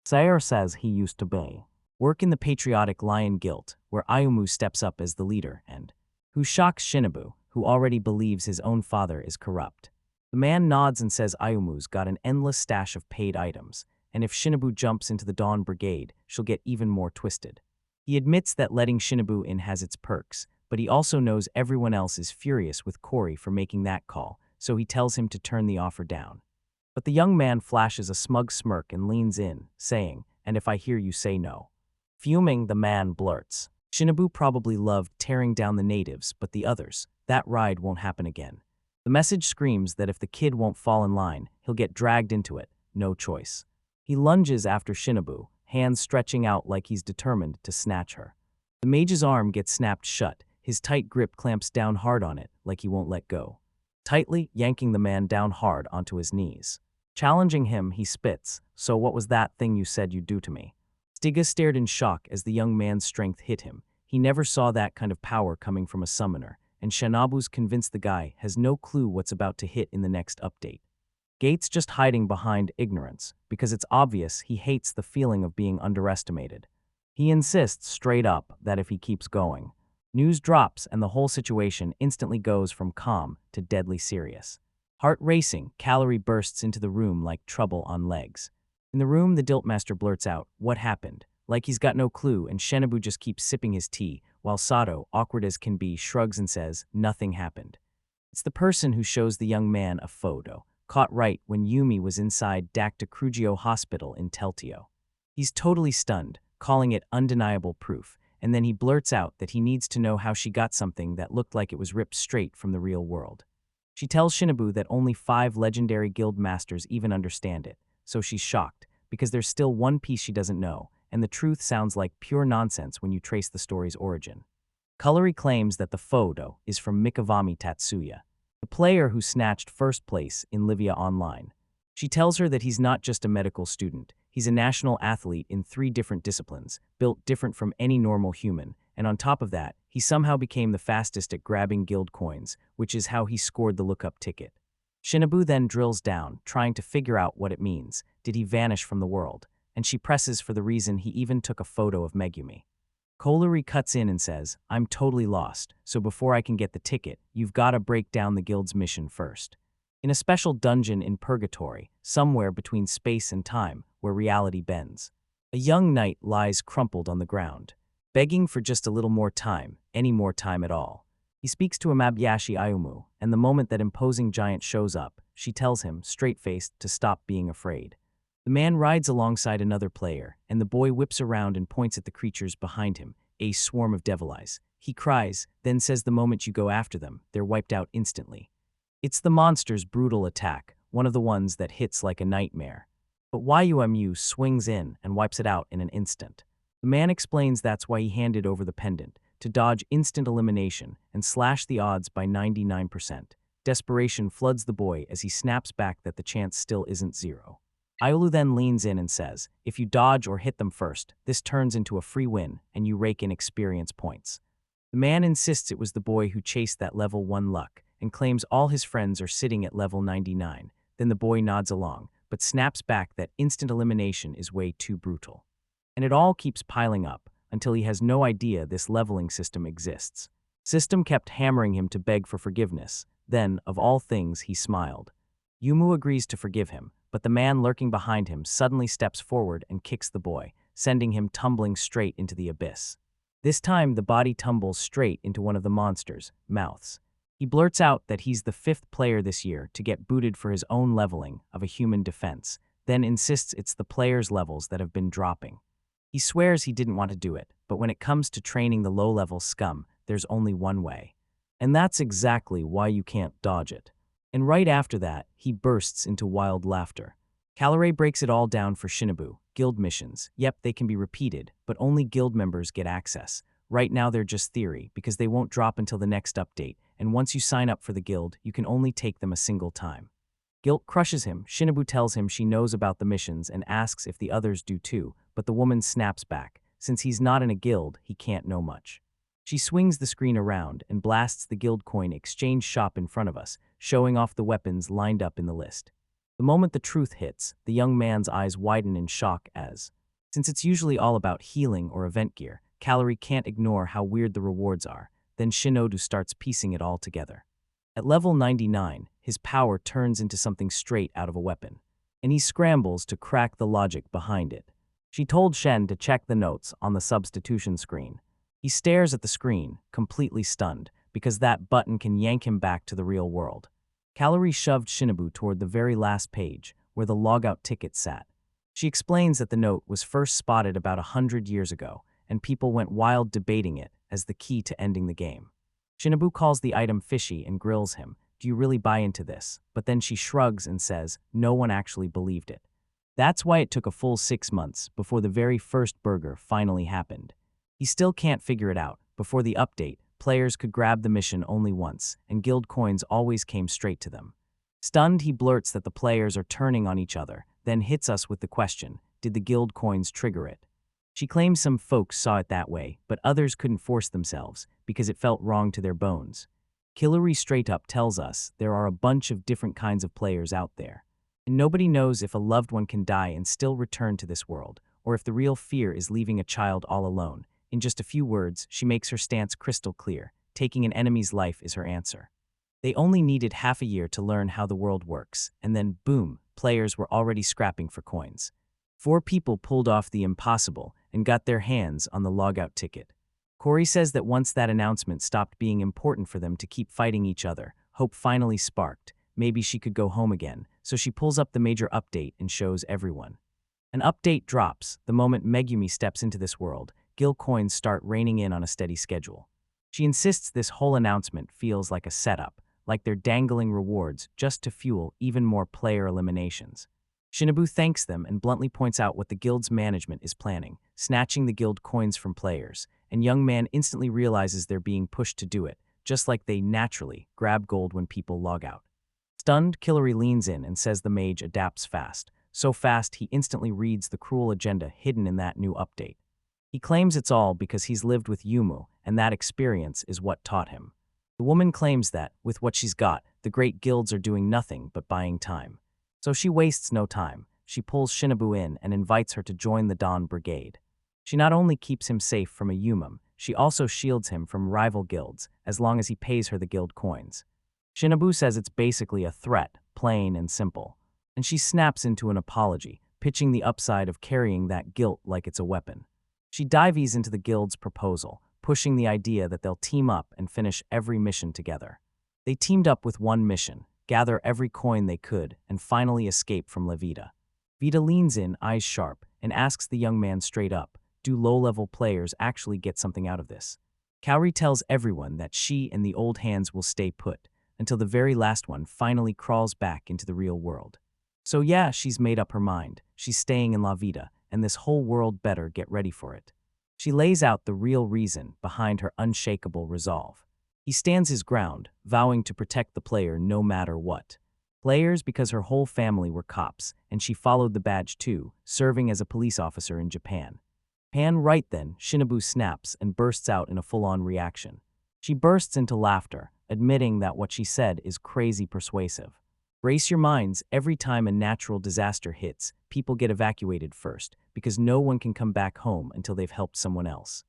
Sayer says he used to work in the patriotic Lion Guild, where Ayumu steps up as the leader and who shocks Shinobu, who already believes his own father is corrupt. The man nods and says Ayumu's got an endless stash of paid items, and if Shinobu jumps into the Dawn Brigade, she'll get even more twisted. He admits that letting Shinobu in has its perks, but he also knows everyone else is furious with Corey for making that call, so he tells him to turn the offer down. But the young man flashes a smug smirk and leans in, saying, "And if I hear you say no?" Fuming, the man blurts, "Shinobu probably loved tearing down the natives, but the others, that ride won't happen again." The message screams that if the kid won't fall in line, he'll get dragged into it, no choice. He lunges after Shinobu, hands stretching out like he's determined to snatch her. The mage's arm gets snapped shut, his tight grip clamps down hard on it like he won't let go, tightly yanking the man down hard onto his knees. Challenging him, he spits, "So what was that thing you said you'd do to me?" Stiga stared in shock as the young man's strength hit him. He never saw that kind of power coming from a summoner, and Shinobu's convinced the guy has no clue what's about to hit in the next update. Gates just hiding behind ignorance, because it's obvious he hates the feeling of being underestimated. He insists straight up that if he keeps going, news drops and the whole situation instantly goes from calm to deadly serious. Heart racing, Calorie bursts into the room like trouble on legs. In the room, the Diltmaster blurts out, "What happened?" like he's got no clue, and Shinobu just keeps sipping his tea, while Sato, awkward as can be, shrugs and says, "Nothing happened." It's the person who shows the young man a photo, caught right when Yumi was inside Dr. Crugio Hospital in Teltio. He's totally stunned, calling it undeniable proof, and then he blurts out that he needs to know how she got something that looked like it was ripped straight from the real world. She tells Shinobu that only 5 legendary guild masters even understand it, so she's shocked, because there's still one piece she doesn't know, and the truth sounds like pure nonsense when you trace the story's origin. Colory claims that the photo is from Mikavami Tatsuya, the player who snatched first place in Livia Online. She tells her that he's not just a medical student, he's a national athlete in 3 different disciplines, built different from any normal human, and on top of that, he somehow became the fastest at grabbing guild coins, which is how he scored the lookup ticket. Shinobu then drills down, trying to figure out what it means. Did he vanish from the world? And she presses for the reason he even took a photo of Megumi. Koluri cuts in and says, "I'm totally lost, so before I can get the ticket, you've got to break down the guild's mission first." In a special dungeon in Purgatory, somewhere between space and time, where reality bends, a young knight lies crumpled on the ground, begging for just a little more time, any more time at all. He speaks to Amabayashi Ayumu, and the moment that imposing giant shows up, she tells him, straight-faced, to stop being afraid. The man rides alongside another player, and the boy whips around and points at the creatures behind him, a swarm of devil eyes. He cries, then says the moment you go after them, they're wiped out instantly. It's the monster's brutal attack, one of the ones that hits like a nightmare. But YUMU swings in and wipes it out in an instant. The man explains that's why he handed over the pendant, to dodge instant elimination and slash the odds by 99%. Desperation floods the boy as he snaps back that the chance still isn't 0. Iolu then leans in and says, "If you dodge or hit them first, this turns into a free win and you rake in experience points." The man insists it was the boy who chased that level 1 luck and claims all his friends are sitting at level 99. Then the boy nods along, but snaps back that instant elimination is way too brutal. And it all keeps piling up until he has no idea this leveling system exists. System kept hammering him to beg for forgiveness. Then, of all things, he smiled. Yumu agrees to forgive him, but the man lurking behind him suddenly steps forward and kicks the boy, sending him tumbling straight into the abyss. This time, the body tumbles straight into one of the monster's mouths. He blurts out that he's the fifth player this year to get booted for his own leveling of a human defense, then insists it's the player's levels that have been dropping. He swears he didn't want to do it, but when it comes to training the low-level scum, there's only one way. And that's exactly why you can't dodge it. And right after that, he bursts into wild laughter. Caloray breaks it all down for Shinobu. Guild missions. Yep, they can be repeated, but only guild members get access. Right now they're just theory, because they won't drop until the next update, and once you sign up for the guild, you can only take them a single time. Guilt crushes him. Shinobu tells him she knows about the missions and asks if the others do too, but the woman snaps back. Since he's not in a guild, he can't know much. She swings the screen around and blasts the guild coin exchange shop in front of us, showing off the weapons lined up in the list. The moment the truth hits, the young man's eyes widen in shock as, since it's usually all about healing or event gear, Calorie can't ignore how weird the rewards are. Then Shinobu starts piecing it all together. At level 99, his power turns into something straight out of a weapon, and he scrambles to crack the logic behind it. She told Shen to check the notes on the substitution screen. He stares at the screen, completely stunned, because that button can yank him back to the real world. Calorie shoved Shinobu toward the very last page, where the logout ticket sat. She explains that the note was first spotted about 100 years ago, and people went wild debating it as the key to ending the game. Shinobu calls the item fishy and grills him. Do you really buy into this? But then she shrugs and says no one actually believed it. That's why it took a full 6 months before the very first burger finally happened. He still can't figure it out. Before the update, players could grab the mission only once, and guild coins always came straight to them. Stunned, he blurts that the players are turning on each other, then hits us with the question, did the guild coins trigger it? She claims some folks saw it that way, but others couldn't force themselves because it felt wrong to their bones. Killary straight up tells us there are a bunch of different kinds of players out there, and nobody knows if a loved one can die and still return to this world, or if the real fear is leaving a child all alone. In just a few words, she makes her stance crystal clear. Taking an enemy's life is her answer. They only needed half a year to learn how the world works, and then boom, players were already scrapping for coins. 4 people pulled off the impossible and got their hands on the logout ticket. Corey says that once that announcement stopped being important for them to keep fighting each other, hope finally sparked. Maybe she could go home again, so she pulls up the major update and shows everyone. An update drops the moment Megumi steps into this world. Guild coins start raining in on a steady schedule. She insists this whole announcement feels like a setup, like they're dangling rewards just to fuel even more player eliminations. Shinobu thanks them and bluntly points out what the guild's management is planning, snatching the guild coins from players, and young man instantly realizes they're being pushed to do it, just like they naturally grab gold when people log out. Stunned, Killary leans in and says the mage adapts fast, so fast he instantly reads the cruel agenda hidden in that new update. He claims it's all because he's lived with Yumu, and that experience is what taught him. The woman claims that, with what she's got, the great guilds are doing nothing but buying time. So she wastes no time. She pulls Shinobu in and invites her to join the Dawn Brigade. She not only keeps him safe from a Yumum, she also shields him from rival guilds as long as he pays her the guild coins. Shinobu says it's basically a threat, plain and simple. And she snaps into an apology, pitching the upside of carrying that guilt like it's a weapon. She dives into the guild's proposal, pushing the idea that they'll team up and finish every mission together. They teamed up with one mission, gather every coin they could, and finally escape from Levita. Vita leans in, eyes sharp, and asks the young man straight up, do low-level players actually get something out of this? Kaori tells everyone that she and the old hands will stay put, until the very last one finally crawls back into the real world. So yeah, she's made up her mind. She's staying in La Vida, and this whole world better get ready for it. She lays out the real reason behind her unshakable resolve. He stands his ground, vowing to protect the player no matter what. Players because her whole family were cops, and she followed the badge too, serving as a police officer in Japan. Right then, Shinobu snaps and bursts out in a full-on reaction. She bursts into laughter, admitting that what she said is crazy persuasive. Brace your minds, every time a natural disaster hits, people get evacuated first, because no one can come back home until they've helped someone else.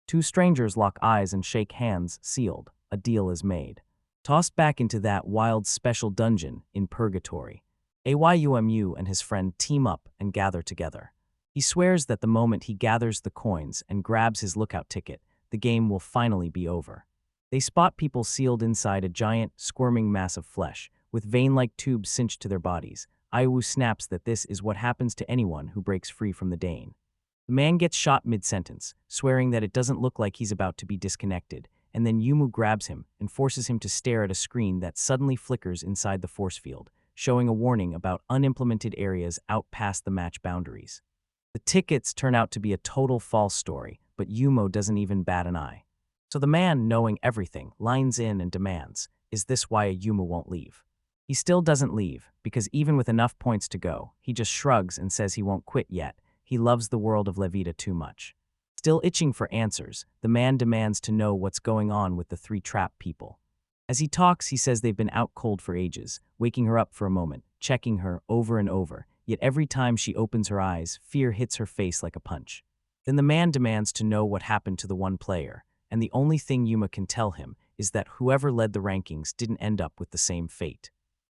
2 strangers lock eyes and shake hands, sealed. A deal is made. Tossed back into that wild special dungeon in Purgatory, Ayumu and his friend team up and gather together. He swears that the moment he gathers the coins and grabs his lookout ticket, the game will finally be over. They spot people sealed inside a giant, squirming mass of flesh, with vein-like tubes cinched to their bodies. Aiwu snaps that this is what happens to anyone who breaks free from the Dane. The man gets shot mid-sentence, swearing that it doesn't look like he's about to be disconnected, and then Yumu grabs him and forces him to stare at a screen that suddenly flickers inside the force field, showing a warning about unimplemented areas out past the match boundaries. The tickets turn out to be a total false story, but Yumo doesn't even bat an eye. So the man, knowing everything, lines in and demands, "Is this why Yumu won't leave?" He still doesn't leave, because even with enough points to go, he just shrugs and says he won't quit yet. He loves the world of Levita too much. Still itching for answers, the man demands to know what's going on with the three trapped people. As he talks, he says they've been out cold for ages, waking her up for a moment, checking her over and over, yet every time she opens her eyes, fear hits her face like a punch. Then the man demands to know what happened to the one player, and the only thing Yuma can tell him is that whoever led the rankings didn't end up with the same fate.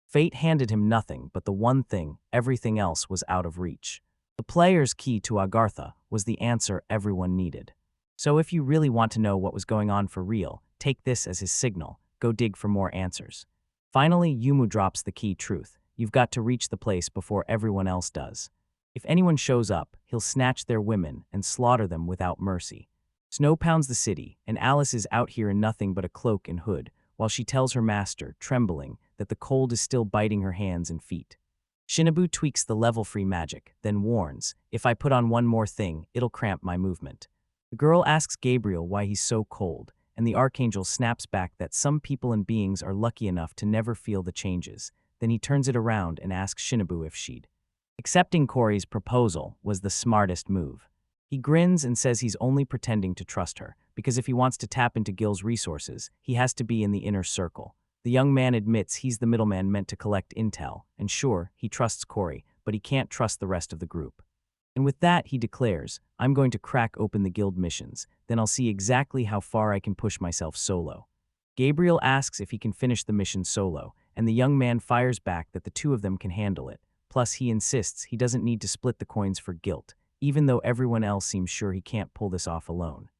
Fate handed him nothing but the one thing, everything else was out of reach. The player's key to Agartha was the answer everyone needed. So if you really want to know what was going on for real, take this as his signal, go dig for more answers. Finally, Yumu drops the key truth. You've got to reach the place before everyone else does. If anyone shows up, he'll snatch their women and slaughter them without mercy. Snow pounds the city, and Alice is out here in nothing but a cloak and hood, while she tells her master, trembling, that the cold is still biting her hands and feet. Shinobu tweaks the level-free magic, then warns, "If I put on one more thing, it'll cramp my movement." The girl asks Gabriel why he's so cold, and the Archangel snaps back that some people and beings are lucky enough to never feel the changes. Then he turns it around and asks Shinobu if she'd. Accepting Corey's proposal was the smartest move. He grins and says he's only pretending to trust her, because if he wants to tap into Gil's resources, he has to be in the inner circle. The young man admits he's the middleman meant to collect intel, and sure, he trusts Corey, but he can't trust the rest of the group. And with that, he declares, "I'm going to crack open the guild missions, then I'll see exactly how far I can push myself solo." Gabriel asks if he can finish the mission solo, and the young man fires back that the two of them can handle it. Plus, he insists he doesn't need to split the coins for guilt, even though everyone else seems sure he can't pull this off alone.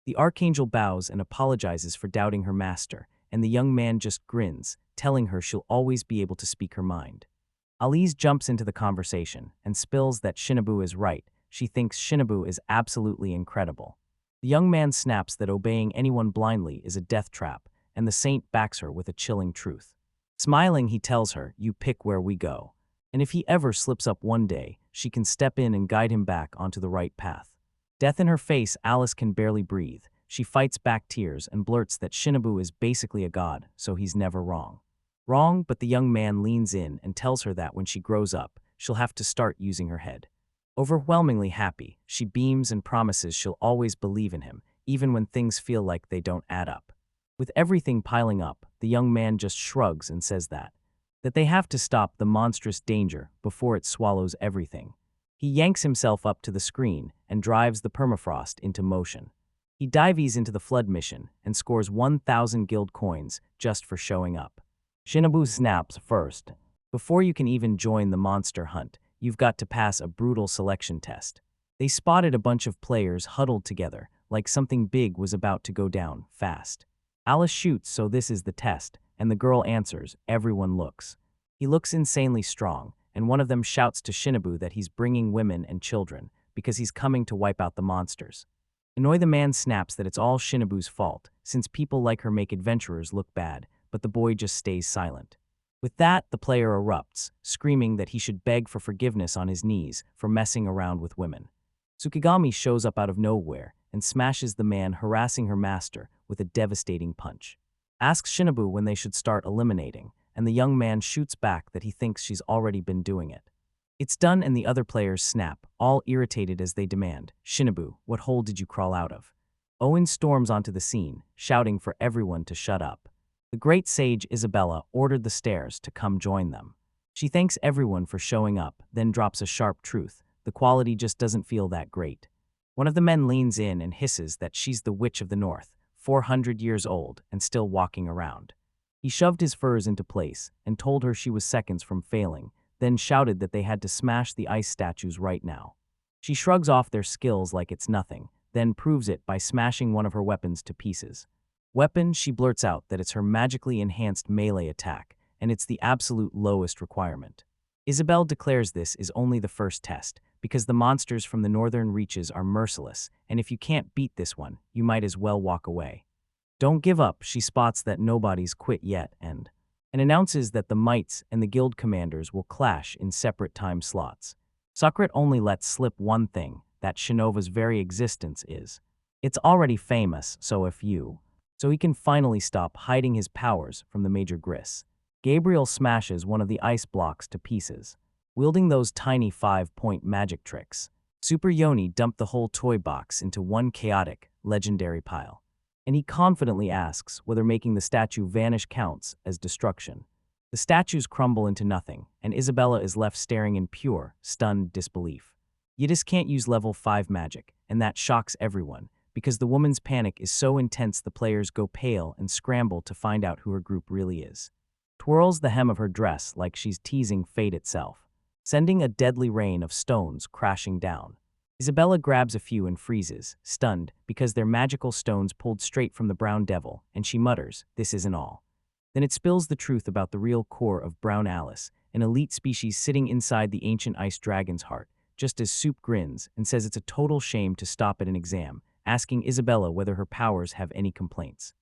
The Archangel bows and apologizes for doubting her master, and the young man just grins, telling her she'll always be able to speak her mind. Alice jumps into the conversation and spills that Shinobu is right. She thinks Shinobu is absolutely incredible. The young man snaps that obeying anyone blindly is a death trap, and the saint backs her with a chilling truth. Smiling, he tells her, "You pick where we go." And if he ever slips up one day, she can step in and guide him back onto the right path. Death in her face, Alice can barely breathe. She fights back tears and blurts that Shinobu is basically a god, so he's never wrong. Wrong, but the young man leans in and tells her that when she grows up, she'll have to start using her head. Overwhelmingly happy, she beams and promises she'll always believe in him, even when things feel like they don't add up. With everything piling up, the young man just shrugs and says that they have to stop the monstrous danger before it swallows everything. He yanks himself up to the screen and drives the permafrost into motion. He dives into the flood mission and scores 1,000 guild coins just for showing up. Shinobu snaps first. Before you can even join the monster hunt, you've got to pass a brutal selection test. They spotted a bunch of players huddled together, like something big was about to go down fast. Alice shoots, so this is the test, and the girl answers. Everyone looks. He looks insanely strong, and one of them shouts to Shinobu that he's bringing women and children, because he's coming to wipe out the monsters. Annoy the man snaps that it's all Shinobu's fault, since people like her make adventurers look bad, but the boy just stays silent. With that, the player erupts, screaming that he should beg for forgiveness on his knees for messing around with women. Tsukigami shows up out of nowhere and smashes the man harassing her master with a devastating punch. Asks Shinobu when they should start eliminating, and the young man shoots back that he thinks she's already been doing it. It's done, and the other players snap, all irritated as they demand, "Shinobu, what hole did you crawl out of?" Owen storms onto the scene, shouting for everyone to shut up. The great sage Isabella ordered the stairs to come join them. She thanks everyone for showing up, then drops a sharp truth. The quality just doesn't feel that great. One of the men leans in and hisses that she's the Witch of the North, 400 years old and still walking around. He shoved his furs into place and told her she was seconds from failing, then shouted that they had to smash the ice statues right now. She shrugs off their skills like it's nothing, then proves it by smashing one of her weapons to pieces. Weapon, she blurts out that it's her magically enhanced melee attack, and it's the absolute lowest requirement. Isabel declares this is only the first test, because the monsters from the northern reaches are merciless, and if you can't beat this one, you might as well walk away. Don't give up, she spots that nobody's quit yet and announces that the mites and the guild commanders will clash in separate time slots. Sokrat only lets slip one thing, that Shinova's very existence is. It's already famous, so he can finally stop hiding his powers from the Major Gris. Gabriel smashes one of the ice blocks to pieces, wielding those tiny 5-point magic tricks. Super Yoni dumped the whole toy box into one chaotic, legendary pile, and he confidently asks whether making the statue vanish counts as destruction. The statues crumble into nothing, and Isabella is left staring in pure, stunned disbelief. Yidis can't use level 5 magic, and that shocks everyone, because the woman's panic is so intense the players go pale and scramble to find out who her group really is. Twirls the hem of her dress like she's teasing fate itself, sending a deadly rain of stones crashing down. Isabella grabs a few and freezes, stunned, because they're magical stones pulled straight from the brown devil, and she mutters, "This isn't all." Then it spills the truth about the real core of Brown Alice, an elite species sitting inside the ancient ice dragon's heart, just as Soup grins and says it's a total shame to stop at an exam, asking Isabella whether her powers have any complaints.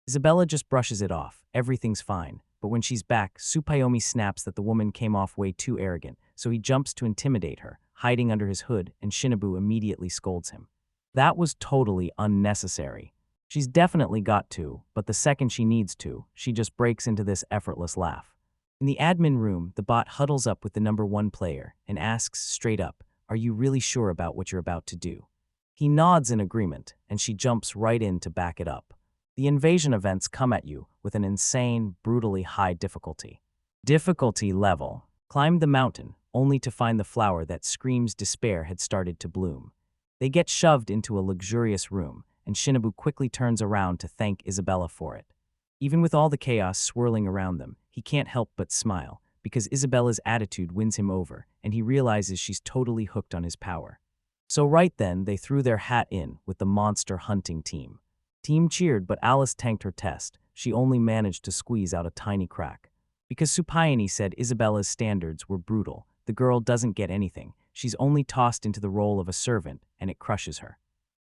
Isabella just brushes it off, everything's fine, but when she's back, Tsupayomi snaps that the woman came off way too arrogant, so he jumps to intimidate her, hiding under his hood, and Shinobu immediately scolds him. That was totally unnecessary. She's definitely got to, but the second she needs to, she just breaks into this effortless laugh. In the admin room, the bot huddles up with the number 1 player and asks straight up, "Are you really sure about what you're about to do?" He nods in agreement, and she jumps right in to back it up. The invasion events come at you with an insane, brutally high difficulty. Difficulty level. Climb the mountain, only to find the flower that screams despair had started to bloom. They get shoved into a luxurious room, and Shinobu quickly turns around to thank Isabella for it. Even with all the chaos swirling around them, he can't help but smile, because Isabella's attitude wins him over, and he realizes she's totally hooked on his power. So right then, they threw their hat in with the monster hunting team. Team cheered, but Alice tanked her test. She only managed to squeeze out a tiny crack. Because Supayani said Isabella's standards were brutal, the girl doesn't get anything. She's only tossed into the role of a servant, and it crushes her.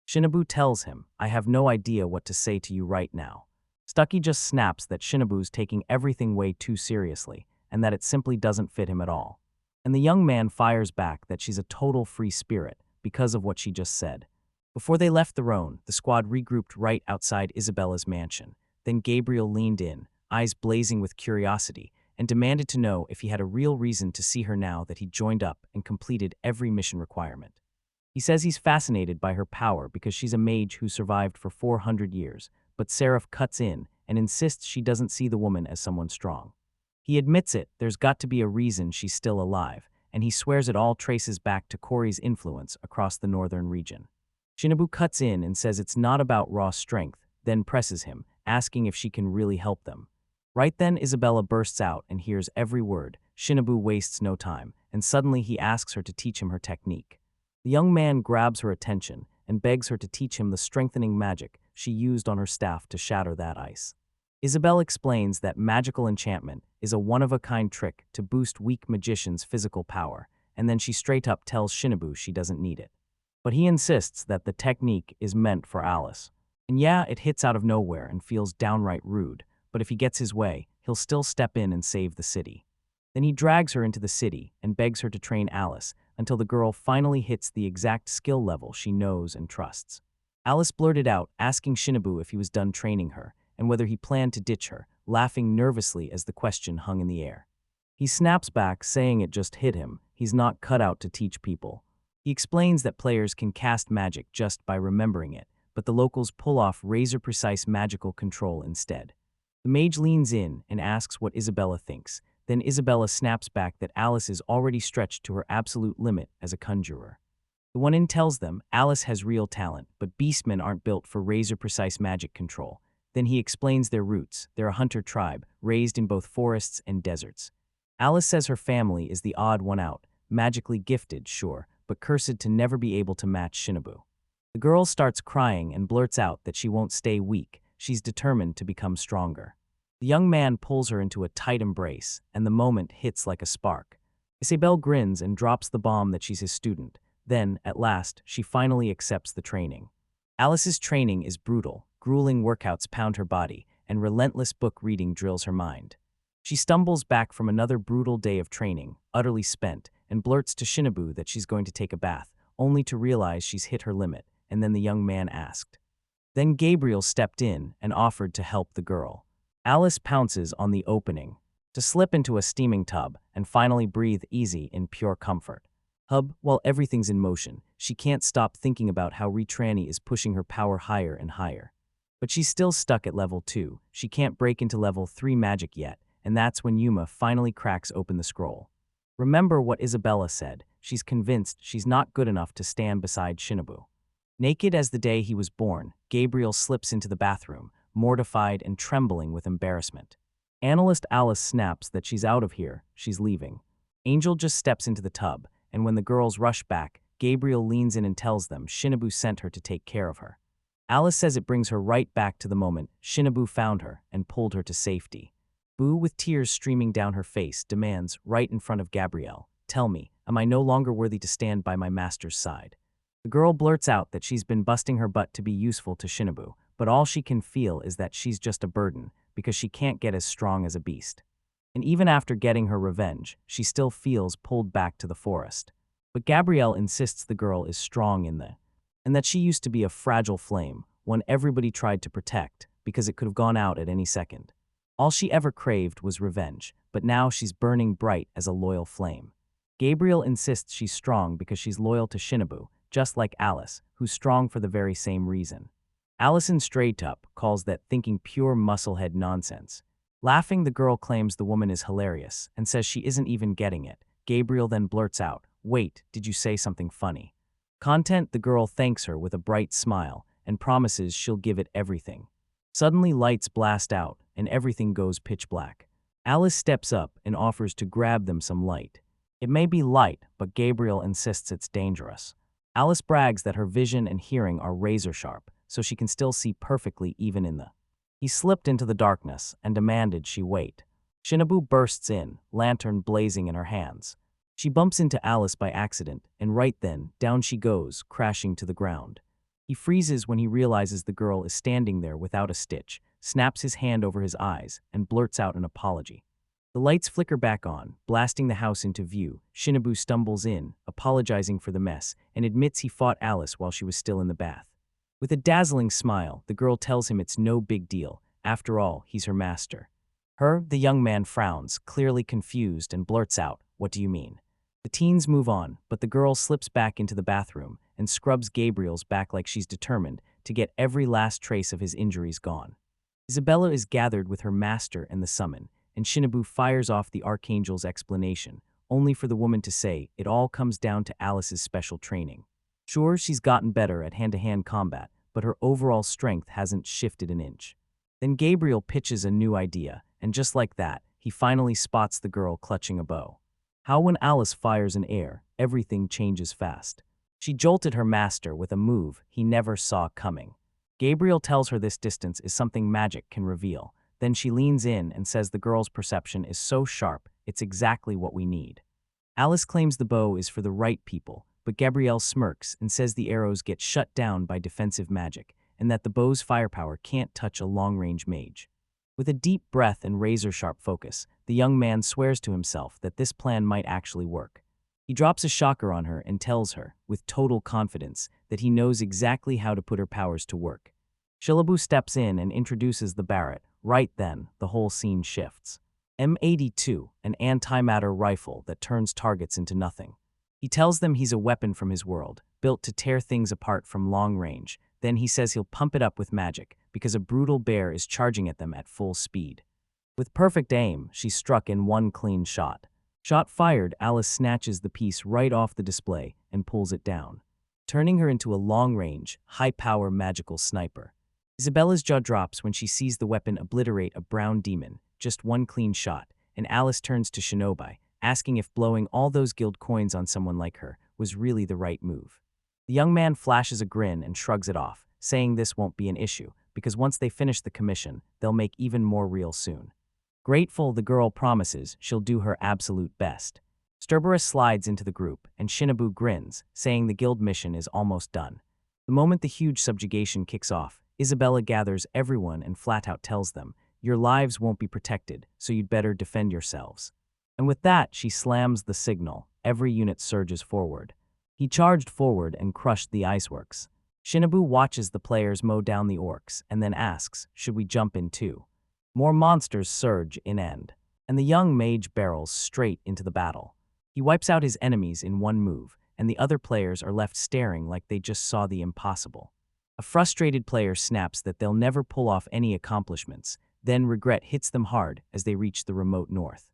Shinobu tells him, "I have no idea what to say to you right now." Stucky just snaps that Shinobu's taking everything way too seriously, and that it simply doesn't fit him at all. And the young man fires back that she's a total free spirit because of what she just said. Before they left the roan, the squad regrouped right outside Isabella's mansion. Then Gabriel leaned in, eyes blazing with curiosity, and demanded to know if he had a real reason to see her now that he joined up and completed every mission requirement. He says he's fascinated by her power because she's a mage who survived for 400 years, but Seraph cuts in and insists she doesn't see the woman as someone strong. He admits it, there's got to be a reason she's still alive, and he swears it all traces back to Kori's influence across the northern region. Shinobu cuts in and says it's not about raw strength, then presses him, asking if she can really help them. Right then, Isabella bursts out and hears every word. Shinobu wastes no time, and suddenly he asks her to teach him her technique. The young man grabs her attention and begs her to teach him the strengthening magic she used on her staff to shatter that ice. Isabel explains that magical enchantment is a one-of-a-kind trick to boost weak magicians' physical power, and then she straight up tells Shinobu she doesn't need it. But he insists that the technique is meant for Alice. And yeah, it hits out of nowhere and feels downright rude, but if he gets his way, he'll still step in and save the city. Then he drags her into the city and begs her to train Alice until the girl finally hits the exact skill level she knows and trusts. Alice blurted out, asking Shinobu if he was done training her and whether he planned to ditch her, laughing nervously as the question hung in the air. He snaps back, saying it just hit him. He's not cut out to teach people. He explains that players can cast magic just by remembering it, but the locals pull off razor-precise magical control instead. The mage leans in and asks what Isabella thinks. Then Isabella snaps back that Alice is already stretched to her absolute limit as a conjurer. The one in tells them Alice has real talent, but beastmen aren't built for razor-precise magic control. Then he explains their roots. They're a hunter tribe, raised in both forests and deserts. Alice says her family is the odd one out, magically gifted, sure, but cursed to never be able to match Shinobu. The girl starts crying and blurts out that she won't stay weak, she's determined to become stronger. The young man pulls her into a tight embrace, and the moment hits like a spark. Isabelle grins and drops the bomb that she's his student. Then, at last, she finally accepts the training. Alice's training is brutal. Grueling workouts pound her body, and relentless book reading drills her mind. She stumbles back from another brutal day of training, utterly spent, and blurts to Shinobu that she's going to take a bath, only to realize she's hit her limit, and then the young man asked. Then Gabriel stepped in and offered to help the girl. Alice pounces on the opening to slip into a steaming tub and finally breathe easy in pure comfort. While everything's in motion, she can't stop thinking about how Retranny is pushing her power higher and higher. But she's still stuck at level 2, she can't break into level 3 magic yet, and that's when Yuma finally cracks open the scroll. Remember what Isabella said, she's convinced she's not good enough to stand beside Shinobu. Naked as the day he was born, Gabriel slips into the bathroom, mortified and trembling with embarrassment. Analyst Alice snaps that she's out of here, she's leaving. Angel just steps into the tub, and when the girls rush back, Gabriel leans in and tells them Shinobu sent her to take care of her. Alice says it brings her right back to the moment Shinobu found her and pulled her to safety. Boo, with tears streaming down her face, demands, right in front of Gabrielle, "Tell me, am I no longer worthy to stand by my master's side?" The girl blurts out that she's been busting her butt to be useful to Shinobu, but all she can feel is that she's just a burden, because she can't get as strong as a beast. And even after getting her revenge, she still feels pulled back to the forest. But Gabrielle insists the girl is strong and that she used to be a fragile flame, one everybody tried to protect, because it could have gone out at any second. All she ever craved was revenge, but now she's burning bright as a loyal flame. Gabriel insists she's strong because she's loyal to Shinobu, just like Alice, who's strong for the very same reason. Allison Straytup calls that thinking pure musclehead nonsense. Laughing, the girl claims the woman is hilarious and says she isn't even getting it. Gabriel then blurts out, "Wait, did you say something funny?" Content, the girl thanks her with a bright smile and promises she'll give it everything. Suddenly lights blast out and everything goes pitch black. Alice steps up and offers to grab them some light. It may be light, but Gabriel insists it's dangerous. Alice brags that her vision and hearing are razor sharp, so she can still see perfectly even in the. He slipped into the darkness and demanded she wait. Shinobu bursts in, lantern blazing in her hands. She bumps into Alice by accident, and right then, down she goes, crashing to the ground. He freezes when he realizes the girl is standing there without a stitch, snaps his hand over his eyes, and blurts out an apology. The lights flicker back on, blasting the house into view. Shinobu stumbles in, apologizing for the mess, and admits he fought Alice while she was still in the bath. With a dazzling smile, the girl tells him it's no big deal. After all, he's her master. The young man frowns, clearly confused, and blurts out, "What do you mean?" The teens move on, but the girl slips back into the bathroom and scrubs Gabriel's back like she's determined to get every last trace of his injuries gone. Isabella is gathered with her master and the summon, and Shinobu fires off the Archangel's explanation, only for the woman to say it all comes down to Alice's special training. Sure, she's gotten better at hand-to-hand combat, but her overall strength hasn't shifted an inch. Then Gabriel pitches a new idea, and just like that, he finally spots the girl clutching a bow. How when Alice fires in air, everything changes fast. She jolted her master with a move he never saw coming. Gabriel tells her this distance is something magic can reveal. Then she leans in and says the girl's perception is so sharp, it's exactly what we need. Alice claims the bow is for the right people, but Gabrielle smirks and says the arrows get shut down by defensive magic, and that the bow's firepower can't touch a long-range mage. With a deep breath and razor-sharp focus, the young man swears to himself that this plan might actually work. He drops a shocker on her and tells her, with total confidence, that he knows exactly how to put her powers to work. Shinobu steps in and introduces the Barrett. Right then, the whole scene shifts. M82, an antimatter rifle that turns targets into nothing. He tells them he's a weapon from his world, built to tear things apart from long range. Then he says he'll pump it up with magic, because a brutal bear is charging at them at full speed. With perfect aim, she's struck in one clean shot. Shot fired, Alice snatches the piece right off the display and pulls it down, turning her into a long-range, high-power magical sniper. Isabella's jaw drops when she sees the weapon obliterate a brown demon, just one clean shot, and Alice turns to Shinobi, asking if blowing all those guild coins on someone like her was really the right move. The young man flashes a grin and shrugs it off, saying this won't be an issue, because once they finish the commission, they'll make even more real soon. Grateful, the girl promises she'll do her absolute best. Cerberus slides into the group, and Shinobu grins, saying the guild mission is almost done. The moment the huge subjugation kicks off, Isabella gathers everyone and flat out tells them, "Your lives won't be protected, so you'd better defend yourselves." And with that, she slams the signal. Every unit surges forward. He charged forward and crushed the iceworks. Shinobu watches the players mow down the orcs and then asks, "Should we jump in too?" More monsters surge in end, and the young mage barrels straight into the battle. He wipes out his enemies in one move, and the other players are left staring like they just saw the impossible. A frustrated player snaps that they'll never pull off any accomplishments, then regret hits them hard as they reach the remote north.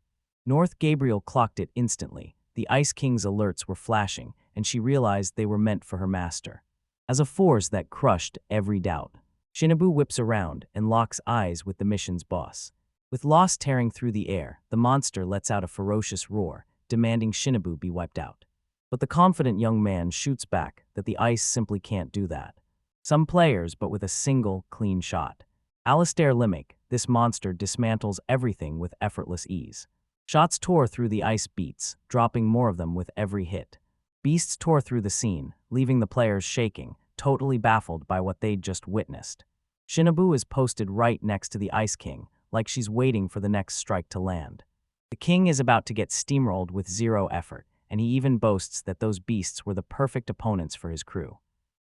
Gabriel clocked it instantly. The Ice King's alerts were flashing, and she realized they were meant for her master. As a force that crushed every doubt, Shinobu whips around and locks eyes with the mission's boss. With Lost tearing through the air, the monster lets out a ferocious roar, demanding Shinobu be wiped out. But the confident young man shoots back that the ice simply can't do that. Some players, but with a single, clean shot. Alistair Limmick, this monster dismantles everything with effortless ease. Shots tore through the ice beats, dropping more of them with every hit. Beasts tore through the scene, leaving the players shaking, totally baffled by what they'd just witnessed. Shinobu is posted right next to the Ice King, like she's waiting for the next strike to land. The king is about to get steamrolled with zero effort, and he even boasts that those beasts were the perfect opponents for his crew.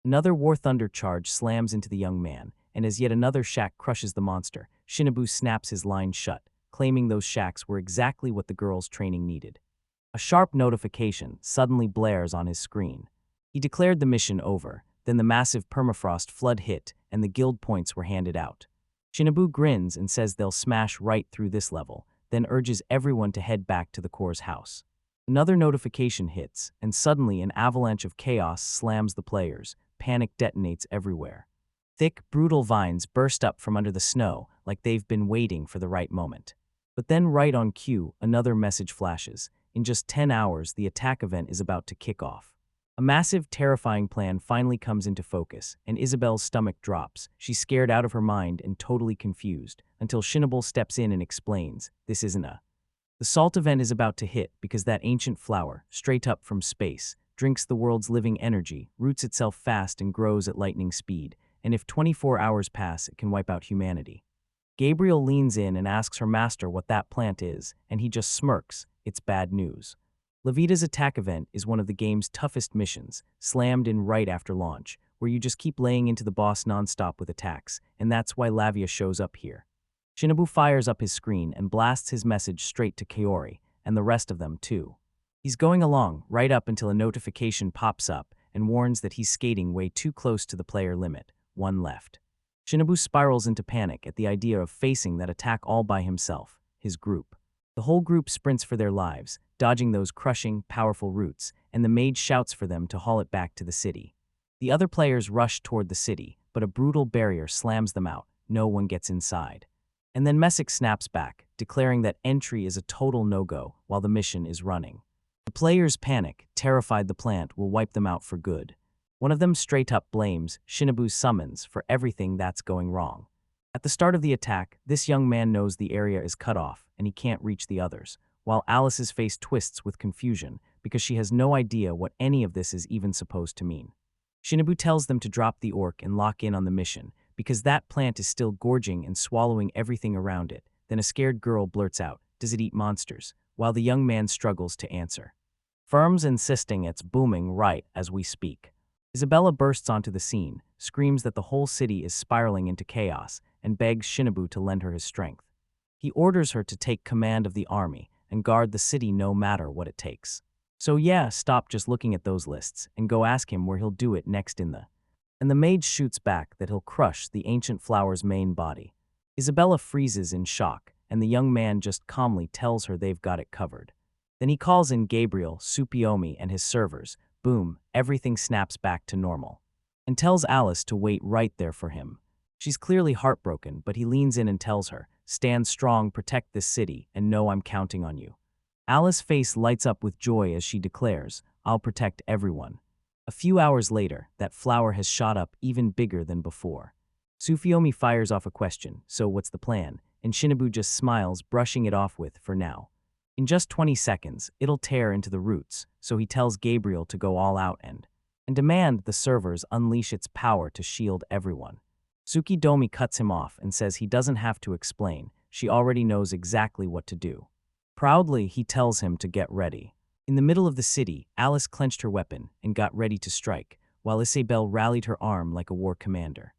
Another War Thunder charge slams into the young man, and as yet another shack crushes the monster, Shinobu snaps his line shut, claiming those shacks were exactly what the girl's training needed. A sharp notification suddenly blares on his screen. He declared the mission over, then the massive permafrost flood hit, and the guild points were handed out. Shinobu grins and says they'll smash right through this level, then urges everyone to head back to the core's house. Another notification hits, and suddenly an avalanche of chaos slams the players. Panic detonates everywhere. Thick, brutal vines burst up from under the snow like they've been waiting for the right moment. But then right on cue, another message flashes. In just 10 hours, the attack event is about to kick off. A massive, terrifying plan finally comes into focus, and Isabel's stomach drops. She's scared out of her mind and totally confused, until Shinobu steps in and explains, this isn't a... The salt event is about to hit because that ancient flower, straight up from space, drinks the world's living energy, roots itself fast and grows at lightning speed, and if 24 hours pass, it can wipe out humanity. Gabriel leans in and asks her master what that plant is, and he just smirks. It's bad news. Levita's attack event is one of the game's toughest missions, slammed in right after launch, where you just keep laying into the boss nonstop with attacks, and that's why Lavia shows up here. Shinobu fires up his screen and blasts his message straight to Kaori, and the rest of them too. He's going along, right up until a notification pops up and warns that he's skating way too close to the player limit, one left. Shinobu spirals into panic at the idea of facing that attack all by himself, his group. The whole group sprints for their lives, dodging those crushing, powerful roots, and the mage shouts for them to haul it back to the city. The other players rush toward the city, but a brutal barrier slams them out. No one gets inside. And then Messick snaps back, declaring that entry is a total no-go while the mission is running. The players panic, terrified the plant will wipe them out for good. One of them straight up blames Shinobu's summons for everything that's going wrong. At the start of the attack, this young man knows the area is cut off and he can't reach the others, while Alice's face twists with confusion because she has no idea what any of this is even supposed to mean. Shinobu tells them to drop the orc and lock in on the mission because that plant is still gorging and swallowing everything around it. Then a scared girl blurts out, "Does it eat monsters?" while the young man struggles to answer. Firm's insisting it's booming right as we speak. Isabella bursts onto the scene, screams that the whole city is spiraling into chaos, and begs Shinobu to lend her his strength. He orders her to take command of the army and guard the city no matter what it takes. So yeah, stop just looking at those lists and go ask him where he'll do it next in the... And the mage shoots back that he'll crush the ancient flower's main body. Isabella freezes in shock, and the young man just calmly tells her they've got it covered. Then he calls in Gabriel, Supiomi, and his servers. Boom, everything snaps back to normal. And tells Alice to wait right there for him. She's clearly heartbroken, but he leans in and tells her, "Stand strong, protect this city, and know I'm counting on you." Alice's face lights up with joy as she declares, "I'll protect everyone." A few hours later, that flower has shot up even bigger than before. Sufiomi fires off a question, so what's the plan? And Shinobu just smiles, brushing it off with, for now. In just 20 seconds, it'll tear into the roots, so he tells Gabriel to go all out and demand the servers unleash its power to shield everyone. Tsukidomi cuts him off and says he doesn't have to explain, she already knows exactly what to do. Proudly, he tells him to get ready. In the middle of the city, Alice clenched her weapon and got ready to strike, while Isabelle rallied her arm like a war commander.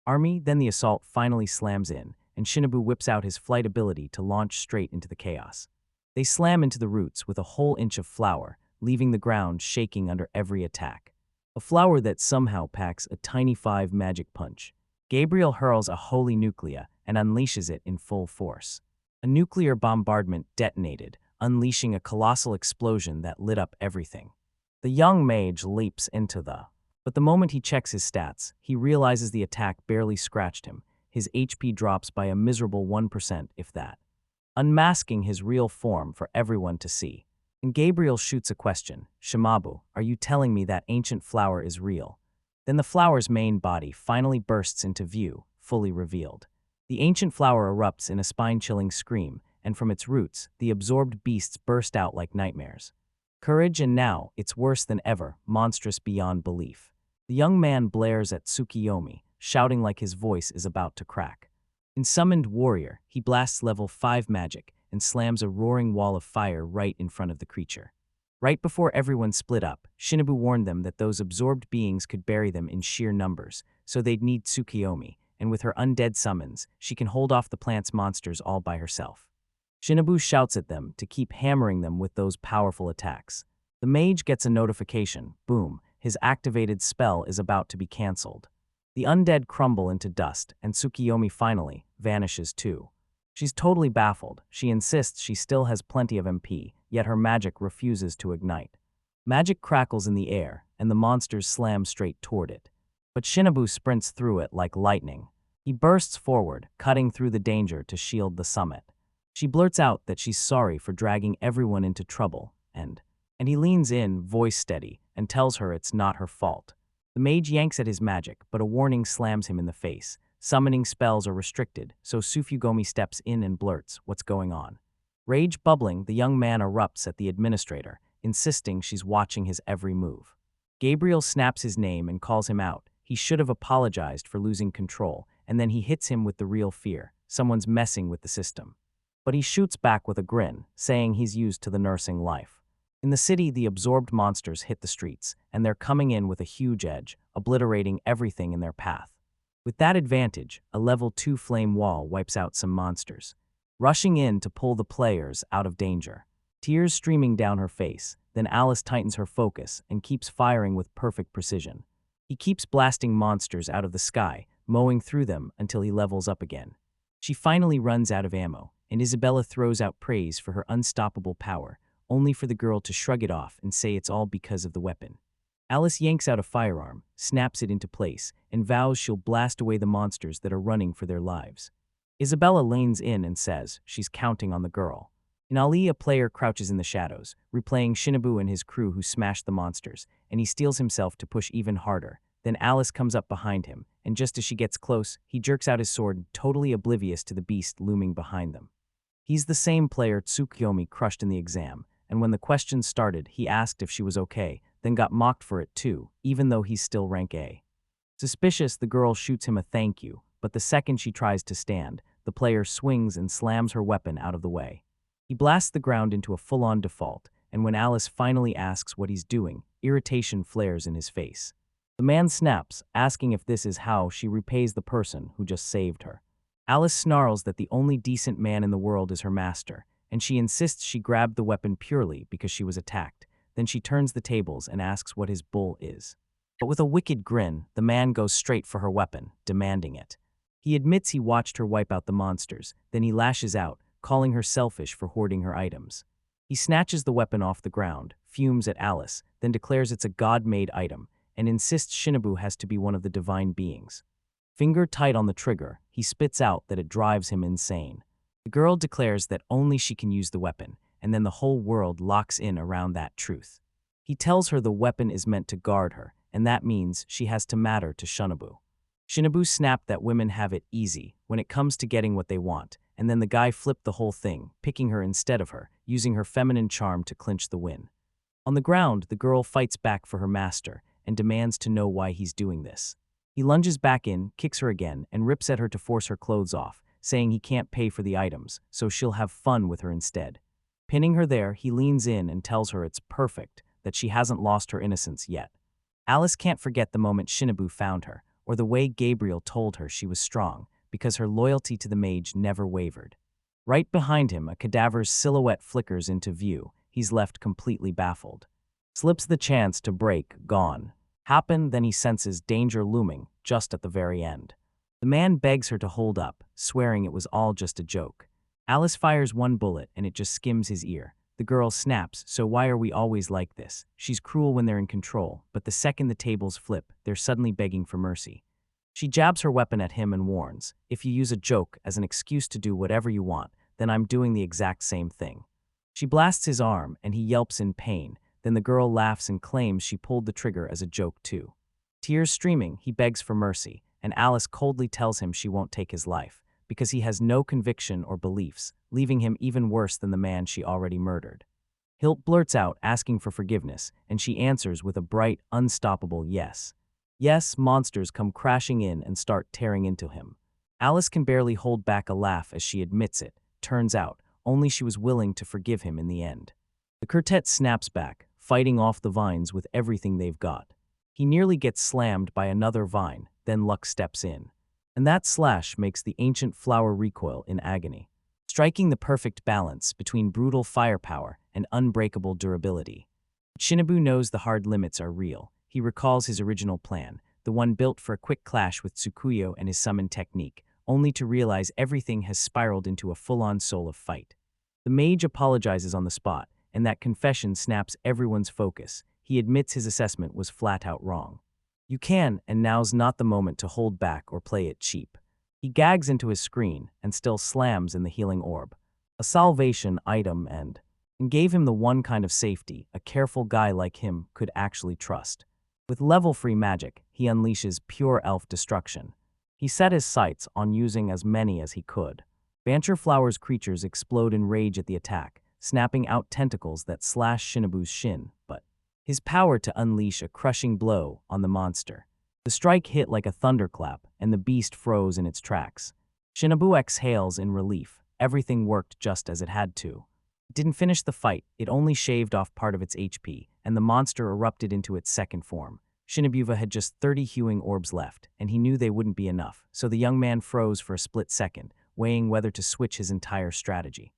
Then the assault finally slams in, and Shinobu whips out his flight ability to launch straight into the chaos. They slam into the roots with a whole inch of flour, leaving the ground shaking under every attack. A flour that somehow packs a tiny 5 magic punch. Gabriel hurls a holy nuclea and unleashes it in full force. A nuclear bombardment detonated, unleashing a colossal explosion that lit up everything. The young mage leaps into but the moment he checks his stats, he realizes the attack barely scratched him. His HP drops by a miserable 1%, if that, unmasking his real form for everyone to see. And Gabriel shoots a question. Shimabu, are you telling me that ancient flower is real? Then the flower's main body finally bursts into view, fully revealed. The ancient flower erupts in a spine-chilling scream, and from its roots, the absorbed beasts burst out like nightmares. Courage, and now, it's worse than ever, monstrous beyond belief. The young man blares at Tsukiyomi, shouting like his voice is about to crack. In Summoned Warrior, he blasts level 5 magic and slams a roaring wall of fire right in front of the creature. Right before everyone split up, Shinobu warned them that those absorbed beings could bury them in sheer numbers, so they'd need Tsukiyomi, and with her undead summons, she can hold off the plant's monsters all by herself. Shinobu shouts at them to keep hammering them with those powerful attacks. The mage gets a notification, boom, his activated spell is about to be cancelled. The undead crumble into dust, and Tsukiyomi finally vanishes too. She's totally baffled. She insists she still has plenty of MP, yet her magic refuses to ignite. Magic crackles in the air, and the monsters slam straight toward it. But Shinobu sprints through it like lightning. He bursts forward, cutting through the danger to shield the summit. She blurts out that she's sorry for dragging everyone into trouble, and he leans in, voice steady, and tells her it's not her fault. The mage yanks at his magic, but a warning slams him in the face. Summoning spells are restricted, so Sufiomi steps in and blurts what's going on. Rage bubbling, the young man erupts at the administrator, insisting she's watching his every move. Gabriel snaps his name and calls him out. He should have apologized for losing control, and then he hits him with the real fear. Someone's messing with the system. But he shoots back with a grin, saying he's used to the nursing life. In the city, the absorbed monsters hit the streets, and they're coming in with a huge edge, obliterating everything in their path. With that advantage, a level 2 flame wall wipes out some monsters, rushing in to pull the players out of danger. Tears streaming down her face, then Alice tightens her focus and keeps firing with perfect precision. He keeps blasting monsters out of the sky, mowing through them until he levels up again. She finally runs out of ammo, and Isabella throws out praise for her unstoppable power, only for the girl to shrug it off and say it's all because of the weapon. Alice yanks out a firearm, snaps it into place, and vows she'll blast away the monsters that are running for their lives. Isabella lanes in and says she's counting on the girl. In Ali, a player crouches in the shadows, replaying Shinobu and his crew who smashed the monsters, and he steels himself to push even harder. Then Alice comes up behind him, and just as she gets close, he jerks out his sword, totally oblivious to the beast looming behind them. He's the same player Tsukiyomi crushed in the exam, and when the questions started, he asked if she was okay, then got mocked for it too, even though he's still rank A. Suspicious, the girl shoots him a thank you, but the second she tries to stand, the player swings and slams her weapon out of the way. He blasts the ground into a full-on default, and when Alice finally asks what he's doing, irritation flares in his face. The man snaps, asking if this is how she repays the person who just saved her. Alice snarls that the only decent man in the world is her master, and she insists she grabbed the weapon purely because she was attacked. Then she turns the tables and asks what his bull is. But with a wicked grin, the man goes straight for her weapon, demanding it. He admits he watched her wipe out the monsters, then he lashes out, calling her selfish for hoarding her items. He snatches the weapon off the ground, fumes at Alice, then declares it's a god-made item, and insists Shinobu has to be one of the divine beings. Finger tight on the trigger, he spits out that it drives him insane. The girl declares that only she can use the weapon, and then the whole world locks in around that truth. He tells her the weapon is meant to guard her, and that means she has to matter to Shinobu. Shinobu snapped that women have it easy when it comes to getting what they want, and then the guy flipped the whole thing, picking her instead of her, using her feminine charm to clinch the win. On the ground, the girl fights back for her master and demands to know why he's doing this. He lunges back in, kicks her again, and rips at her to force her clothes off, saying he can't pay for the items, so she'll have fun with her instead. Pinning her there, he leans in and tells her it's perfect, that she hasn't lost her innocence yet. Alice can't forget the moment Shinobu found her, or the way Gabriel told her she was strong, because her loyalty to the mage never wavered. Right behind him, a cadaver's silhouette flickers into view. He's left completely baffled. Slips the chance to break, gone. Then he senses danger looming, just at the very end. The man begs her to hold up, swearing it was all just a joke. Alice fires one bullet and it just skims his ear. The girl snaps, so why are we always like this? She's cruel when they're in control, but the second the tables flip, they're suddenly begging for mercy. She jabs her weapon at him and warns, if you use a joke as an excuse to do whatever you want, then I'm doing the exact same thing. She blasts his arm and he yelps in pain, then the girl laughs and claims she pulled the trigger as a joke too. Tears streaming, he begs for mercy, and Alice coldly tells him she won't take his life, because he has no conviction or beliefs, leaving him even worse than the man she already murdered. Hilt blurts out, asking for forgiveness, and she answers with a bright, unstoppable yes. Yes, monsters come crashing in and start tearing into him. Alice can barely hold back a laugh as she admits it. Turns out, only she was willing to forgive him in the end. The quartet snaps back, fighting off the vines with everything they've got. He nearly gets slammed by another vine, then luck steps in. And that slash makes the ancient flower recoil in agony, striking the perfect balance between brutal firepower and unbreakable durability. Shinobu knows the hard limits are real. He recalls his original plan, the one built for a quick clash with Tsukuyo and his summon technique, only to realize everything has spiraled into a full-on soul of fight. The mage apologizes on the spot, and that confession snaps everyone's focus. He admits his assessment was flat-out wrong. You can, and now's not the moment to hold back or play it cheap. He gags into his screen and still slams in the healing orb, a salvation item, and gave him the one kind of safety a careful guy like him could actually trust. With level-free magic, he unleashes pure elf destruction. He set his sights on using as many as he could. Bancher Flower's creatures explode in rage at the attack, snapping out tentacles that slash Shinobu's shin, but his power to unleash a crushing blow on the monster. The strike hit like a thunderclap, and the beast froze in its tracks. Shinobu exhales in relief. Everything worked just as it had to. It didn't finish the fight, it only shaved off part of its HP, and the monster erupted into its second form. Shinobu had just 30 hewing orbs left, and he knew they wouldn't be enough, so the young man froze for a split second, weighing whether to switch his entire strategy.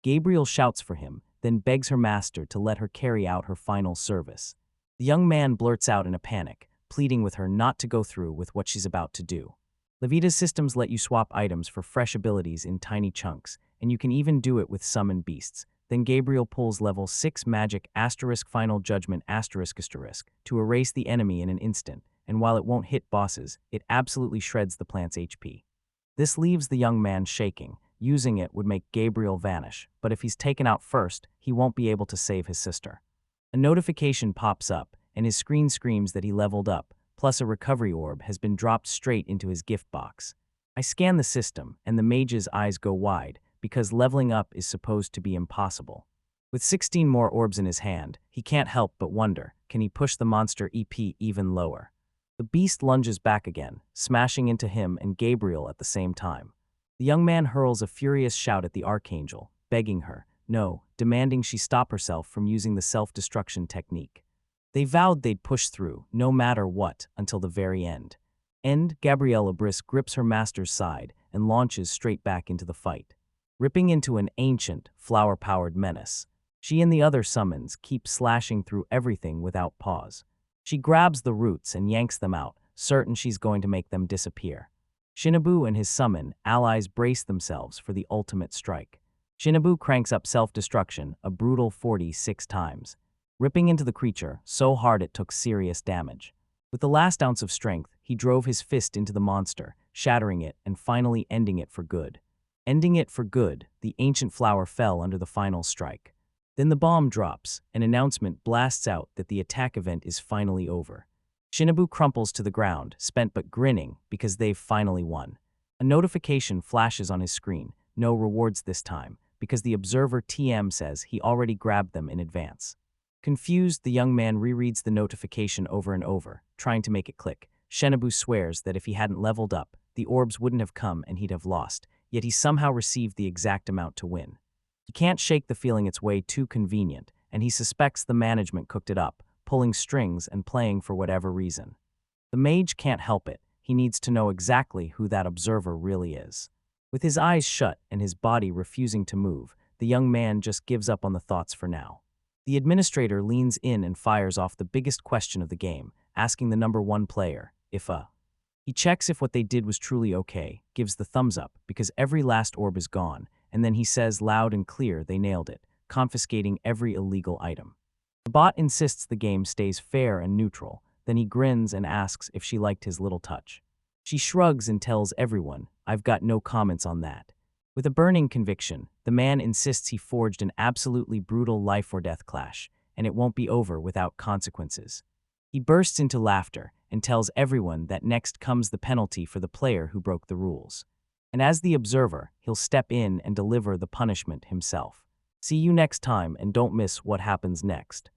Gabriel shouts for him, then begs her master to let her carry out her final service. The young man blurts out in a panic, pleading with her not to go through with what she's about to do. Levita's systems let you swap items for fresh abilities in tiny chunks, and you can even do it with summon beasts. Then Gabriel pulls level 6 magic * final judgment * to erase the enemy in an instant, and while it won't hit bosses, it absolutely shreds the plant's HP. This leaves the young man shaking. Using it would make Gabriel vanish, but if he's taken out first, he won't be able to save his sister. A notification pops up, and his screen screams that he leveled up, plus a recovery orb has been dropped straight into his gift box. I scan the system, and the mage's eyes go wide, because leveling up is supposed to be impossible. With 16 more orbs in his hand, he can't help but wonder, can he push the monster EP even lower? The beast lunges back again, smashing into him and Gabriel at the same time. The young man hurls a furious shout at the archangel, begging her, no, demanding she stop herself from using the self-destruction technique. They vowed they'd push through, no matter what, until the very end. Gabriella Brisk grips her master's side and launches straight back into the fight, ripping into an ancient, flower-powered menace. She and the other summons keep slashing through everything without pause. She grabs the roots and yanks them out, certain she's going to make them disappear. Shinobu and his summon allies brace themselves for the ultimate strike. Shinobu cranks up self-destruction a brutal 46 times, ripping into the creature so hard it took serious damage. With the last ounce of strength, he drove his fist into the monster, shattering it and finally ending it for good. Ending it for good, the ancient flower fell under the final strike. Then the bomb drops, an announcement blasts out that the attack event is finally over. Shinobu crumples to the ground, spent but grinning because they've finally won. A notification flashes on his screen, no rewards this time, because the observer TM says he already grabbed them in advance. Confused, the young man rereads the notification over and over, trying to make it click. Shinobu swears that if he hadn't leveled up, the orbs wouldn't have come and he'd have lost, yet he somehow received the exact amount to win. He can't shake the feeling it's way too convenient, and he suspects the management cooked it up, pulling strings and playing for whatever reason. The mage can't help it. He needs to know exactly who that observer really is. With his eyes shut and his body refusing to move, the young man just gives up on the thoughts for now. The administrator leans in and fires off the biggest question of the game, asking the number one player, He checks if what they did was truly okay, gives the thumbs up because every last orb is gone, and then he says loud and clear they nailed it, confiscating every illegal item. The bot insists the game stays fair and neutral, then he grins and asks if she liked his little touch. She shrugs and tells everyone, I've got no comments on that. With a burning conviction, the man insists he forged an absolutely brutal life-or-death clash, and it won't be over without consequences. He bursts into laughter and tells everyone that next comes the penalty for the player who broke the rules. And as the observer, he'll step in and deliver the punishment himself. See you next time and don't miss what happens next.